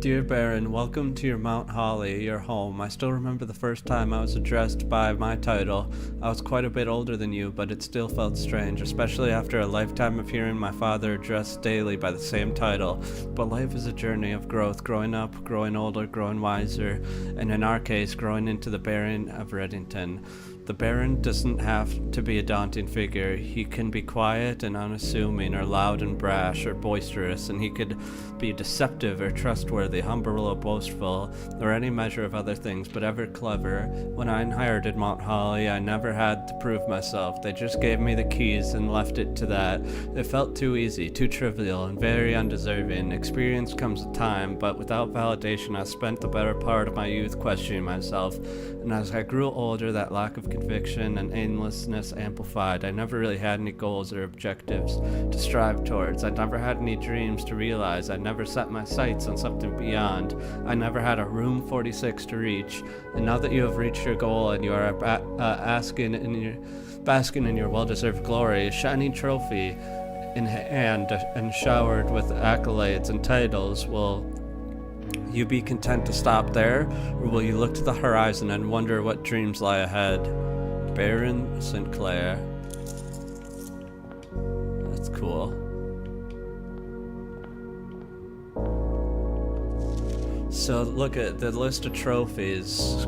Speaker 1: Dear Baron, welcome to your Mount Holly, your home. I still remember the first time I was addressed by my title. I was quite a bit older than you, but it still felt strange, especially after a lifetime of hearing my father addressed daily by the same title. But life is a journey of growth, growing up, growing older, growing wiser, and in our case, growing into the Baron of Reddington. The Baron doesn't have to be a daunting figure. He can be quiet and unassuming, or loud and brash, or boisterous, and he could be deceptive or trustworthy, humble or boastful, or any measure of other things, but ever clever. When I inherited Mount Holly, I never had to prove myself. They just gave me the keys and left it to that. It felt too easy, too trivial, and very undeserving. Experience comes with time, but without validation, I spent the better part of my youth questioning myself, and as I grew older, that lack of conviction and aimlessness amplified. I never really had any goals or objectives to strive towards. I never had any dreams to realize. I never set my sights on something beyond. I never had a room 46 to reach. And now that you have reached your goal and you are basking in your well-deserved glory, a shining trophy in hand and showered with accolades and titles, will you be content to stop there, or will you look to the horizon and wonder what dreams lie ahead? Baron Sinclair. That's cool. So look at the list of trophies.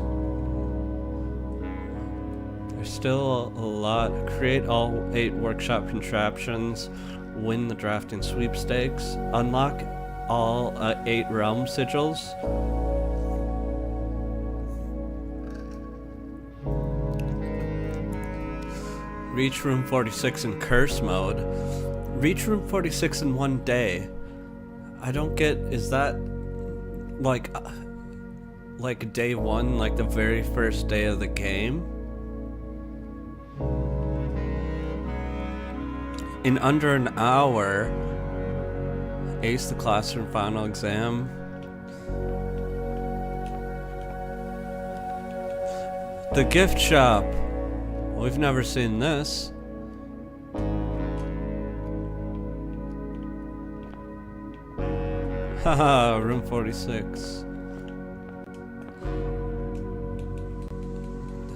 Speaker 1: There's still a lot. Create all 8 workshop contraptions. Win the drafting sweepstakes. Unlock all 8 realm sigils. Reach room 46 in curse mode. Reach room 46 in one day. I don't get, is that like day 1, like the very first day of the game? In under an hour, ace the classroom final exam. The gift shop. We've never seen this. Haha, room 46.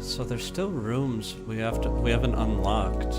Speaker 1: So there's still rooms we haven't unlocked.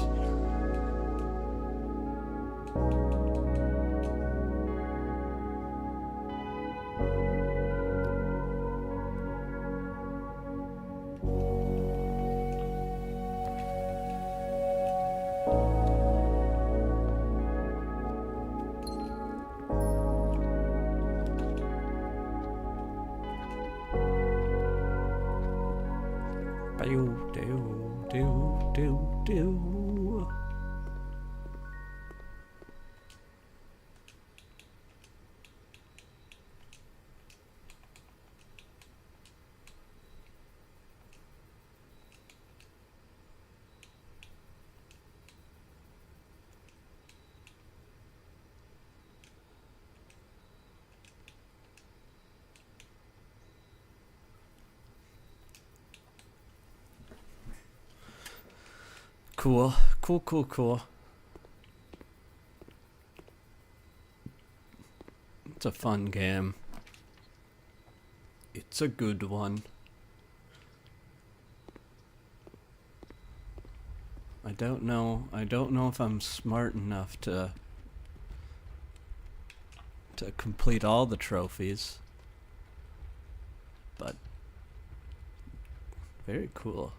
Speaker 1: Cool. It's a fun game. It's a good one. I don't know if I'm smart enough to complete all the trophies, but very cool.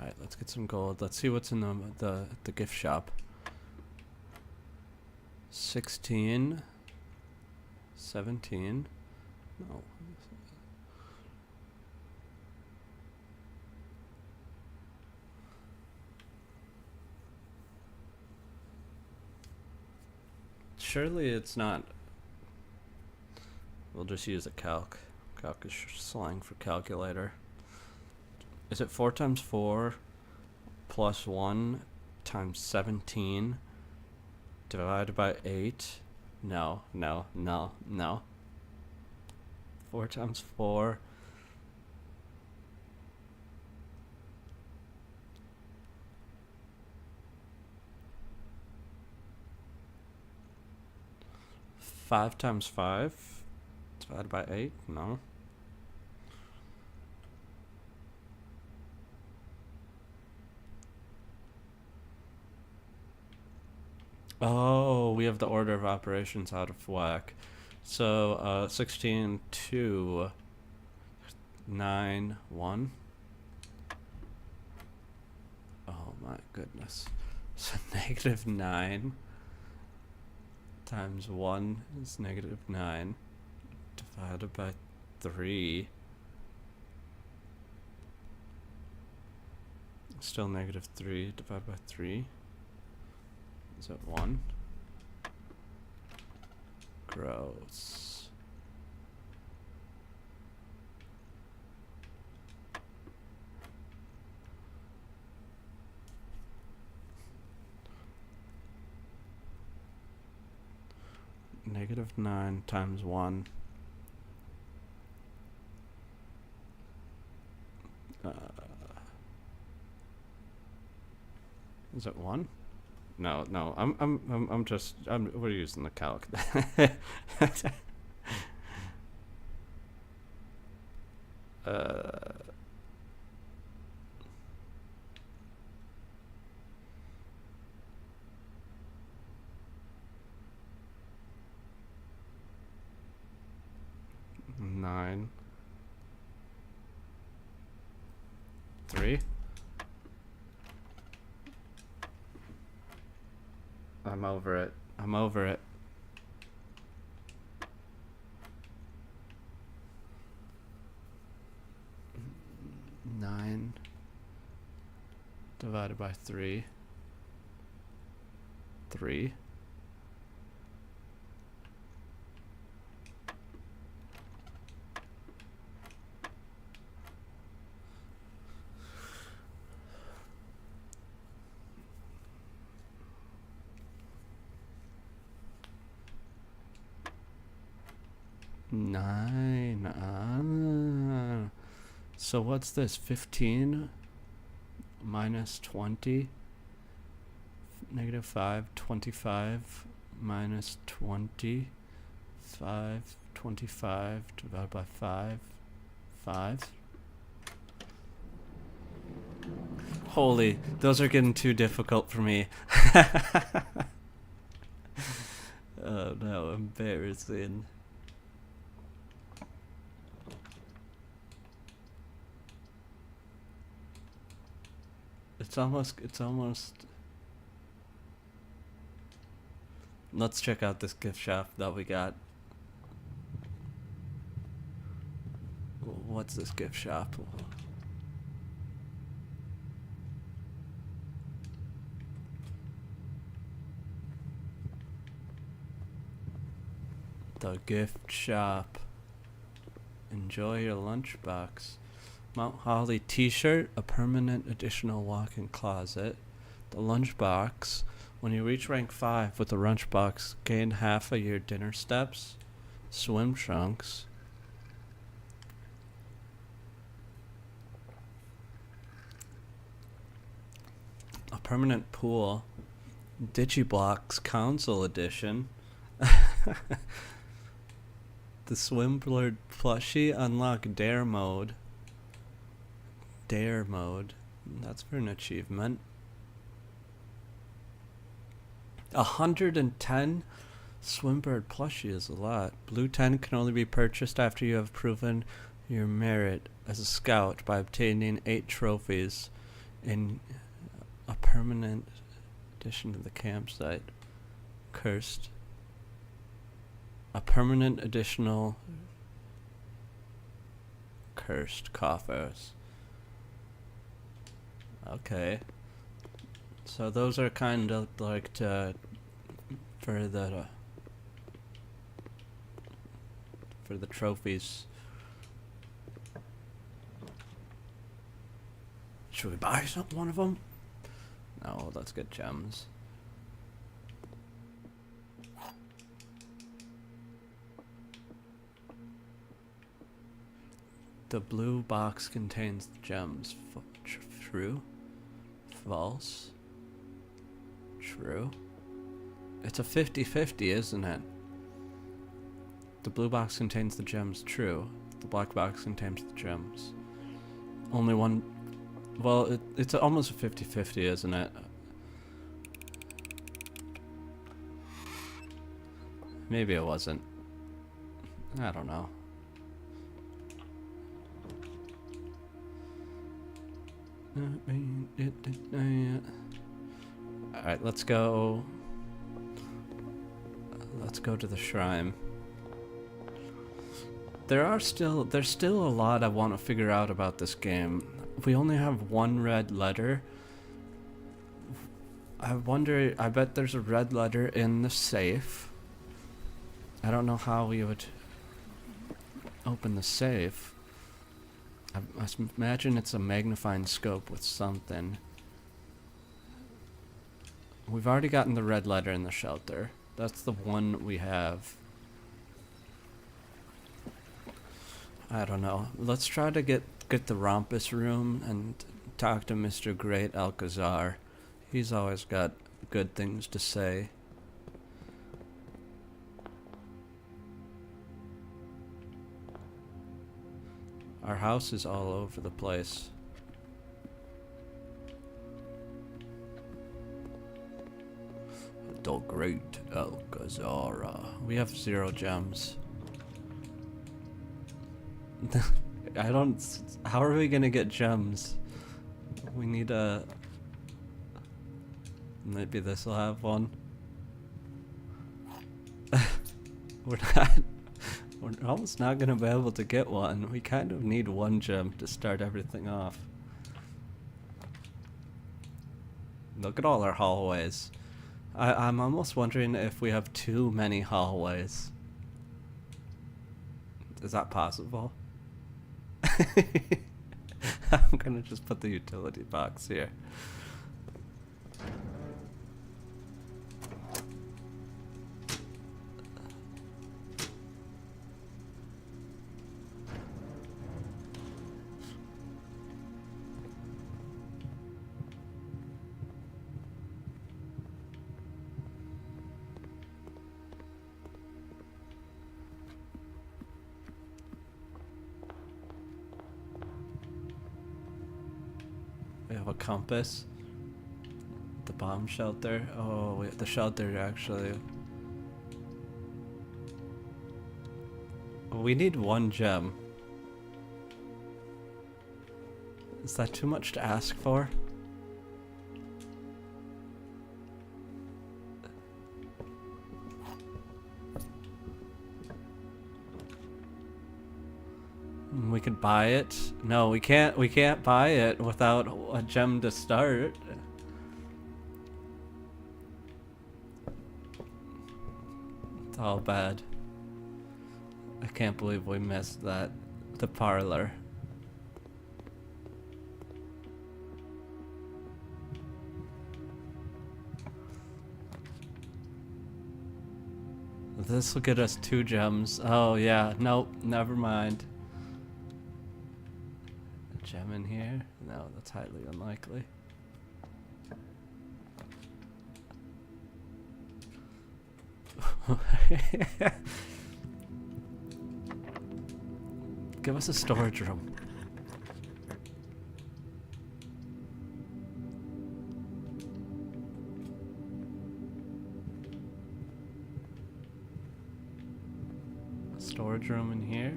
Speaker 1: Alright, let's get some gold. Let's see what's in the gift shop. 16, 17. No. Surely it's not. We'll just use a calc. Calc is slang for calculator. Is it 4 times 4 plus 1 times 17 divided by 8? No. 4 times 4. 5 times 5 divided by 8? No. Oh, we have the order of operations out of whack. So, 16, 2, 9, 1. Oh my goodness. So negative 9 times 1 is negative 9 divided by 3. Still negative 3 divided by 3. Is that 1? Gross. Negative 9 times 1. Is it 1? No, we're using the calc. 9, 3. I'm over it. 9 divided by 3. 3. Nine. So what's this? 15 minus 20. Negative 5. 25 minus 20. 5. 25 divided by 5. 5. Holy, those are getting too difficult for me. Oh no, embarrassing. It's almost. Let's check out this gift shop that we got. What's this gift shop? The gift shop. Enjoy your lunchbox. Mount Holly t-shirt, a permanent additional walk-in closet. The lunchbox. When you reach rank 5 with the lunchbox, gain half of your dinner steps. Swim trunks. A permanent pool. Digiblocks Council Edition. The Swimblerd plushie, unlock Dare mode. Dare mode. That's for an achievement. 110 Swimblerd plushie is a lot. Blue 10 can only be purchased after you have proven your merit as a scout by obtaining 8 trophies in a permanent addition to the campsite. Cursed. A permanent additional cursed coffers. Okay. So those are kind of like for the trophies. Should we buy one of them? No, let's get gems. The blue box contains the gems. True? False? True? It's a 50-50, isn't it? The blue box contains the gems, true. The black box contains the gems. Only one... Well, it's almost a 50-50, isn't it? Maybe it wasn't. I don't know. Alright, let's go. Let's go to the shrine. There's still a lot I want to figure out about this game. We only have one red letter. I wonder, I bet there's a red letter in the safe. I don't know how we would open the safe. I imagine it's a magnifying scope with something. We've already gotten the red letter in the shelter. That's the one we have. I don't know. Let's try to get the Rompus room and talk to Mr. Great Alcazar. He's always got good things to say. Our house is all over the place. The Great Alcazar. We have 0 gems. I don't... How are we gonna get gems? We need a... Maybe this will have one. We're almost not gonna be able to get one. We kind of need 1 gem to start everything off. Look at all our hallways. I'm almost wondering if we have too many hallways. Is that possible? I'm gonna just put the utility box here. We have a compass. The bomb shelter. Oh, the shelter actually. We need 1 gem. Is that too much to ask for? We could buy it. No, we can't buy it without a gem to start. It's all bad. I can't believe we missed that. The parlor. This will get us 2 gems. Oh yeah, nope, never mind. Gem in here? No, that's highly unlikely. Give us a storage room. A storage room in here?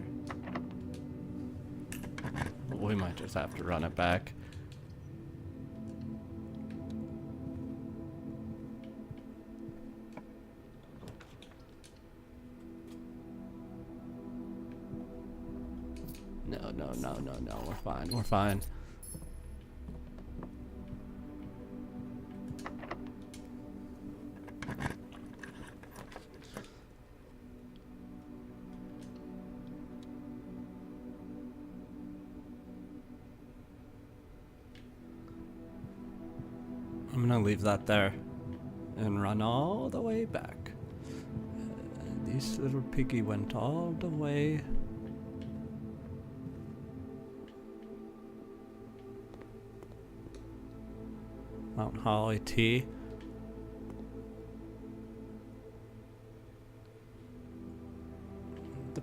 Speaker 1: We might just have to run it back. No, we're fine, we're fine. I'm gonna leave that there and run all the way back. This little piggy went all the way. Mount Holly T.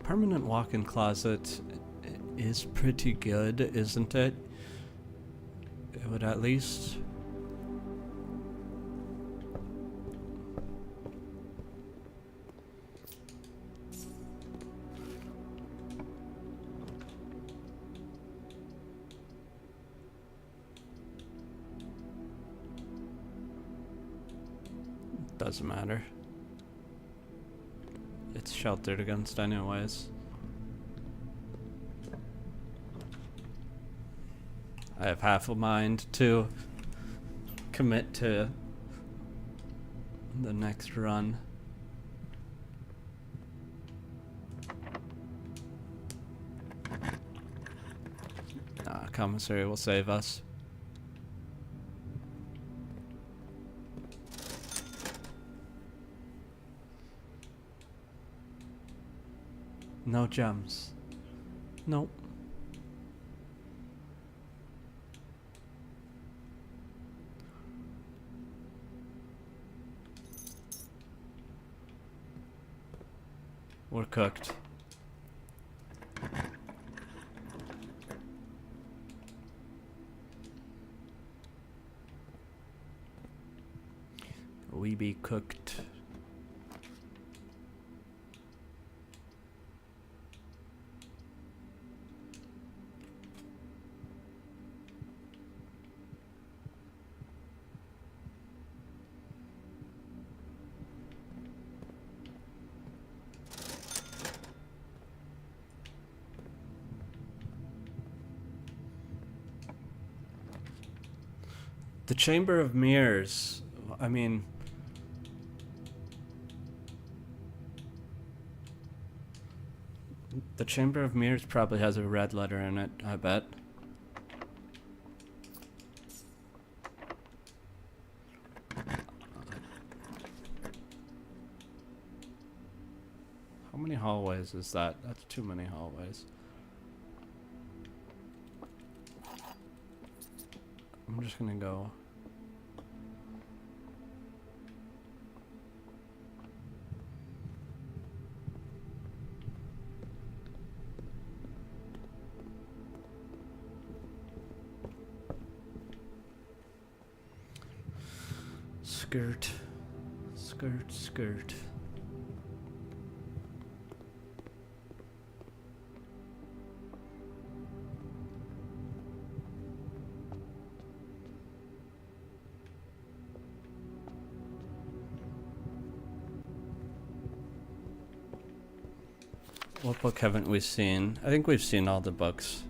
Speaker 1: permanent walk-in closet is pretty good, isn't it? It would at least... Doesn't matter. It's sheltered against anyways. I have half a mind to commit to the next run. Commissary will save us. No gems. Nope. We're cooked. We be cooked. The Chamber of Mirrors, I mean... The Chamber of Mirrors probably has a red letter in it, I bet. How many hallways is that? That's too many hallways. I'm just gonna go. Skirt, skirt, skirt. What book haven't we seen? I think we've seen all the books.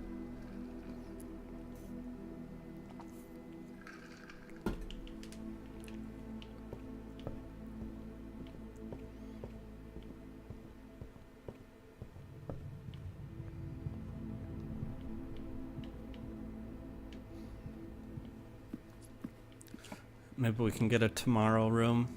Speaker 1: Maybe we can get a tomorrow room.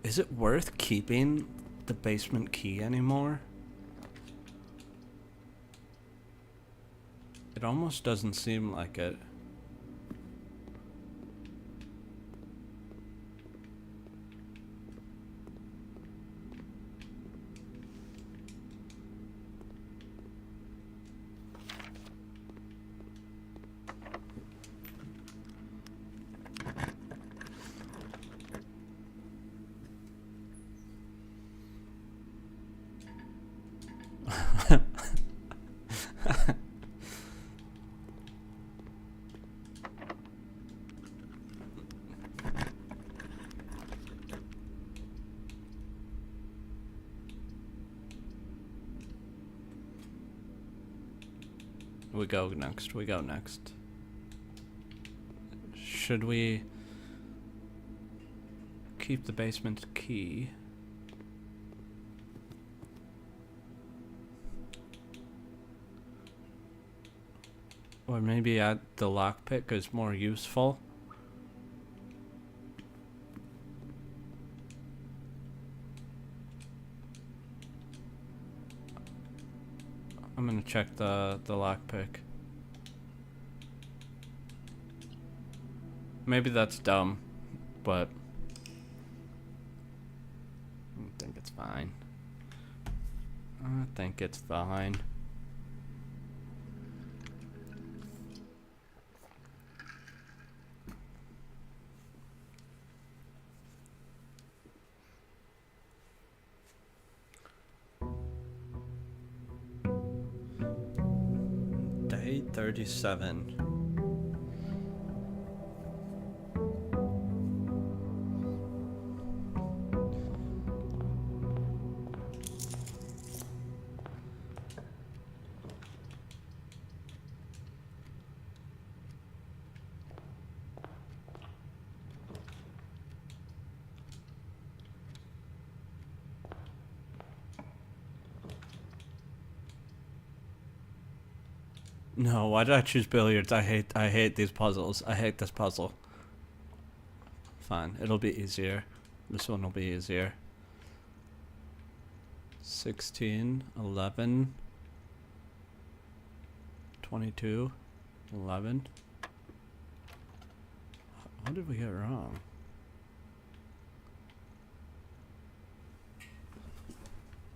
Speaker 1: Is it worth keeping the basement key anymore? It almost doesn't seem like it. We go next. We go next. Should we keep the basement key? Or maybe add the lockpick is more useful? I'm gonna check the lockpick. Maybe that's dumb, but fine. I think it's fine. Day 37. No, why did I choose billiards? I hate these puzzles. I hate this puzzle. Fine, it'll be easier. This one will be easier. 16, 11, 22, 11. What did we get wrong?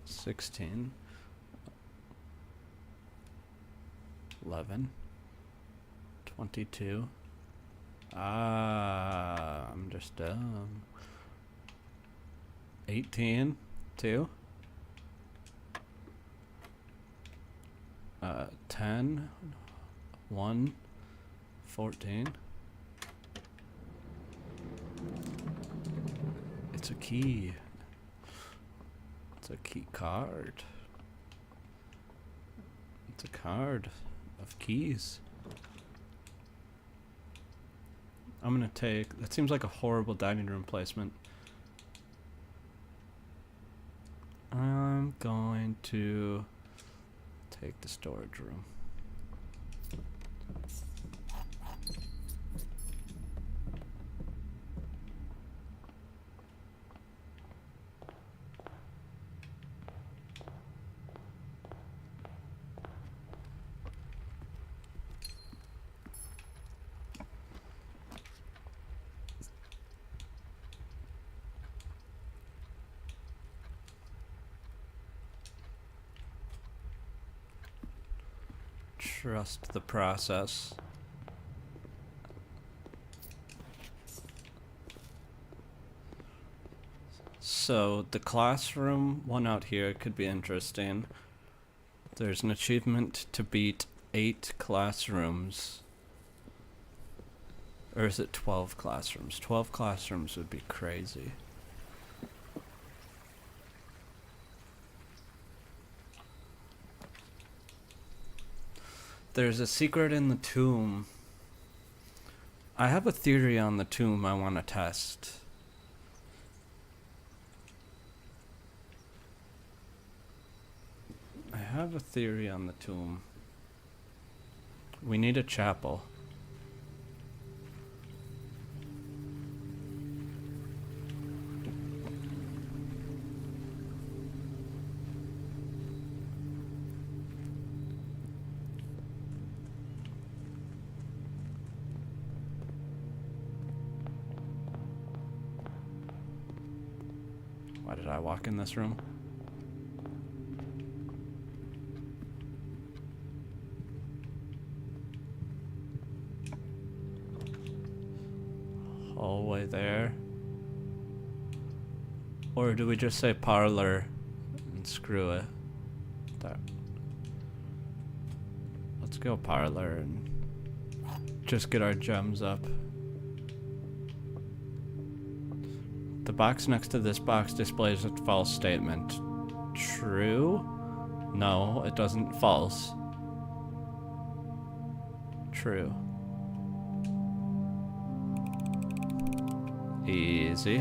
Speaker 1: $16, 11, 22. Ah, I'm just dumb. 18, 2. 10, 1, 14. It's a key. It's a key card. It's a card of keys. I'm gonna take, that seems like a horrible dining room placement. I'm going to take the storage room. Trust the process. So the classroom one out here could be interesting. There's an achievement to beat 8 classrooms. Or is it 12 classrooms? 12 classrooms would be crazy. There's a secret in the tomb. I have a theory on the tomb I want to test. I have a theory on the tomb. We need a chapel. Why did I walk in this room? Hallway there. Or do we just say parlor and screw it? There. Let's go parlor and just get our gems up. The box next to this box displays a false statement. True? No, it doesn't. False. True. Easy.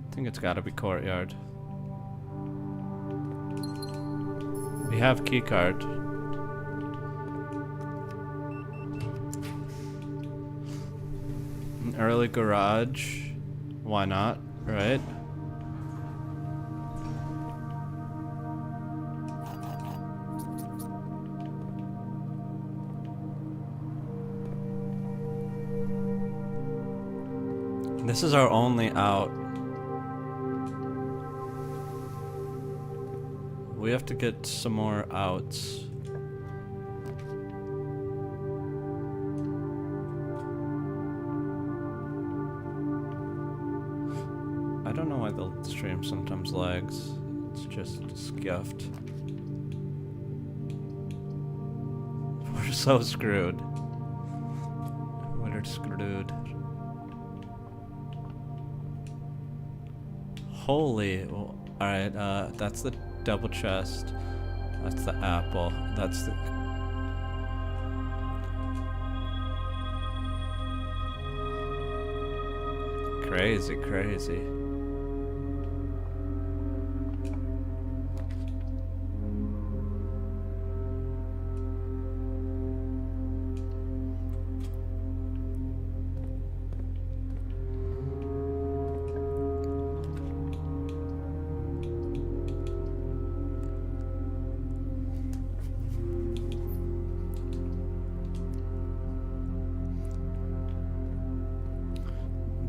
Speaker 1: I think it's gotta be courtyard. We have keycard. An early garage. Why not, right? This is our only out. We have to get some more outs. I don't know why the stream sometimes lags. It's just scuffed. We're so screwed. We're screwed. Holy. Well, alright, that's the double chest. That's the apple. That's the. Crazy, crazy.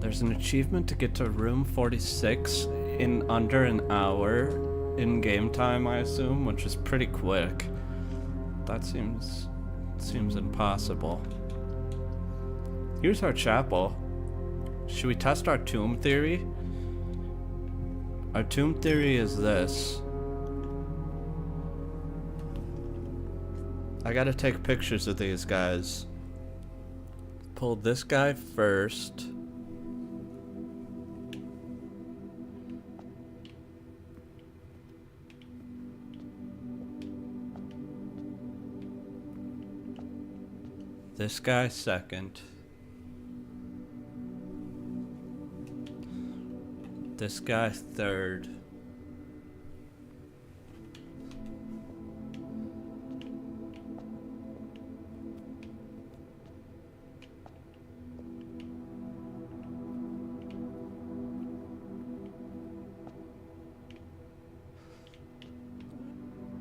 Speaker 1: There's an achievement to get to room 46 in under an hour in game time, I assume, which is pretty quick. That seems impossible. Here's our chapel. Should we test our tomb theory? Our tomb theory is this. I gotta take pictures of these guys. Pull this guy first. This guy second. This guy third.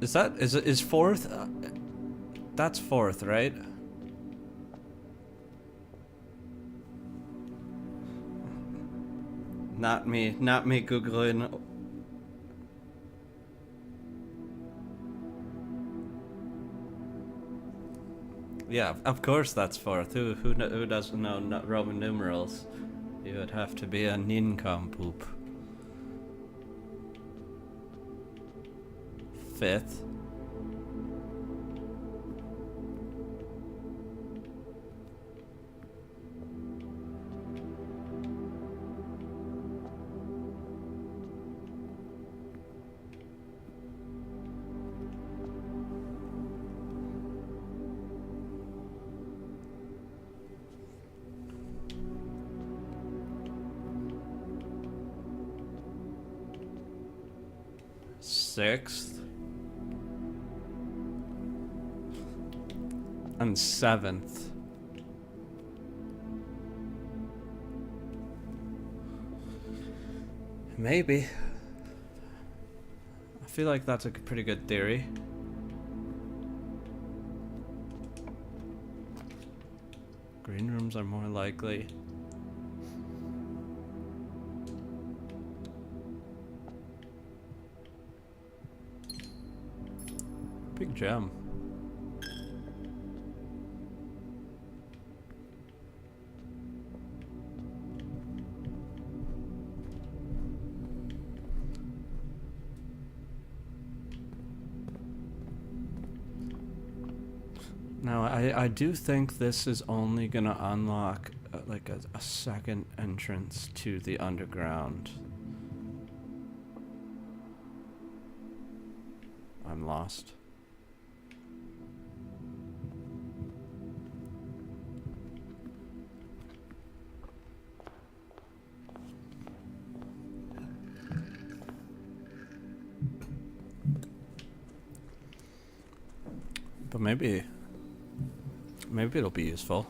Speaker 1: Is fourth? That's fourth, right? Not me Googling. Yeah, of course that's fourth. Who doesn't know Roman numerals? You would have to be a nincompoop. Fifth. Sixth. And seventh. Maybe. I feel like that's a pretty good theory. Green rooms are more likely. Big gem. Now, I do think this is only gonna unlock like a second entrance to the underground. I'm lost. But maybe it'll be useful.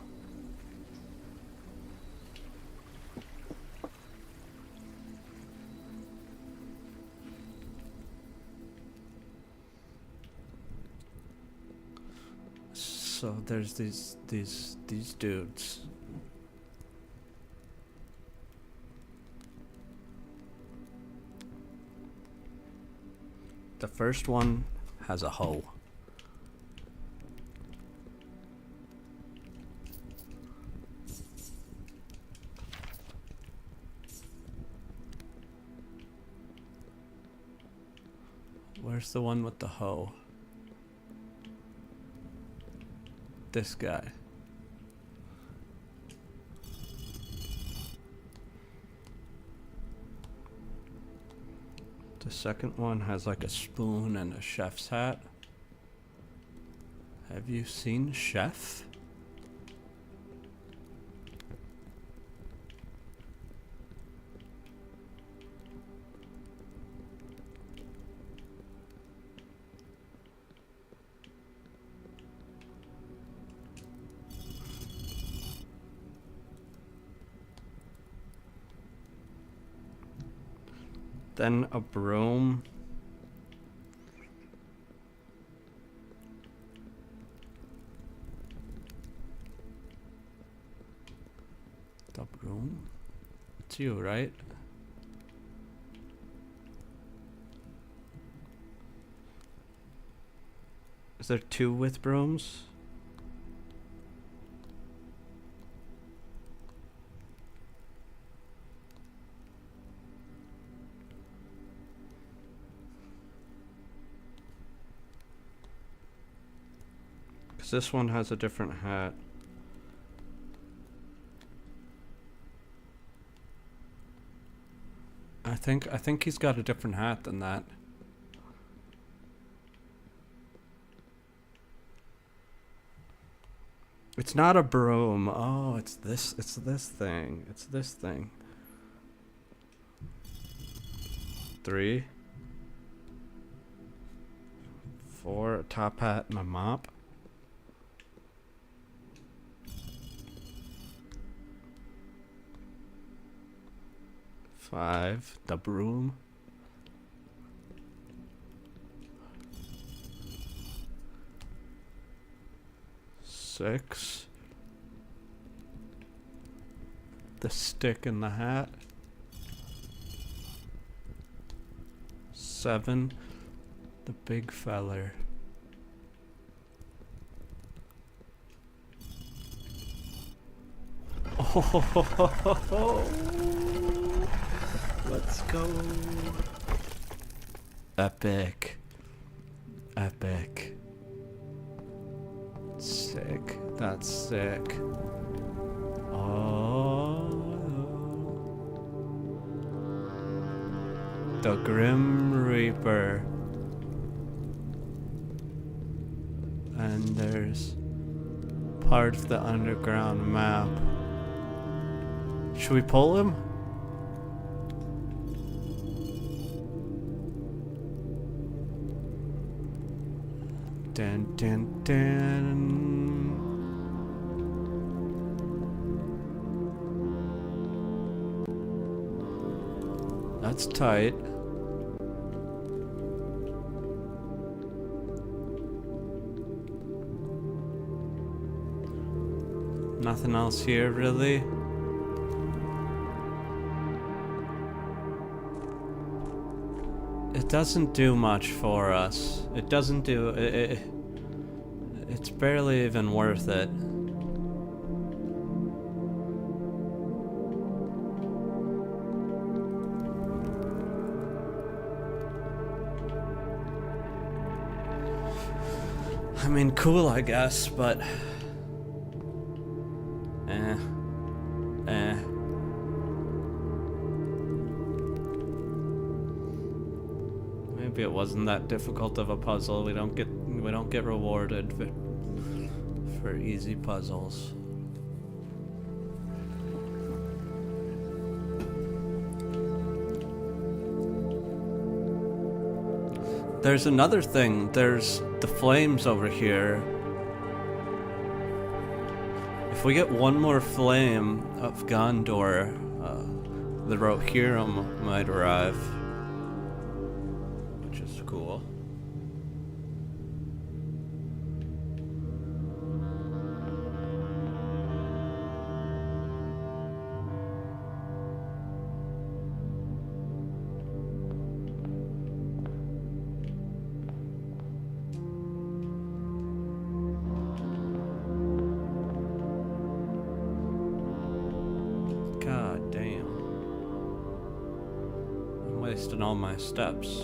Speaker 1: So there's these dudes. The first one has a hoe. Where's the one with the hoe? This guy. The second one has like a spoon and a chef's hat. Have you seen Chef? Then a broom. The broom? It's you, right? Is there two with brooms? This one has a different hat. I think he's got a different hat than that. It's not a broom. Oh, it's this thing. It's this thing. 3, 4, a top hat and a mop. 5, the broom. 6, the stick in the hat. 7, the big feller. Oh, let's go. Epic. Epic. Sick. That's sick. Oh. The Grim Reaper. And there's part of the underground map. Should we pull him? Dun, dun, dun. That's tight. Nothing else here, really? It doesn't do much for us. It doesn't do... it's barely even worth it. I mean, cool, I guess, but... Maybe it wasn't that difficult of a puzzle. We don't get rewarded for easy puzzles. There's another thing. There's the flames over here. If we get one more flame of Gondor, the Rohirrim might arrive. Which is cool. God damn. I'm wasting all my steps.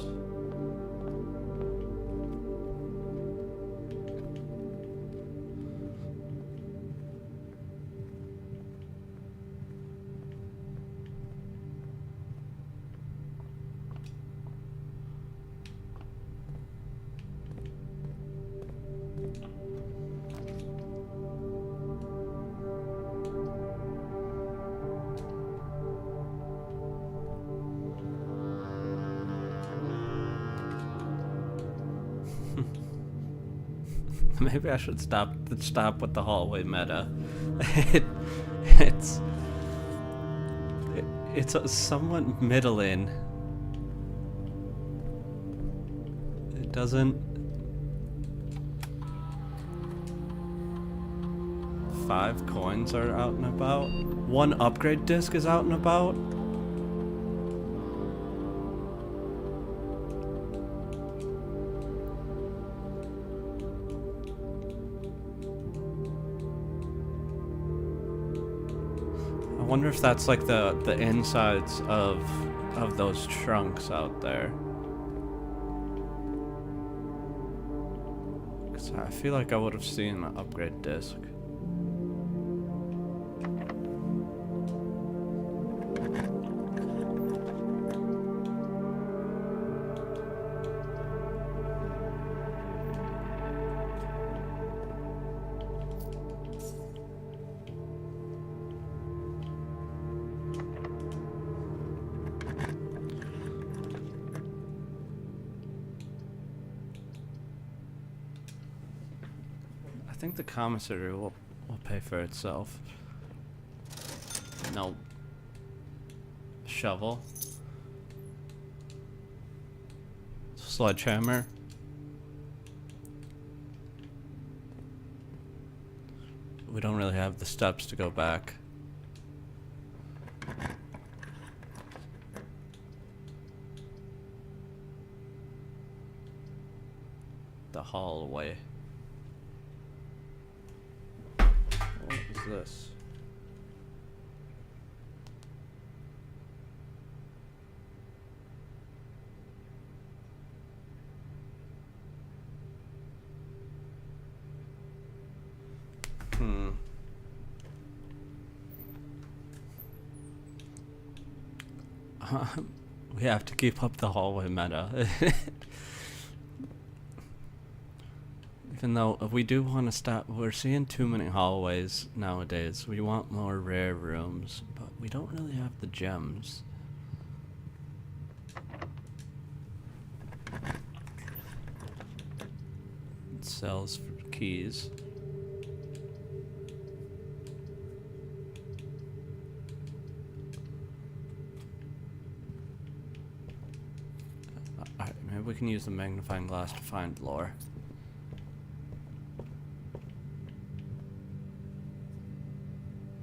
Speaker 1: Maybe I should stop with the hallway meta. it, it's somewhat middling. It doesn't. 5 coins are out and about. 1 upgrade disc is out and about. I wonder if that's like the insides of those trunks out there. 'Cause I feel like I would have seen an upgrade disc. I think the commissary will pay for itself. No. Shovel. Sledgehammer. We don't really have the steps to go back. The hallway. What is this? We have to keep up the hallway meta. Even though we do want to stop, we're seeing too many hallways nowadays. We want more rare rooms, but we don't really have the gems. It sells for keys. Alright, maybe we can use the magnifying glass to find lore.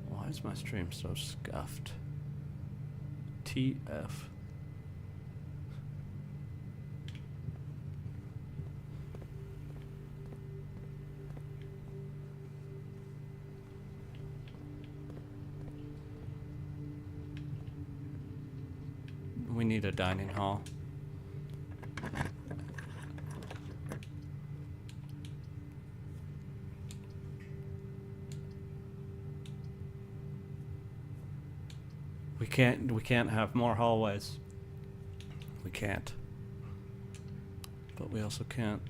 Speaker 1: Why is my stream so scuffed? TF. We need a dining hall. We can't have more hallways. We can't. But we also can't